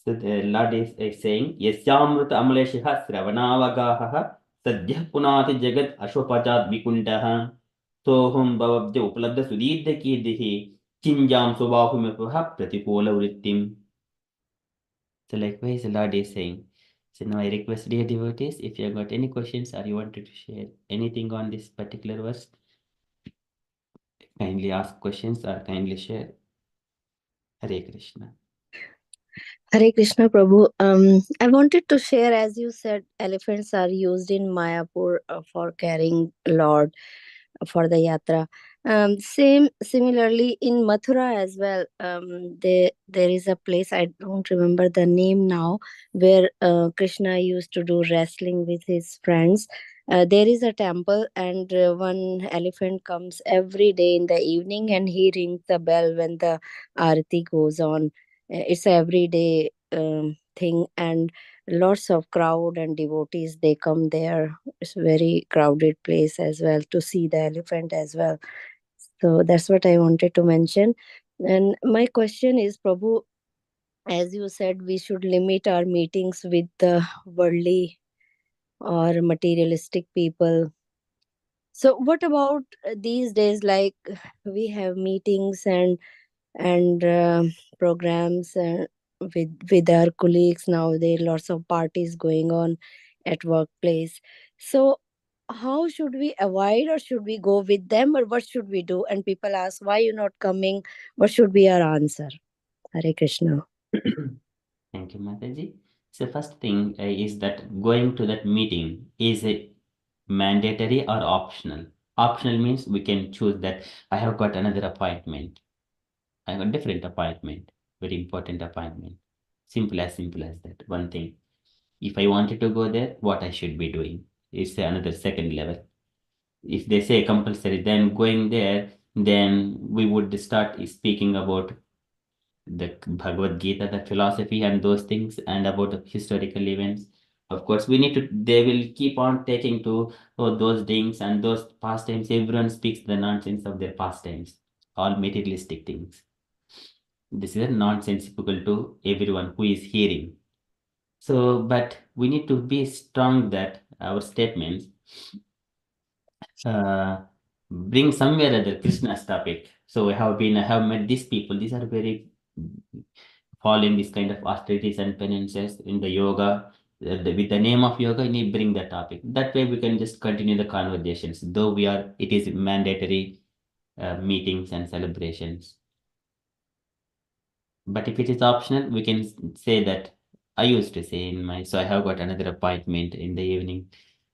Speaker 3: so the Lord is saying, Yasyamrita Amaleshiha Sravanavagaha Sadyah Punati Jagat Ashwapachat Vikundaha Sohum Bhavabdya Upalabdha Sudidha Kidihi Chinjam Subhahumepaha Pratipola Vrittim. So likewise, the Lord is saying. So now I request dear devotees, if you have got any questions or you wanted to share anything on this particular verse, kindly ask questions or kindly share. Hare Krishna.
Speaker 7: Hare Krishna Prabhu. I wanted to share, as you said, elephants are used in Mayapur for carrying Lord for the yatra. Similarly in Mathura as well. There is a place, I don't remember the name now, where Krishna used to do wrestling with his friends. There is a temple, and one elephant comes every day in the evening, and he rings the bell when the arati goes on. It's a everyday thing, and lots of crowd and devotees, they come there. It's a very crowded place as well to see the elephant as well. So that's what I wanted to mention. And my question is, Prabhu, as you said, we should limit our meetings with the worldly or materialistic people. So what about these days, like we have meetings and programs with our colleagues now, there are lots of parties going on at workplace. So how should we avoid, or should we go with them, or what should we do? And people ask, why you not coming? What should be our answer? Hare Krishna.
Speaker 3: Thank you, Mataji. So first thing is that going to that meeting is a mandatory or optional. Optional means we can choose that I have got another appointment. I have a different appointment, very important appointment. Simple as that. One thing. If I wanted to go there, what I should be doing? It's another second level. If they say compulsory, then going there, then we would start speaking about the Bhagavad Gita, the philosophy and those things, and about historical events. Of course, we need to, they will keep on taking to those things and those pastimes. Everyone speaks the nonsense of their pastimes, all materialistic things. This is a nonsensical to everyone who is hearing. So, but we need to be strong that our statements bring somewhere other Krishna's topic. So I have met these people. These are very following this kind of austerities and penances in the yoga, with the name of yoga, you need bring the topic. That way we can just continue the conversations, though it is mandatory meetings and celebrations. But if it is optional, we can say that I used to say so I have got another appointment in the evening.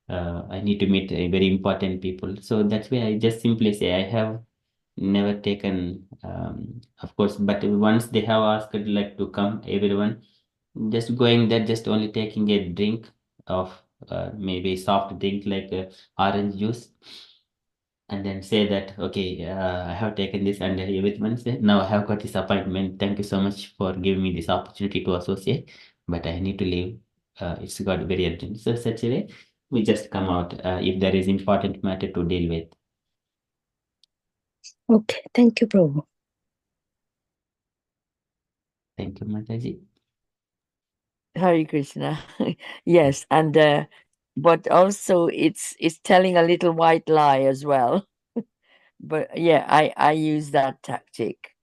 Speaker 3: I need to meet very important people. So that's why I just simply say I have never taken, of course, but once they have asked like to come, everyone just going there, just only taking a drink of maybe soft drink like orange juice, and then say that, okay, I have taken this, and everyone say, now I have got this appointment. Thank you so much for giving me this opportunity to associate, but I need to leave. It's got very urgent. So such a way, we just come out if there is important matter to deal with.
Speaker 7: Okay, thank you, Prabhu.
Speaker 3: Thank you, Mataji.
Speaker 1: Hare Krishna. Yes, and but also it's telling a little white lie as well. But yeah, I use that tactic.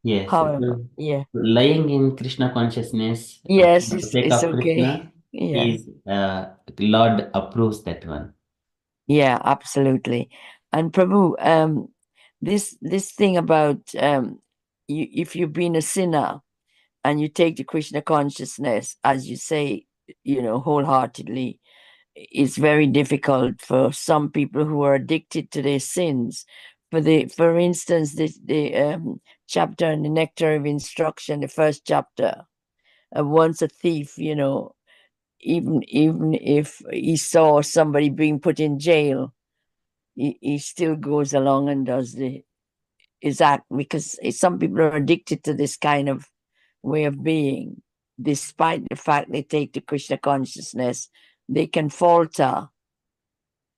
Speaker 3: Yes,
Speaker 1: However,
Speaker 3: so
Speaker 1: yeah,
Speaker 3: lying in Krishna consciousness
Speaker 1: yes,
Speaker 3: for the sake
Speaker 1: it's
Speaker 3: of
Speaker 1: okay.
Speaker 3: Krishna
Speaker 1: Yeah,
Speaker 3: is Lord approves that one.
Speaker 1: yeah, absolutely. And Prabhu, this thing about if you've been a sinner and you take the Krishna consciousness, as you say, wholeheartedly, it's very difficult for some people who are addicted to their sins. For instance, the chapter in the Nectar of Instruction, the first chapter, once a thief, even if he saw somebody being put in jail, he still goes along and does his act, because some people are addicted to this kind of way of being. Despite the fact they take the Krishna consciousness, they can falter.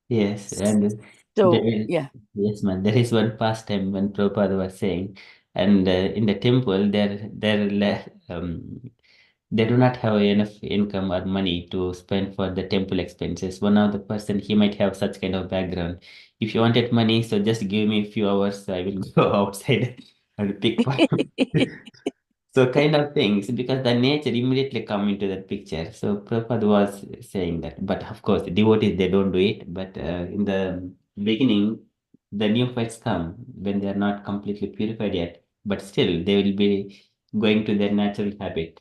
Speaker 3: Yes, and there
Speaker 1: So
Speaker 3: is,
Speaker 1: yeah,
Speaker 3: yes, man, there is one pastime when Prabhupada was saying, and in the temple, they do not have enough income or money to spend for the temple expenses. One of the person, he might have such kind of background. If you wanted money, so just give me a few hours, I will go outside and pick one. So kind of things, because the nature immediately come into that picture. So Prabhupada was saying that, but of course, devotees, they don't do it. But in the beginning, the neophytes come when they are not completely purified yet, but still they will be going to their natural habit.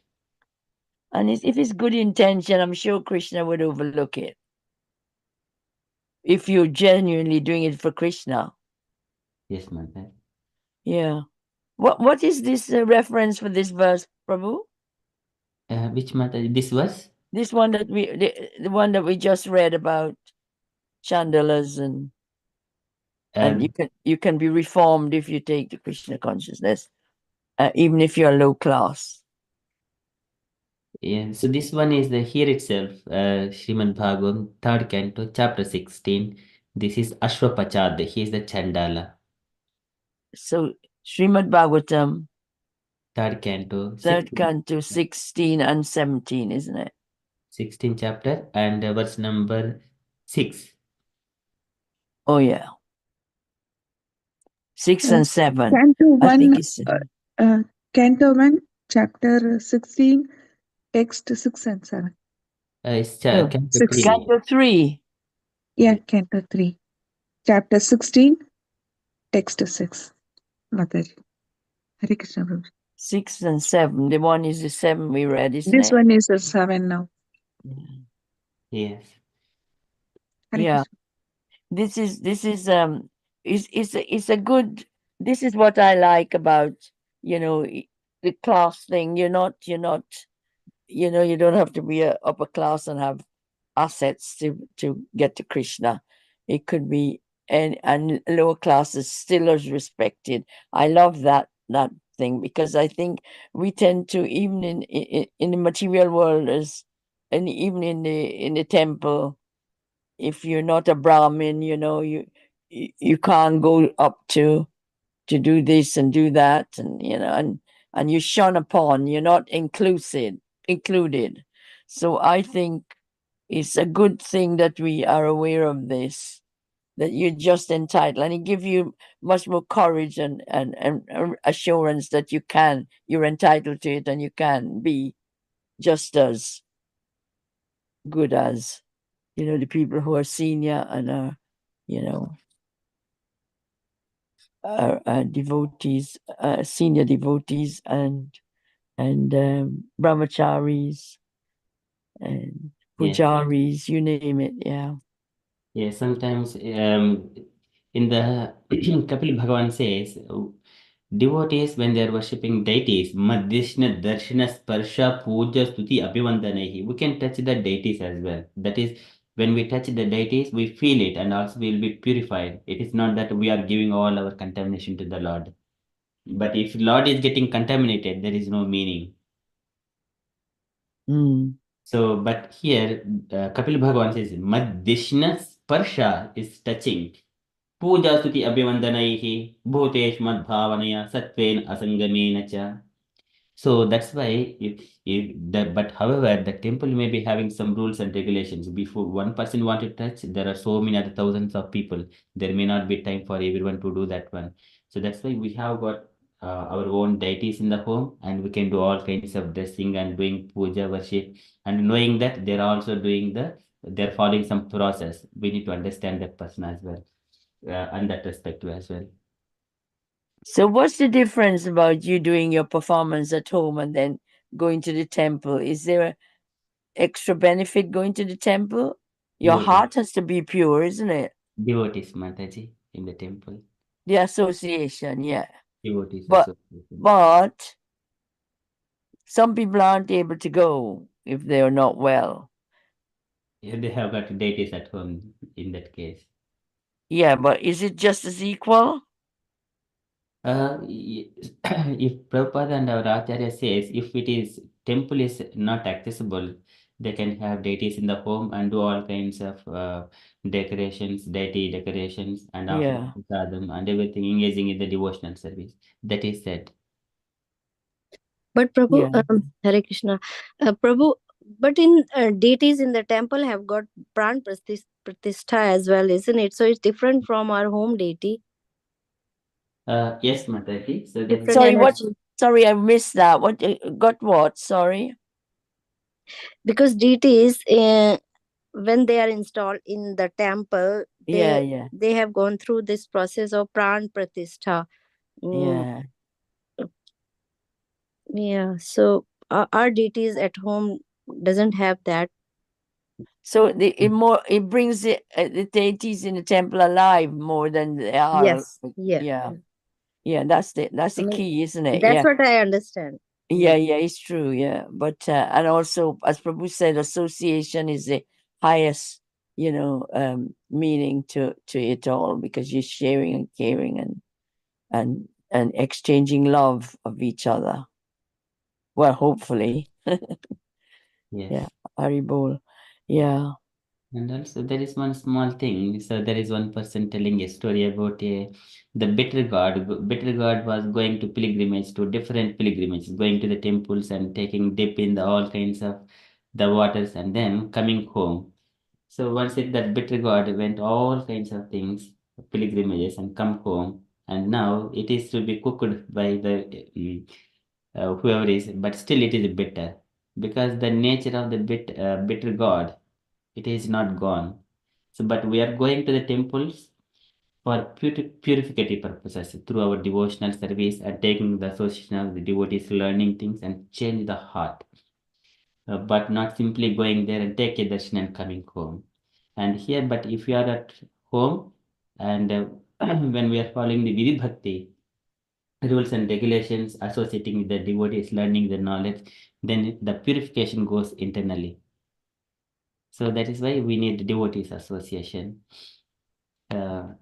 Speaker 1: and if it's good intention, I'm sure Krishna would overlook it. If you're genuinely doing it for Krishna.
Speaker 3: Yes, Mother.
Speaker 1: Yeah. What is this reference for this verse, Prabhu?
Speaker 3: Which Mother? This was?
Speaker 1: This one that the one that we just read about chandalas, and you can be reformed if you take the Krishna consciousness, even if you're low class.
Speaker 3: Yeah, so this one is here itself, Srimad-Bhagavatam, 3rd canto, chapter 16. This is Ashwapachad, he is the Chandala.
Speaker 1: So Srimad-Bhagavatam,
Speaker 3: 3rd canto,
Speaker 1: 3rd canto, 16 and 17, isn't it?
Speaker 3: 16th chapter and verse number 6.
Speaker 1: Oh yeah, 6 and 7.
Speaker 9: Canto
Speaker 1: I think
Speaker 9: 1,
Speaker 1: it's
Speaker 9: Canto 1, chapter 16, text 6 and 7.
Speaker 3: It's
Speaker 1: oh,
Speaker 3: canto
Speaker 9: 6.
Speaker 3: 3.
Speaker 1: Canto 3.
Speaker 9: Yeah, Canto 3, chapter 16, text 6. Mataji. Hare Krishna Prabhu.
Speaker 1: 6 and 7. The one is the 7 we read, isn't
Speaker 9: This
Speaker 1: it?
Speaker 9: one is a 7 now.
Speaker 3: Yes.
Speaker 9: Hare
Speaker 1: Yeah.
Speaker 9: Krishna.
Speaker 1: This is a good. This is what I like about the class thing. You're not you don't have to be a upper class and have assets to get to Krishna. It could be and lower classes still is respected. I love that thing, because I think we tend to, even in the material world, and even in the temple, if you're not a Brahmin, you can't go up to do this and do that, and you're shun upon. You're not included. So I think it's a good thing that we are aware of this, that you're just entitled, and it gives you much more courage and assurance that you're entitled to it, and you can be just as good as the people who are senior and are you know devotees, senior devotees, and brahmacharis and
Speaker 3: Yes.
Speaker 1: pujaris, you name it. Yeah.
Speaker 3: Yeah, sometimes in the Kapil Bhagavan says, devotees when they are worshipping deities, Madhishna Darshana Sparsha Puja Stuti Abhivandanahi, we can touch the deities as well. That is, when we touch the deities, we feel it and also we will be purified. It is not that we are giving all our contamination to the Lord. But if Lord is getting contaminated, there is no meaning.
Speaker 1: Mm.
Speaker 3: So, but here, Kapil Bhagavan says, Madhishna Sparsha is touching. Puja Stuti Abhivandanaihi Bhutesh Madbhavanaya Satven Asangamena cha. So that's why but however the temple may be having some rules and regulations. Before one person want to touch, there are so many other thousands of people. There may not be time for everyone to do that one. So that's why we have got our own deities in the home, and we can do all kinds of dressing and doing puja worship, and knowing that they're also doing they're following some process. We need to understand that person as well, and that perspective as well.
Speaker 1: So what's the difference about you doing your performance at home and then going to the temple? Is there a extra benefit going to the temple? Your
Speaker 3: Devotees,
Speaker 1: heart has to be pure, isn't it?
Speaker 3: devotees, Mataji, in the temple.
Speaker 1: The association, yeah.
Speaker 3: Devotees
Speaker 1: But
Speaker 3: association.
Speaker 1: but some people aren't able to go if they are not well.
Speaker 3: Yeah, they have got deities at home in that case.
Speaker 1: Yeah, but is it just as equal?
Speaker 3: If Prabhupada and our Acharya says if it is temple is not accessible, they can have deities in the home and do all kinds of decorations, deity decorations, and offer
Speaker 1: Yeah.
Speaker 3: prasadam and everything, engaging in the devotional service. That is said.
Speaker 7: But Prabhu,
Speaker 1: Yeah.
Speaker 7: Hare Krishna, Prabhu, but in deities in the temple have got pratishtha as well, isn't it? So it's different from our home deity.
Speaker 3: Yes, Mataji. So there is
Speaker 7: Different
Speaker 1: Sorry, what?
Speaker 7: energy.
Speaker 1: Sorry, I missed that. What got what? Sorry.
Speaker 7: Because deities, when they are installed in the temple,
Speaker 1: Yeah,
Speaker 7: they
Speaker 1: yeah,
Speaker 7: they have gone through this process of pran pratishtha. Mm,
Speaker 1: yeah.
Speaker 7: yeah. So our deities at home doesn't have that.
Speaker 1: So it brings the deities in the temple alive more than they are.
Speaker 7: Yes. Yeah.
Speaker 1: Yeah, yeah. That's
Speaker 7: I
Speaker 1: the
Speaker 7: mean,
Speaker 1: key, isn't it?
Speaker 7: that's
Speaker 1: Yeah,
Speaker 7: what I understand.
Speaker 1: yeah, yeah. It's true. Yeah, but and also, as Prabhu said, association is the highest, meaning to it all, because you're sharing and caring and exchanging love of each other. Well, hopefully.
Speaker 3: yes.
Speaker 1: Yeah, Haribol. Yeah.
Speaker 3: And also there is one small thing. So there is one person telling a story about the bitter god. Bitter god was going to pilgrimage to different pilgrimages, going to the temples and taking dip in all kinds of the waters and then coming home. So once that bitter god went all kinds of things, pilgrimages and come home, and now it is to be cooked by the whoever is, but still it is bitter because the nature of the bitter god, it is not gone. So, but we are going to the temples for purificative purposes through our devotional service and taking the association of the devotees, learning things and change the heart, but not simply going there and take a darshan and coming home. And here, but if you are at home and when we are following the Vidhi Bhakti, rules and regulations associating with the devotees, learning the knowledge, then the purification goes internally. So that is why we need devotees association. A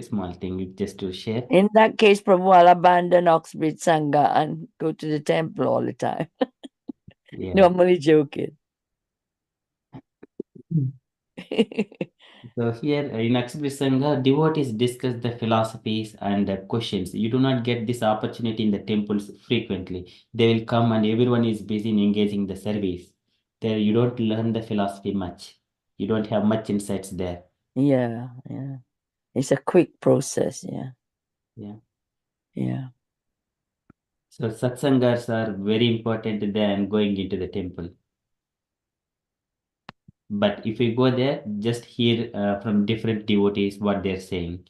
Speaker 3: small thing just to share.
Speaker 1: In that case, Prabhu, I'll abandon Oxbridge Sangha and go to the temple all the time.
Speaker 3: Yeah.
Speaker 1: No, I'm only joking.
Speaker 3: So here in Akshapri Sangha, devotees discuss the philosophies and questions. You do not get this opportunity in the temples frequently. They will come and everyone is busy in engaging the service. There you don't learn the philosophy much. You don't have much insights there.
Speaker 1: Yeah, yeah. It's a quick process. Yeah.
Speaker 3: Yeah.
Speaker 1: Yeah.
Speaker 3: So satsangas are very important than going into the temple. But if we go there, just hear from different devotees what they're saying.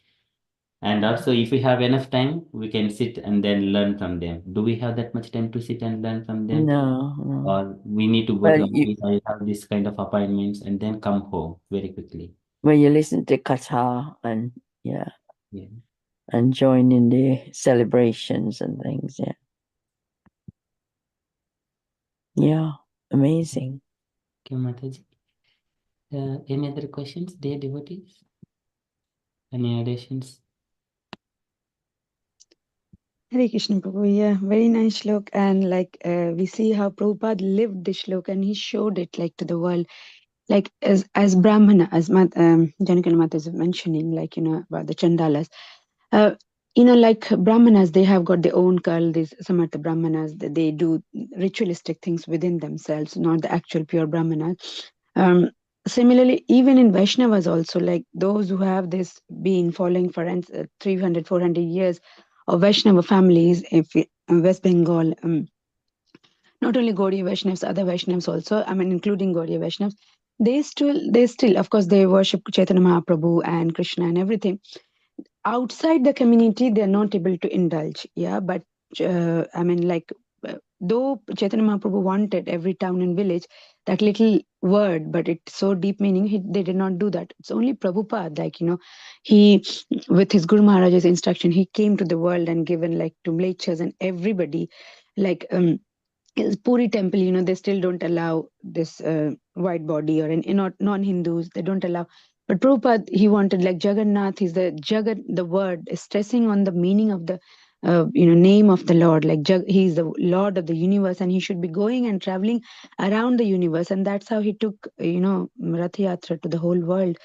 Speaker 3: And also, if we have enough time, we can sit and then learn from them. Do we have that much time to sit and learn from them?
Speaker 1: No, no.
Speaker 3: Or we need to go
Speaker 1: Well,
Speaker 3: to office, I have this kind of appointments, and then come home very quickly.
Speaker 1: you listen to katha and
Speaker 3: Yeah.
Speaker 1: and join in the celebrations and things. Yeah. Yeah. Amazing.
Speaker 3: Okay, Mataji. Any other questions, dear devotees? Any additions?
Speaker 2: Hare Krishna Prabhu, yeah, very nice shlok. And like we see how Prabhupada lived this shlok and he showed it like to the world. Like as Brahmana, as Janakala Mata is mentioning, like, about the Chandalas. Uh, like Brahmanas, they have got their own cult. These some of the Brahmanas, they do ritualistic things within themselves, not the actual pure Brahmanas. Similarly, even in Vaishnavas also, like those who have this been following for 300, 400 years of Vaishnava families, if West Bengal, not only Gaudiya Vaishnavas, other Vaishnavas also, including Gaudiya Vaishnavas, they still, of course, they worship Chaitanya Mahaprabhu and Krishna and everything. Outside the community, they're not able to indulge. Yeah, but though Chaitanya Mahaprabhu wanted every town and village that little word, but it's so deep meaning, they did not do that. It's only Prabhupada, he, with his Guru Maharaj's instruction, he came to the world and given like to mlechas and everybody, like, Puri temple, they still don't allow this white body, or in non-Hindus, they don't allow. But Prabhupada, he wanted like Jagannath, he's the Jagat, the word, is stressing on the meaning of the name of the Lord. Like he's the Lord of the universe, and he should be going and traveling around the universe. And that's how he took, Rath Yatra to the whole world.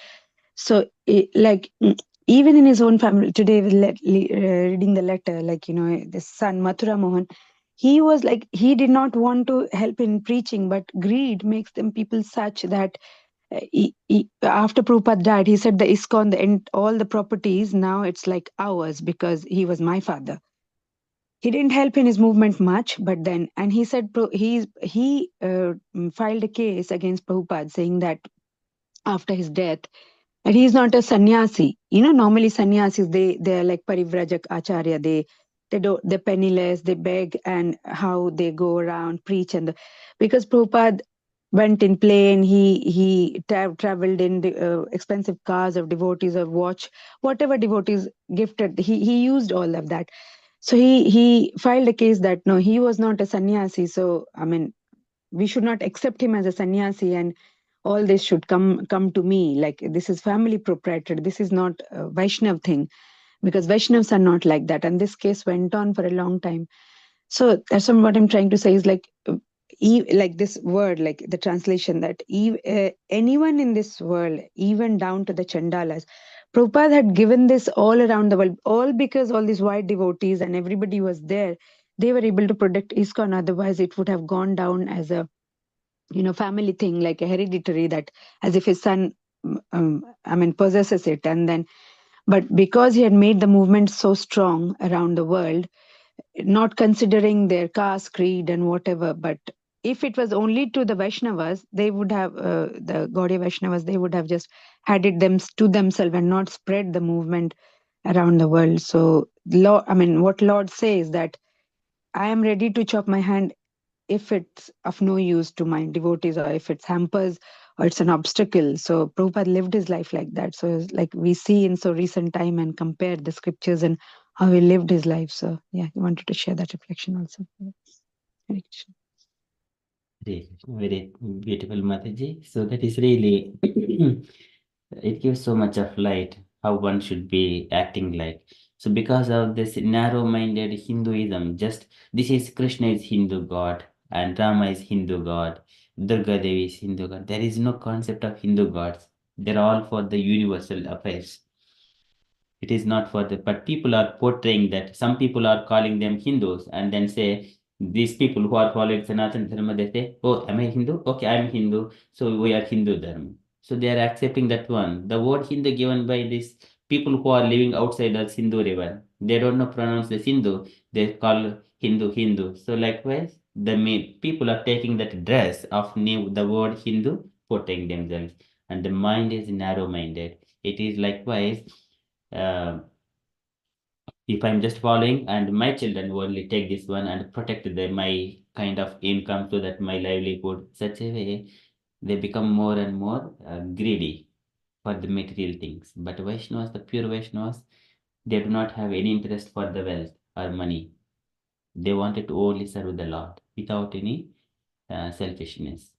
Speaker 2: So, even in his own family, today, reading the letter, like, the son, Mathura Mohan, he was like, he did not want to help in preaching, but greed makes them people such that after Prabhupada died, he said the ISKCON, all the properties, now it's like ours because he was my father. He didn't help in his movement much, but then, and he said he filed a case against Prabhupada saying that after his death, and he's not a sannyasi. Normally sannyasis, they're like parivrajak acharya. They're penniless, they beg, and how they go around preach. Because Prabhupada went in plane, he traveled in the expensive cars of devotees, or watch whatever devotees gifted. He used all of that. So he filed a case that no, he was not a sannyasi. So we should not accept him as a sannyasi, and all this should come to me. Like, this is family proprietor, this is not a Vaishnav thing, because Vaishnavs are not like that. And this case went on for a long time. So that's what I'm trying to say is like, like this word, like the translation, that anyone in this world, even down to the Chandalas, Prabhupada had given this all around the world, all because all these white devotees and everybody was there. They were able to protect ISKCON. Otherwise, it would have gone down as a family thing, like a hereditary, that as if his son, possesses it. And then, but because he had made the movement so strong around the world, not considering their caste, creed, and whatever, but if it was only to the Vaishnavas, they would have, the Gaudiya Vaishnavas, they would have just had it to themselves and not spread the movement around the world. So, what Lord says, that I am ready to chop my hand if it's of no use to my devotees, or if it's hampers, or it's an obstacle. So Prabhupada lived his life like that. So it's like we see in so recent time and compare the scriptures and how he lived his life. So yeah, I wanted to share that reflection also. Hare Krishna.
Speaker 3: Very beautiful, Mataji. So that is really, it gives so much of light how one should be acting like. So because of this narrow-minded Hinduism, just this is Krishna is Hindu God and Rama is Hindu God, Durga Devi is Hindu God. There is no concept of Hindu gods. They're all for the universal affairs. It is not for the, but people are portraying that. Some people are calling them Hindus and then say, these people who are following Sanatana Dharma, they say, oh, am I Hindu? Okay, I'm Hindu. So we are Hindu Dharma. So they are accepting that one. The word Hindu given by these people who are living outside the Sindhu river, they don't know pronounce the Sindhu, they call Hindu. So likewise, the people are taking that dress of the word Hindu, putting themselves, and the mind is narrow-minded. It is likewise, uh, if I'm just following and my children will only take this one and protect my kind of income so that my livelihood, such a way, they become more and more greedy for the material things. But Vaishnavas, the pure Vaishnavas, they do not have any interest for the wealth or money. They wanted to only serve the Lord without any selfishness.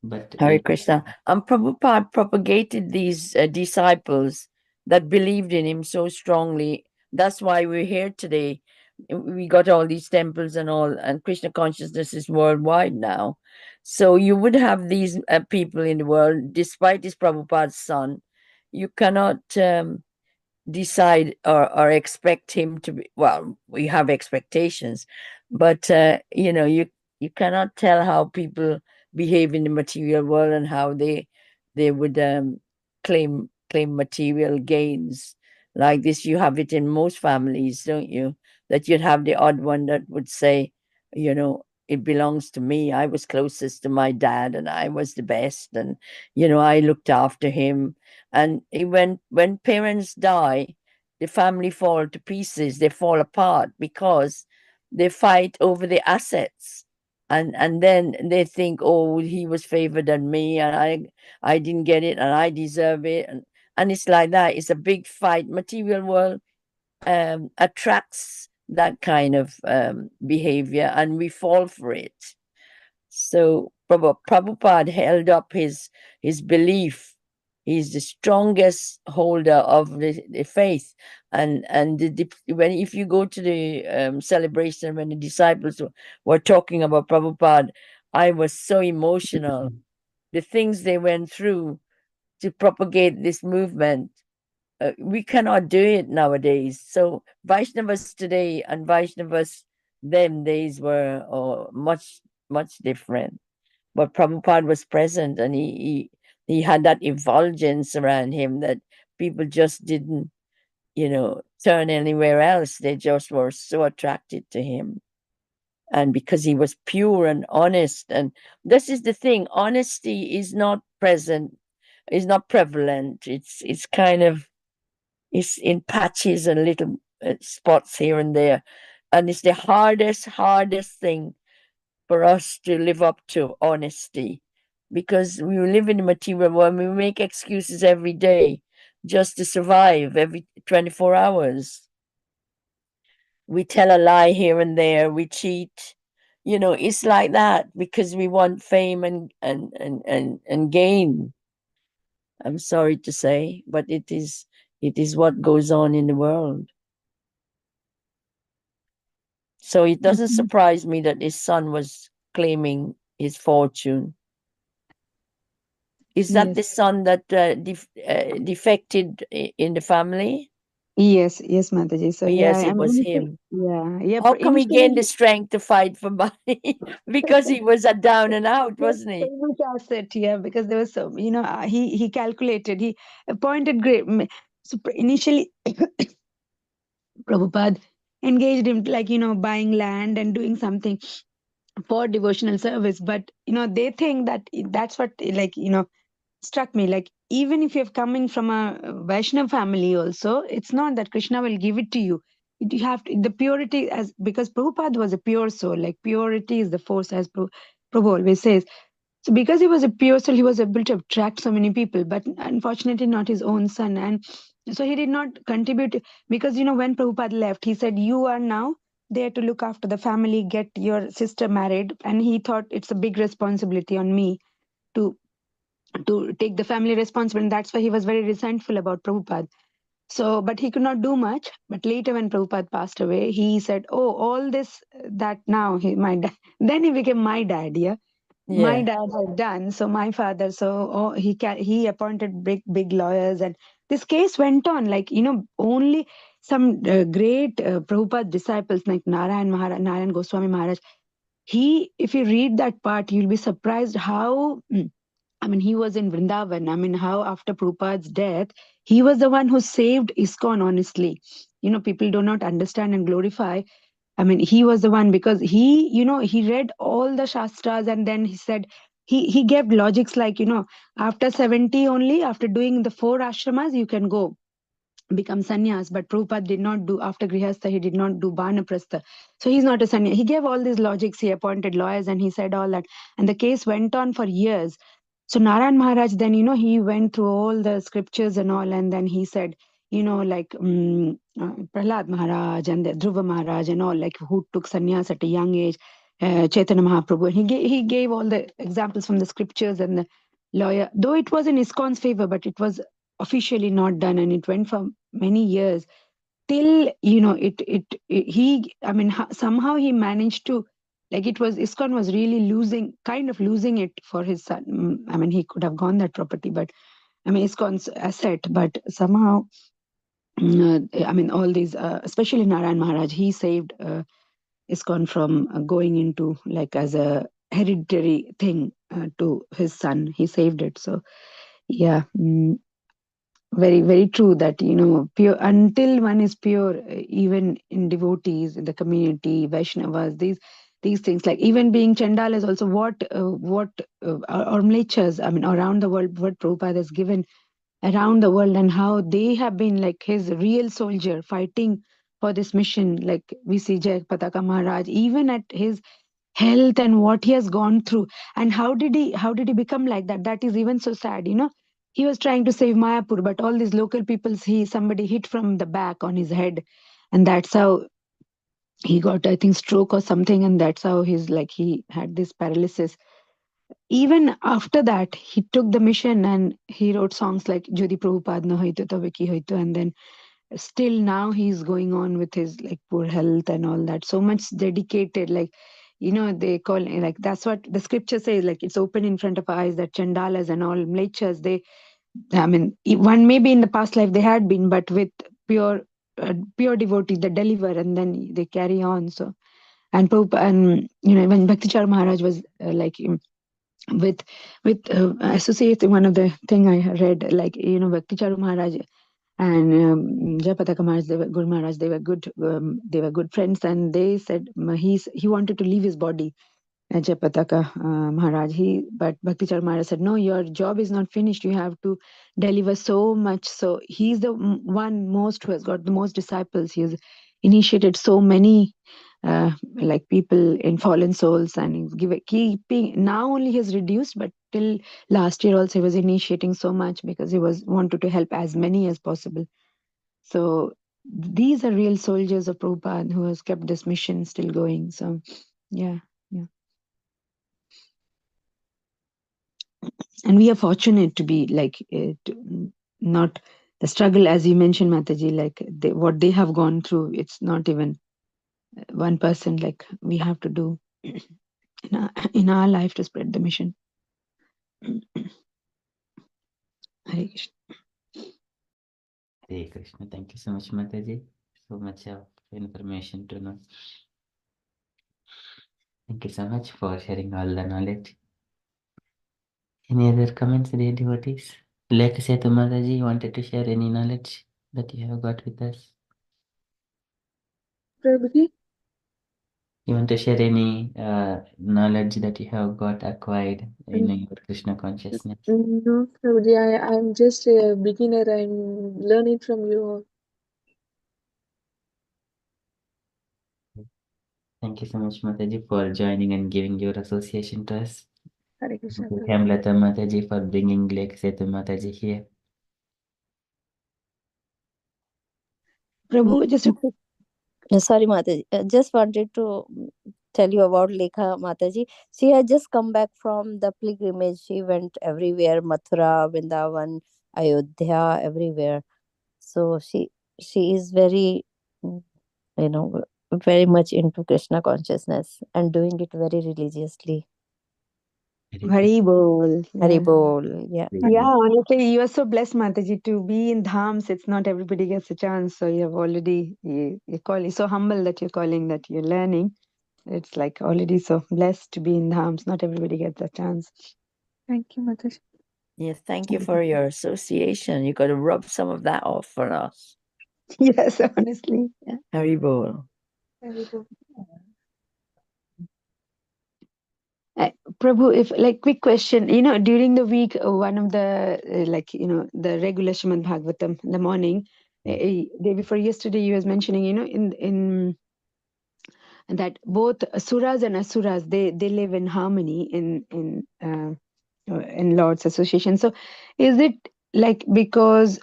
Speaker 3: But
Speaker 1: Hare Krishna. And Prabhupada propagated these disciples that believed in him so strongly. That's why we're here today. We got all these temples and all, and Krishna consciousness is worldwide now. So you would have these people in the world, despite this Prabhupada's son. You cannot decide or expect him to be, well, we have expectations, but you cannot tell how people behave in the material world and how they would claim material gains like this. You have it in most families, don't you, that you'd have the odd one that would say, it belongs to me. I was closest to my dad and I was the best, and I looked after him. And when parents die, the family fall to pieces. They fall apart because they fight over the assets, and then they think, oh, he was favored than me, and I didn't get it, and I deserve it, and it's like that. It's a big fight. Material world attracts that kind of behavior, and we fall for it. So Prabhupada held up his belief. He's the strongest holder of the faith, and when if you go to the celebration when the disciples were talking about Prabhupada, I was so emotional. The things they went through to propagate this movement, we cannot do it nowadays. So Vaishnavas today and Vaishnavas them days were much different. But Prabhupada was present, and he had that effulgence around him that people just didn't, turn anywhere else. They just were so attracted to him. And because he was pure and honest, and this is the thing, honesty is not present, is not prevalent. It's kind of, it's in patches and little spots here and there. And it's the hardest thing for us to live up to, honesty, because we live in a material world. We make excuses every day just to survive. Every 24 hours we tell a lie here and there, we cheat. It's like that because we want fame and gain. I'm sorry to say, but it is what goes on in the world. So it doesn't surprise me that his son was claiming his fortune. Is that
Speaker 2: Yes.
Speaker 1: the son that defected in the family?
Speaker 2: Yes, Mataji. So yeah,
Speaker 1: Yes, it
Speaker 2: I'm
Speaker 1: was
Speaker 2: initially,
Speaker 1: him.
Speaker 2: yeah.
Speaker 1: How come he gained the
Speaker 2: Initially,
Speaker 1: strength to fight for money? Because he was a down and out, wasn't
Speaker 2: so
Speaker 1: he?
Speaker 2: much asset, yeah, because there was so, he calculated, he appointed great. So initially, Prabhupada engaged him like buying land and doing something for devotional service, but they think that that's what like struck me, like even if you're coming from a Vaishnav family also, it's not that Krishna will give it to you. You have to, the purity, as because Prabhupada was a pure soul, like purity is the force, as Prabhu always says. So because he was a pure soul, he was able to attract so many people, but unfortunately not his own son. And so he did not contribute, because when Prabhupada left, he said, you are now there to look after the family, get your sister married. And he thought it's a big responsibility on me to take the family responsibility. And that's why he was very resentful about Prabhupada. So, but he could not do much. But later, when Prabhupada passed away, he said, "Oh, all this that now my dad." Then he became my dad. Yeah, my
Speaker 1: Yeah.
Speaker 2: dad had done. So my father. So he appointed big lawyers, and this case went on. Like only some great Prabhupada disciples like Narayan Goswami Maharaj. If you read that part, you'll be surprised how. I mean, he was in Vrindavan. I mean, how after Prabhupada's death, He was the one who saved ISKCON, honestly. People do not understand and glorify. I mean, he was the one, because he read all the Shastras, and then he said, he gave logics like, after 70 only, after doing the 4 ashramas, you can go become sannyas. But Prabhupada did not do, after Grihastha, he did not do Banaprastha. So he's not a sannyas. He gave all these logics, he appointed lawyers, and he said all that. And the case went on for years. So Narayan Maharaj, then, he went through all the scriptures and all, and then he said, like Prahlad Maharaj and the Dhruva Maharaj and all, like who took sannyas at a young age, Chaitanya Mahaprabhu. And he gave all the examples from the scriptures and the lawyer, though it was in ISKCON's favor, but it was officially not done, and it went for many years till he, I mean, somehow he managed to, like, it was, ISKCON was really losing it for his son. I mean, he could have gone that property, but I mean, ISKCON's asset, but somehow I mean, all these especially Narayan Maharaj, he saved ISKCON from going into, like, as a hereditary thing to his son. He saved it. So yeah, very, very true that, pure, until one is pure, even in devotees, in the community, Vaishnavas, these things, like even being Chandala is also what or mlechas, I mean, around the world, what Prabhupada has given around the world, and how they have been like his real soldier fighting for this mission. Like we see Jay Pataka Maharaj, even at his health and what he has gone through, and how did he become like that. That is even so sad. He was trying to save Mayapur, but all these local peoples, somebody hit from the back on his head, and that's how he got, I think, stroke or something, and that's how he had this paralysis. Even after that, he took the mission and he wrote songs like Jodi Prabhupada no hoito tobe ki hoito, and then still now he's going on with his like poor health and all that, so much dedicated. Like, they call, like, that's what the scripture says, like it's open in front of our eyes, that chandalas and all mlechas, I mean, one maybe in the past life they had been, but with pure pure devotee they deliver, and then they carry on. So, and and when Bhaktichar Maharaj was with associates, one of the thing I read, like, Bhaktichar Maharaj and Jayapataka Maharaj, Guru Maharaj, they were good friends, and they said he wanted to leave his body, Jayapataka Maharaj. But Bhaktichar Maharaj said, no, your job is not finished. You have to deliver so much. So he's the one most who has got the most disciples. He has initiated so many like people in fallen souls, and he's keeping, now only he has reduced, but till last year also he was initiating so much, because he wanted to help as many as possible. So these are real soldiers of Prabhupada who has kept this mission still going. So yeah. And we are fortunate to be like not the struggle, as you mentioned, Mataji, like what they have gone through, it's not even one person, like we have to do in our life to spread the mission. Hare Krishna.
Speaker 3: Hare Krishna. Thank you so much, Mataji. So much of information to know. Thank you so much for sharing all the knowledge. Any other comments, dear devotees? Like Setu Mataji, you wanted to share any knowledge that you have got with us?
Speaker 9: Prabhuji?
Speaker 3: You want to share any knowledge that you have got acquired in your Krishna consciousness?
Speaker 9: No, Prabhuji, I'm just a beginner. I'm learning from you.
Speaker 3: Thank you so much, Mataji, for joining and giving your association to us.
Speaker 9: Hare Krishna.
Speaker 3: Thank you, Hemlata Mataji, for bringing Lake Setu Mataji here.
Speaker 2: Prabhu, just a quick.
Speaker 7: Sorry, Mataji. Just wanted to tell you about Lekha Mataji. She had just come back from the pilgrimage. She went everywhere, Mathura, Vrindavan, Ayodhya, everywhere. So she is very, you know, very much into Krishna consciousness and doing it very religiously.
Speaker 2: Hari Bol.
Speaker 7: Hari
Speaker 2: Yeah.
Speaker 7: Bol. Yeah.
Speaker 2: Yeah, honestly, you are so blessed, Mataji, to be in Dhams. It's not everybody gets a chance. So you have already, you're so humble that you're calling that you're learning. It's like already so blessed to be in Dhams. Not everybody gets a chance.
Speaker 9: Thank you, Mataji.
Speaker 1: Yes, thank you for your association. You got to rub some of that off for us.
Speaker 2: Yes, honestly. Yeah.
Speaker 1: Haribol.
Speaker 2: Prabhu, if like quick question, during the week, one of the the regular Srimad-Bhagavatam in the morning, day before yesterday, you was mentioning, in that both suras and asuras they live in harmony in Lord's association. So, is it like because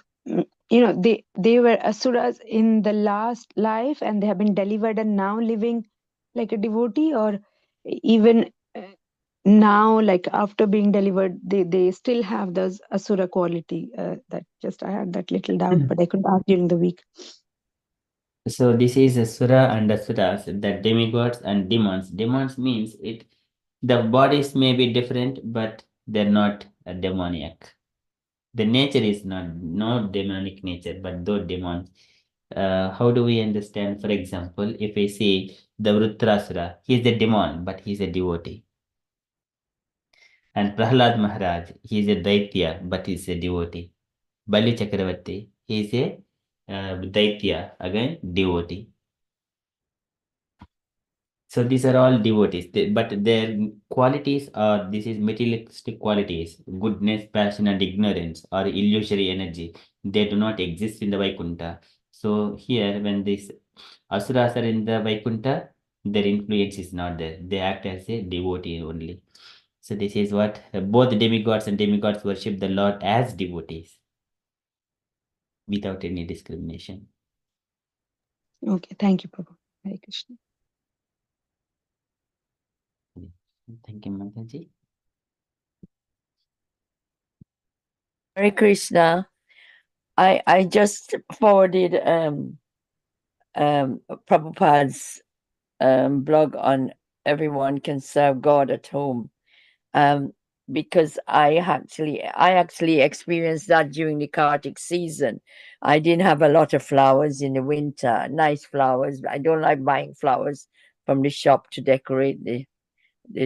Speaker 2: they were asuras in the last life and they have been delivered and now living like a devotee, or even now, like after being delivered, they still have those asura quality? That just I had that little doubt, but I couldn't ask during the week.
Speaker 3: So this is Asura and Asuras, the demigods and demons. Demons means it. The bodies may be different, but they're not demoniac. The nature is not demonic nature, but though demons. How do we understand? For example, if we see the Vrutrasura, he's a demon, but he's a devotee. And Prahlad Maharaj, he's a Daitya, but he's a devotee. Bali Chakravarti, he's a Daitya, again devotee. So these are all devotees, but their qualities are, this is materialistic qualities, goodness, passion, and ignorance, or illusory energy. They do not exist in the Vaikuntha. So here, when these asuras are in the Vaikuntha, their influence is not there. They act as a devotee only. So this is what both demigods and demigods worship the Lord as devotees without any discrimination.
Speaker 2: Okay, thank you, Prabhu. Hare Krishna.
Speaker 3: Thank you, Mataji.
Speaker 1: Hare Krishna. I just forwarded Prabhupada's blog on everyone can serve God at home. Because I actually experienced that during the Kartik season. I didn't have a lot of flowers in the winter, nice flowers. I don't like buying flowers from the shop to decorate the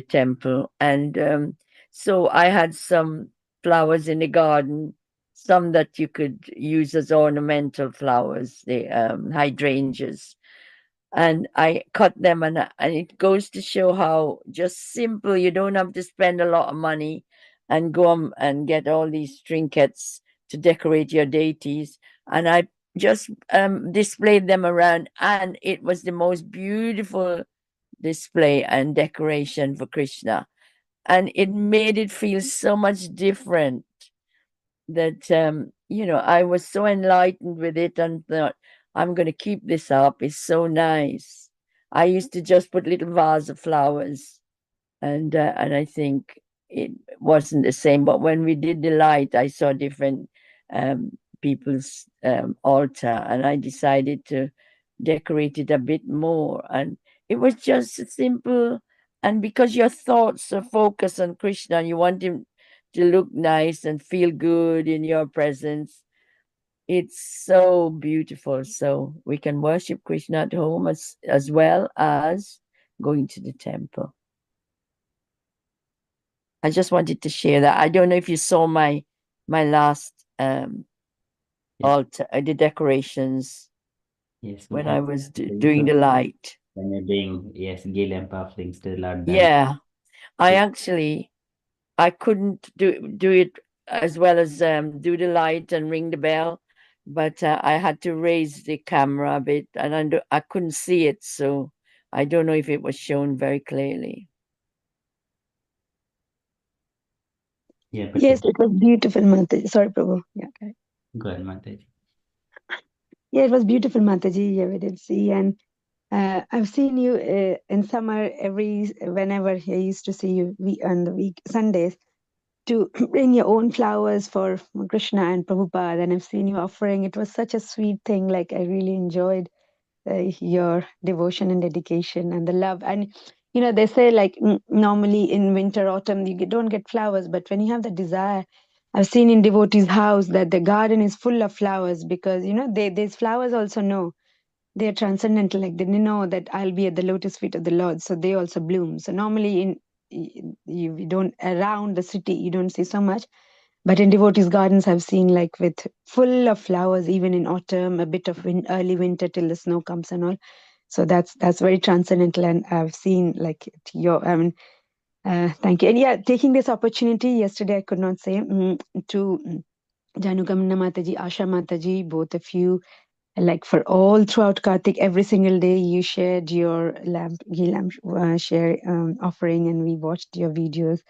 Speaker 1: temple. And so I had some flowers in the garden, some that you could use as ornamental flowers, the hydrangeas. And I cut them, and it goes to show how just simple, you don't have to spend a lot of money and go and get all these trinkets to decorate your deities. And I just displayed them around, and it was the most beautiful display and decoration for Krishna. And it made it feel so much different that, I was so enlightened with it and thought, I'm going to keep this up. It's so nice. I used to just put little vase of flowers, and I think it wasn't the same. But when we did the light, I saw different people's altar, and I decided to decorate it a bit more. And it was just a simple, and because your thoughts are focused on Krishna, and you want him to look nice and feel good in your presence. It's so beautiful. So we can worship Krishna at home as well as going to the temple. I just wanted to share that. I don't know if you saw my last altar, the decorations.
Speaker 3: Yes,
Speaker 1: when I was doing the light.
Speaker 3: When you're doing, yes, gill and offerings to the Lord.
Speaker 1: Yeah, I couldn't do it as well as do the light and ring the bell, but I had to raise the camera a bit, and I couldn't see it, so I don't know if it was shown very clearly.
Speaker 3: Yeah,
Speaker 2: Yes, it was beautiful, Mataji. Sorry, Prabhu. Yeah, okay.
Speaker 3: Go ahead, Mataji.
Speaker 2: Yeah, it was beautiful, Mataji. Yeah, we did see, and I've seen you in summer whenever I used to see you on the week Sundays to bring your own flowers for Krishna and Prabhupada, and I've seen you offering. It was such a sweet thing. Like I really enjoyed your devotion and dedication and the love. And they say like normally in winter, autumn, you don't get flowers, but when you have the desire, I've seen in devotees' house that the garden is full of flowers because these flowers also know they are transcendental. Like they know that I'll be at the lotus feet of the Lord, so they also bloom. So normally you don't around the city, you don't see so much. But in devotees' gardens, I've seen like with full of flowers, even in autumn, a bit of early winter till the snow comes and all. So that's very transcendental, and I've seen like I mean, thank you. And yeah, taking this opportunity, yesterday I could not say to Janugamna Mataji, Asha Mataji, both of you, like for all throughout Kartik, every single day you shared your ghee lamp share offering, and we watched your videos.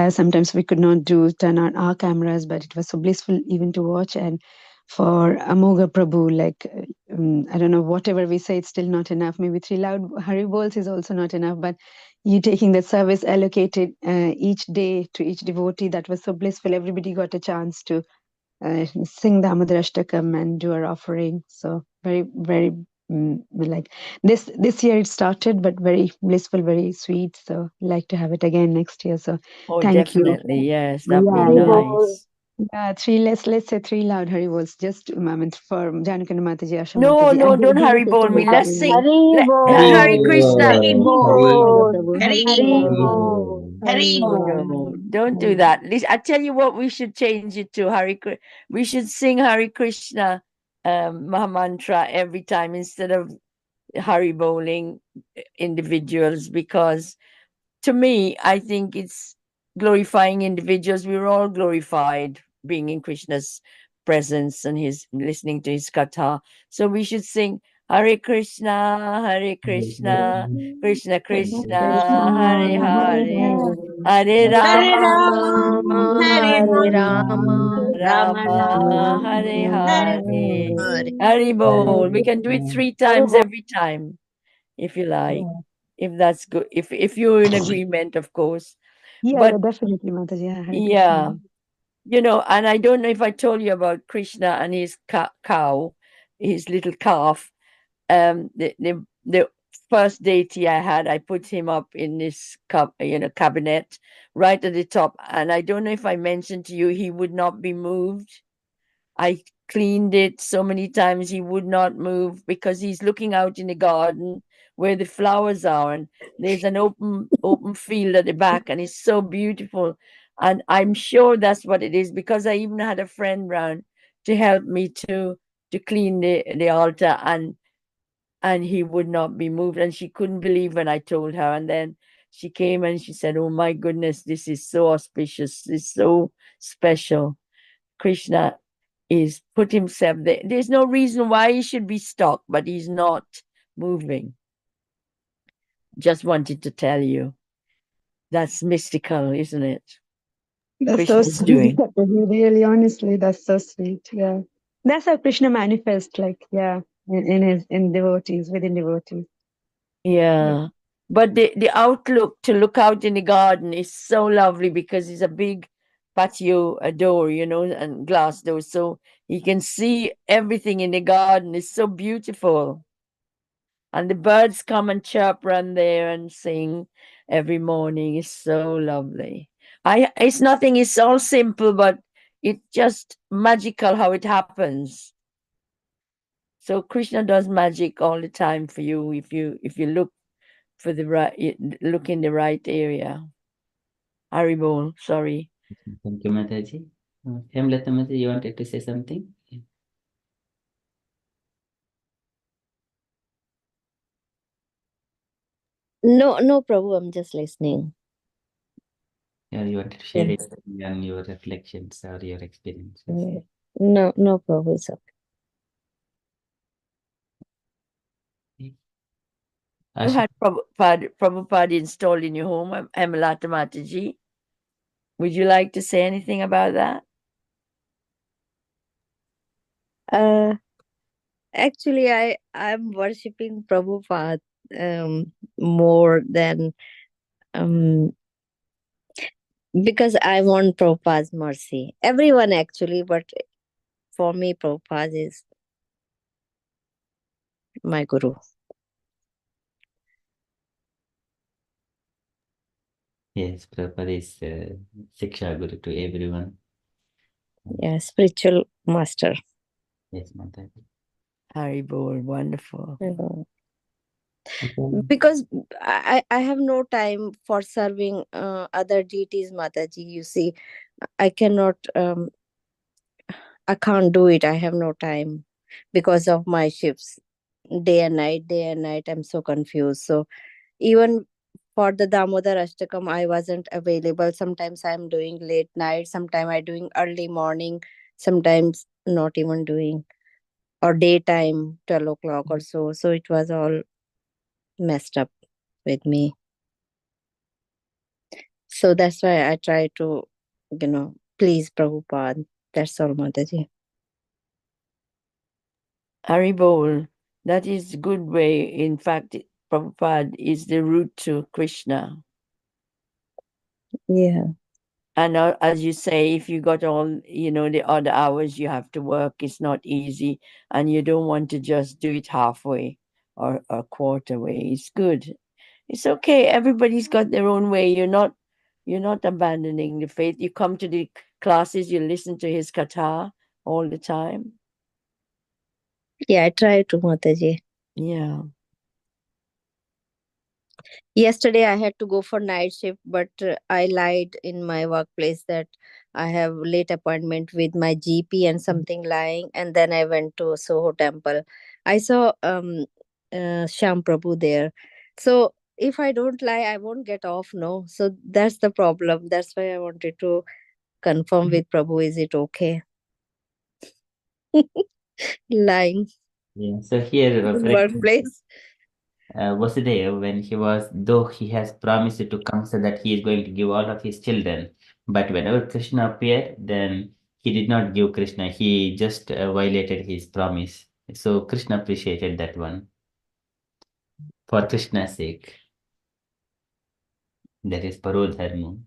Speaker 2: Sometimes we could not turn on our cameras, but it was so blissful even to watch. And for Amoga Prabhu, like I don't know, whatever we say, it's still not enough. Maybe 3 loud Hari Bols is also not enough, but you taking that service allocated each day to each devotee, that was so blissful. Everybody got a chance to sing the Amadurashtakam and do our offering. So very, very like this year it started, but very blissful, very sweet. So like to have it again next year. So
Speaker 1: Oh,
Speaker 2: thank you.
Speaker 1: definitely. Yes, that would be
Speaker 2: Yeah,
Speaker 8: Hari
Speaker 2: yeah.
Speaker 8: Bol.
Speaker 1: nice.
Speaker 2: Yeah, let's say 3 loud Haribos, just a moment for Janakana Mataji, Asha
Speaker 1: No,
Speaker 2: Mataji.
Speaker 1: no,
Speaker 2: And
Speaker 1: don't
Speaker 2: Divya
Speaker 1: hurry,
Speaker 2: sister
Speaker 1: bol me.
Speaker 2: will
Speaker 1: Let's
Speaker 2: join
Speaker 1: sing.
Speaker 2: in.
Speaker 8: Hari
Speaker 1: Hari
Speaker 8: Bol.
Speaker 1: Krishna.
Speaker 8: Hari
Speaker 2: Amoga
Speaker 8: Bol.
Speaker 2: Prabhu,
Speaker 5: Hari
Speaker 8: Hari
Speaker 2: Haribol,
Speaker 8: Bol.
Speaker 5: Bol.
Speaker 2: Haribol,
Speaker 1: No, don't do
Speaker 2: Haribol.
Speaker 1: that. I tell you what, we should change it to We should sing Hari Krishna Mahamantra every time instead of Hari bowling individuals, because to me, I think it's glorifying individuals. We're all glorified being in Krishna's presence and his listening to his katha. So we should sing Hare Krishna, Hare Krishna, Krishna
Speaker 2: Krishna
Speaker 1: Krishna, Hare
Speaker 2: Krishna, Hare
Speaker 1: Hare,
Speaker 2: Hare,
Speaker 1: Hare
Speaker 2: Hare
Speaker 8: Hare
Speaker 1: Rama,
Speaker 8: Rama,
Speaker 2: Rama,
Speaker 8: Hare
Speaker 7: Hare
Speaker 2: Hare
Speaker 7: Rama,
Speaker 8: Rama, Rama
Speaker 1: Rama,
Speaker 8: Rama,
Speaker 1: Hare
Speaker 8: Hare
Speaker 1: Hare,
Speaker 7: Hare
Speaker 8: Hare.
Speaker 1: Hare
Speaker 2: Hare
Speaker 1: Bol. We can do it 3
Speaker 8: Hare
Speaker 1: times
Speaker 8: Bol.
Speaker 1: every time if you like.
Speaker 2: Yeah,
Speaker 1: If that's good, if you're in agreement, of course.
Speaker 2: yeah,
Speaker 1: But
Speaker 2: yeah, definitely, Mataji. Yeah, Hare Krishna.
Speaker 1: yeah, and I don't know if I told you about Krishna and his cow, his little calf. The first deity I had, I put him up in this cabinet right at the top, and I don't know if I mentioned to you, he would not be moved. I cleaned it so many times he would not move because he's looking out in the garden where the flowers are, and there's an open field at the back, and it's so beautiful. And I'm sure that's what it is, because I even had a friend round to help me to clean the altar, and he would not be moved, and she couldn't believe when I told her. And then she came and she said, "Oh my goodness, this is so auspicious, it's so special. Krishna is put himself there. There's no reason why he should be stuck, but he's not moving." Just wanted to tell you. That's mystical, isn't it?
Speaker 2: That's so
Speaker 1: Krishna's
Speaker 2: sweet.
Speaker 1: doing.
Speaker 2: Mataji. Really, honestly, that's so sweet. Yeah, that's how Krishna manifests. Like, yeah, in devotees, within devotees.
Speaker 1: Yeah. But the outlook to look out in the garden is so lovely because it's a big patio door, and glass door. So you can see everything in the garden. It's so beautiful. And the birds come and chirp around there and sing every morning. It's so lovely. It's nothing, it's all simple, but it's just magical how it happens. So Krishna does magic all the time for you if you look for the right look in the right area. Haribol, sorry.
Speaker 5: Thank you, Mataji. Hemlata Mataji, you wanted to say something?
Speaker 7: No, no, Prabhu, I'm just listening.
Speaker 5: Yeah, you wanted to share
Speaker 7: Yes.
Speaker 5: it on your reflections or your experiences.
Speaker 7: No, no, Prabhu, it's okay.
Speaker 1: You
Speaker 5: Asha,
Speaker 1: had Prabhupada installed in your home, Hemalata Mataji. Would you like to say anything about that?
Speaker 7: Uh, Actually, I'm worshipping Prabhupada more than because I want Prabhupada's mercy. Everyone actually, but for me, Prabhupada is my guru.
Speaker 5: yes, Prabhupada is Siksha Guru to everyone.
Speaker 7: Yeah, spiritual master.
Speaker 5: Yes, Mataji.
Speaker 1: Haribol, wonderful.
Speaker 7: Because I have no time for serving other deities, Mataji. You see, I cannot, I can't do it. I have no time because of my shifts, day and night, day and night. I'm so confused. So even for the Damodar Ashtakam, I wasn't available. Sometimes I'm doing late night, sometimes I'm doing early morning, sometimes not even doing, or daytime, 12 o'clock or so. So it was all messed up with me. So that's why I try to, please Prabhupada. That's all, Mataji.
Speaker 1: Haribol, that is good way. In fact, Prabhupada is the route to Krishna.
Speaker 7: Yeah.
Speaker 1: And as you say, if you got all, the other hours you have to work, it's not easy. And you don't want to just do it halfway or a quarter way. It's good. It's okay. Everybody's got their own way. You're not abandoning the faith. You come to the classes, you listen to his katha all the time.
Speaker 7: Yeah, I try to, Mataji.
Speaker 1: Yeah.
Speaker 7: Yesterday I had to go for night shift, but I lied in my workplace that I have late appointment with my GP and something lying, and then I went to Soho Temple. I saw Sham Prabhu there. So if I don't lie, I won't get off, no. So that's the problem. That's why I wanted to confirm with Prabhu, is it okay? Lying
Speaker 3: Yeah. So here,
Speaker 7: in workplace.
Speaker 3: Vasudeva, when he was, though he has promised to Kamsa that he is going to give all of his children, but whenever Krishna appeared, then he did not give Krishna. He just violated his promise. So Krishna appreciated that one for Krishna's sake. That is Paro Dharma.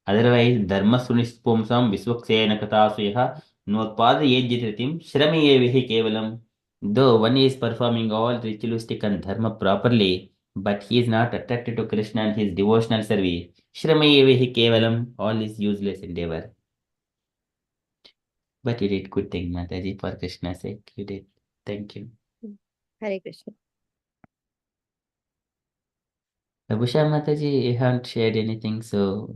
Speaker 3: Otherwise, Dharma Sunishpumsam Viswaksena Katasuyaha Notpada Yejititim Shramayevihi Kevalam. Though one is performing all ritualistic and dharma properly, but he is not attracted to Krishna and his devotional service. Shramayevihi Kevalam, all is useless endeavor. But you did good thing, Mataji, for Krishna's sake. You did. Thank you.
Speaker 7: Hare Krishna.
Speaker 3: Abusha Mataji, you haven't shared anything, so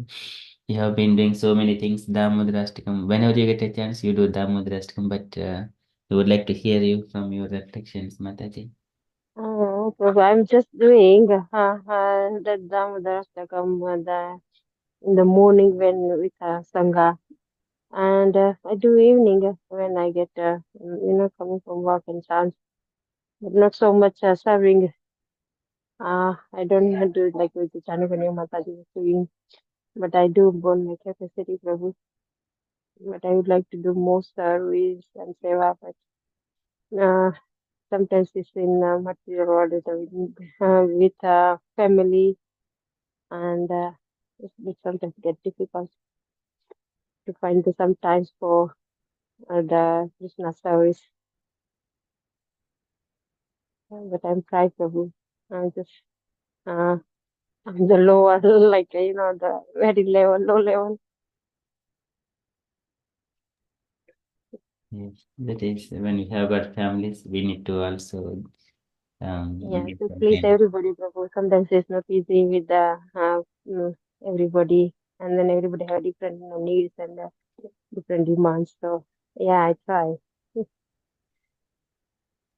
Speaker 3: you have been doing so many things. Damodarastakam. Whenever you get a chance, you do Damodarastakam, but we would like to hear you from your reflections, Mataji.
Speaker 8: Oh, Prabhu, I'm just doing the Damodarastakam in the morning when with Sangha, and I do evening when I get coming from work and chance, but not so much serving. I don't do it like with the Chanukanya Mataji was doing, but I do burn my capacity, Prabhu. But I would like to do more service and seva, but uh, sometimes it's in material world with family, and it sometimes get difficult to find some times for the Krishna service. But I'm trying, Prabhu. I'm just uh, on the lower, like the very level, low level.
Speaker 3: Yes, that is when we have got families, we need to also
Speaker 8: Yeah,
Speaker 3: give
Speaker 8: to
Speaker 3: some
Speaker 8: please
Speaker 3: kind of.
Speaker 8: everybody, Prabhu. Sometimes it's not easy with the everybody, and then everybody have different needs and different demands. So yeah, I try.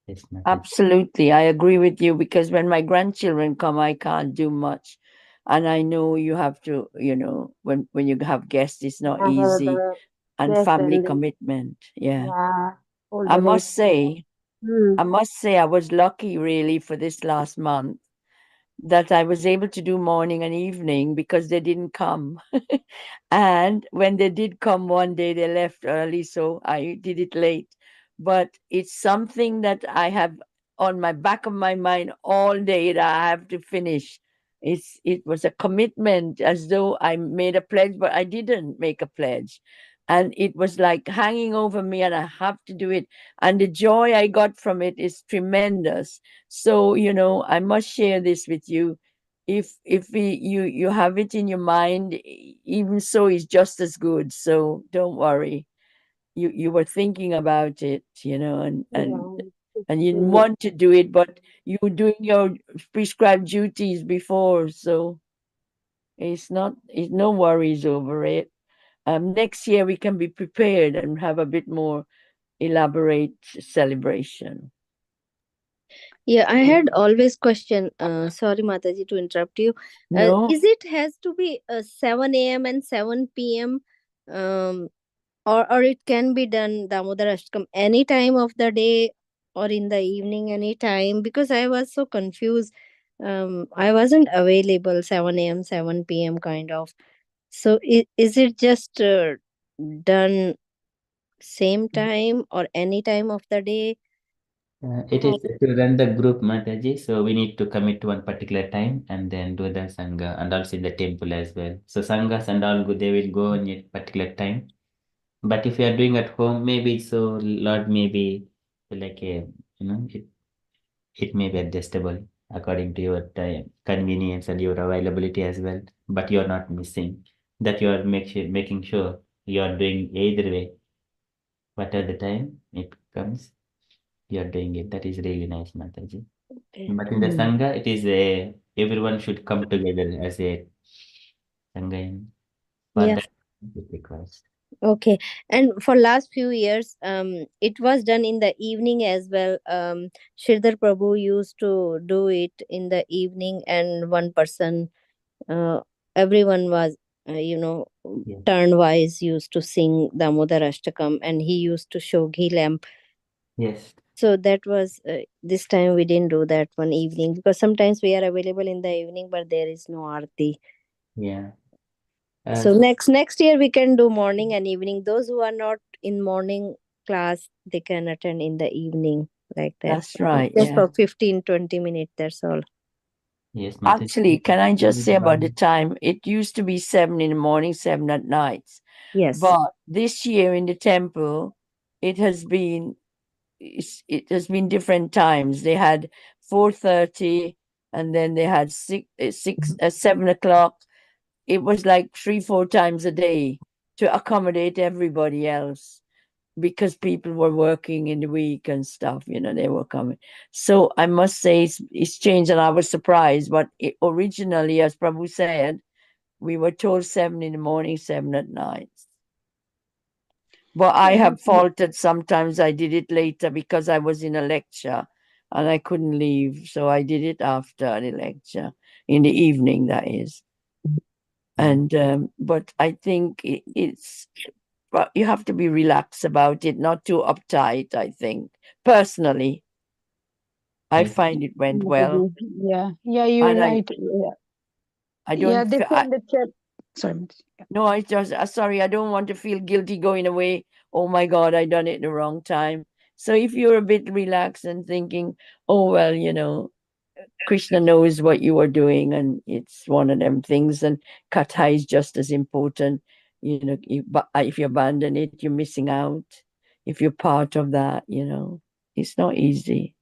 Speaker 3: Yes, Mataji.
Speaker 1: Absolutely. I agree with you because when my grandchildren come, I can't do much. And I know you have to, when you have guests, it's not
Speaker 8: Yeah,
Speaker 1: easy.
Speaker 8: the
Speaker 1: And
Speaker 8: guest
Speaker 1: family
Speaker 8: and the,
Speaker 1: commitment. Yeah.
Speaker 8: yeah,
Speaker 1: I
Speaker 8: older age.
Speaker 1: must say,
Speaker 8: Hmm.
Speaker 1: I must say I was lucky really for this last month that I was able to do morning and evening because they didn't come. And when they did come one day, they left early, so I did it late. But it's something that I have on my back of my mind all day that I have to finish. It was a commitment as though I made a pledge, but I didn't make a pledge. And it was like hanging over me, and I have to do it. And the joy I got from it is tremendous. So, I must share this with you. If you have it in your mind, even so is just as good. So don't worry. You were thinking about it, and and
Speaker 8: Yeah, it's
Speaker 1: and you didn't
Speaker 8: really,
Speaker 1: want to do it, but you were doing your prescribed duties before, so it's no worries over it. next year we can be prepared and have a bit more elaborate celebration.
Speaker 7: Yeah, I had always question. Sorry, Mataji, to interrupt you.
Speaker 1: No,
Speaker 7: Is it has to be 7 a.m. and 7 p.m. Um, or it can be done Damodar Ashtakam any time of the day or in the evening any time, because I was so confused. I wasn't available 7 a.m. 7 p.m. kind of. So is it just done same time or any time of the day?
Speaker 3: It is to run the group, Mataji. So we need to commit to one particular time and then do the Sangha and also in the temple as well. So Sanghas and all, they will go in a particular time. But if you are doing at home, maybe so Lord maybe like a, it may be adjustable according to your time, convenience and your availability as well. But you are not missing that you are making sure you are doing either way. Whatever the time it comes, you are doing it. That is really nice, Mataji.
Speaker 7: Okay.
Speaker 3: But in the Sangha, it is a everyone should come together as a Sangha for
Speaker 7: Yeah.
Speaker 3: that it requires.
Speaker 7: Okay. And for last few years, it was done in the evening as well. Sridhar Prabhu used to do it in the evening, and one person, uh, everyone was,
Speaker 3: Yeah.
Speaker 7: turn wise used to sing Damodar Ashtakam, and he used to show ghee lamp.
Speaker 3: Yes.
Speaker 7: So that was this time we didn't do that one evening, because sometimes we are available in the evening, but there is no arti.
Speaker 3: Yeah.
Speaker 7: So next year we can do morning and evening. Those who are not in morning class, they can attend in the evening, like that.
Speaker 1: that's right.
Speaker 7: Just
Speaker 1: Yeah.
Speaker 7: for 15-20 minutes, that's all.
Speaker 3: Yes, Mataji.
Speaker 1: Actually, can I just say about the time? It used to be 7 in the morning, 7 at night.
Speaker 7: Yes.
Speaker 1: But this year in the temple, it has been different times. They had 4:30, and then they had 7 o'clock. It was like 3-4 times a day to accommodate everybody else, because people were working in the week and stuff, they were coming. So I must say it's changed, and I was surprised. But originally, as Prabhu said, we were told 7 in the morning, 7 at night. But I have faltered sometimes. I did it later because I was in a lecture and I couldn't leave. So I did it after the lecture, in the evening, that is. And but I think it's, but you have to be relaxed about it, not too uptight, I think. Personally, I
Speaker 3: Yes.
Speaker 1: find it went well.
Speaker 2: Yeah, yeah, you're
Speaker 1: And
Speaker 2: right. Yeah,
Speaker 1: I
Speaker 2: yeah,
Speaker 1: don't
Speaker 2: they
Speaker 1: feel,
Speaker 2: say in the chat. Sorry.
Speaker 1: no, I just, sorry, I don't want to feel guilty going away. Oh my God, I done it the wrong time. So if you're a bit relaxed and thinking, oh, well, Krishna knows what you are doing, and it's one of them things, and katha is just as important. But if you abandon it, you're missing out. If you're part of that, it's not easy.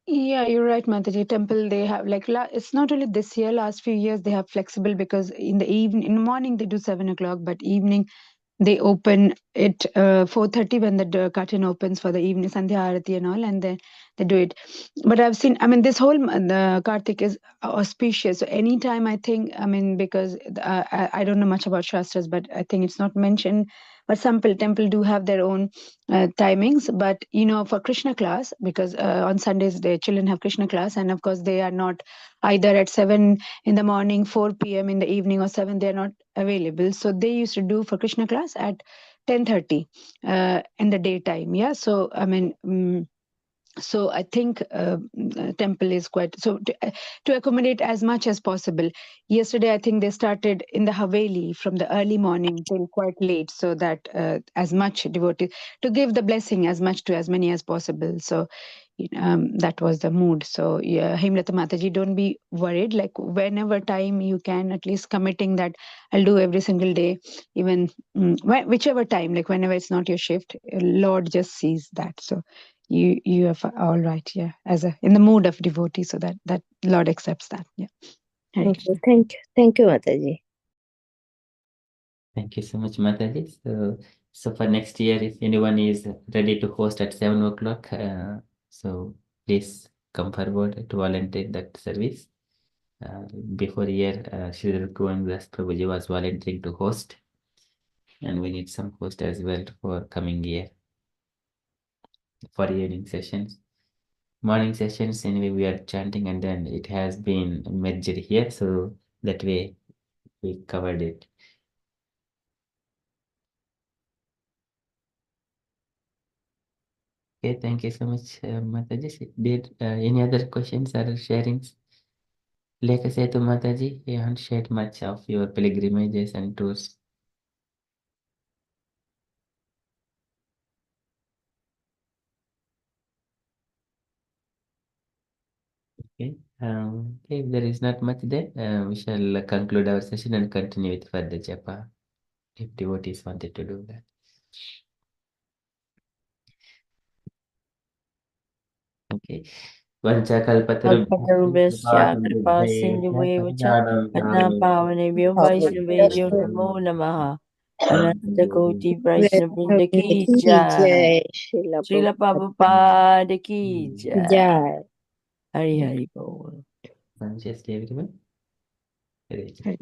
Speaker 2: Yeah, you're right, Mataji. Temple, they have like it's not only this year, last few years they have flexible, because in the evening, in the morning they do 7 o'clock, but evening they open it 4:30 when the curtain opens for the evening Sandhya Arati and all, and then they do it. But I've seen, I mean, this whole the Kartik is auspicious. So anytime, I think, I mean, because I don't know much about Shastras, but I think it's not mentioned. But some temple do have their own timings. But for Krishna class, because on Sundays the children have Krishna class, and of course they are not either at 7 in the morning, 4 p.m. in the evening, or 7, they're not available. So they used to do for Krishna class at 10:30 in the daytime. Yeah. So I mean, so I think temple is quite so to accommodate as much as possible. Yesterday, I think they started in the Haveli from the early morning till quite late, so that as much devotee to give the blessing as much to as many as possible. So that was the mood. So yeah, Himlata Mataji, don't be worried. Like whenever time you can, at least committing that I'll do every single day, even whichever time, like whenever it's not your shift, Lord just sees that. So you are all right, yeah, as a in the mood of devotee, so that Lord accepts that. Yeah. Hare
Speaker 7: Okay.
Speaker 2: Krishna.
Speaker 7: Thank you, Mataji.
Speaker 3: Thank you so much, Mataji. So for next year, if anyone is ready to host at 7 o'clock, so please come forward to volunteer that service. Before year, Sridhar Govindas Prabhuji was volunteering to host And we need some host as well for coming here for evening sessions. Morning sessions, anyway, we are chanting and then it has been merged here, so that way we covered it. Okay, thank you so much, Mataji. Did any other questions or sharings? Like I said to Mataji, you haven't shared much of your pilgrimages and tours. Okay. Okay, if there is not much there, we shall conclude our session and continue with further japa if devotees wanted to do that. Okay.
Speaker 1: कल्पतरुभ्यश्च कृपा सिन्धुभ्येव च पद्मपावनेभ्यो वैष्णवेभ्यो नमो नमः। अनंतकोटि वैष्णववृंद की जय।
Speaker 7: जय श्रील
Speaker 1: श्रील प्रभुपाद की जय।
Speaker 7: जय
Speaker 1: हरि हरि बोल।
Speaker 3: Consciously everyone. Hare Krishna.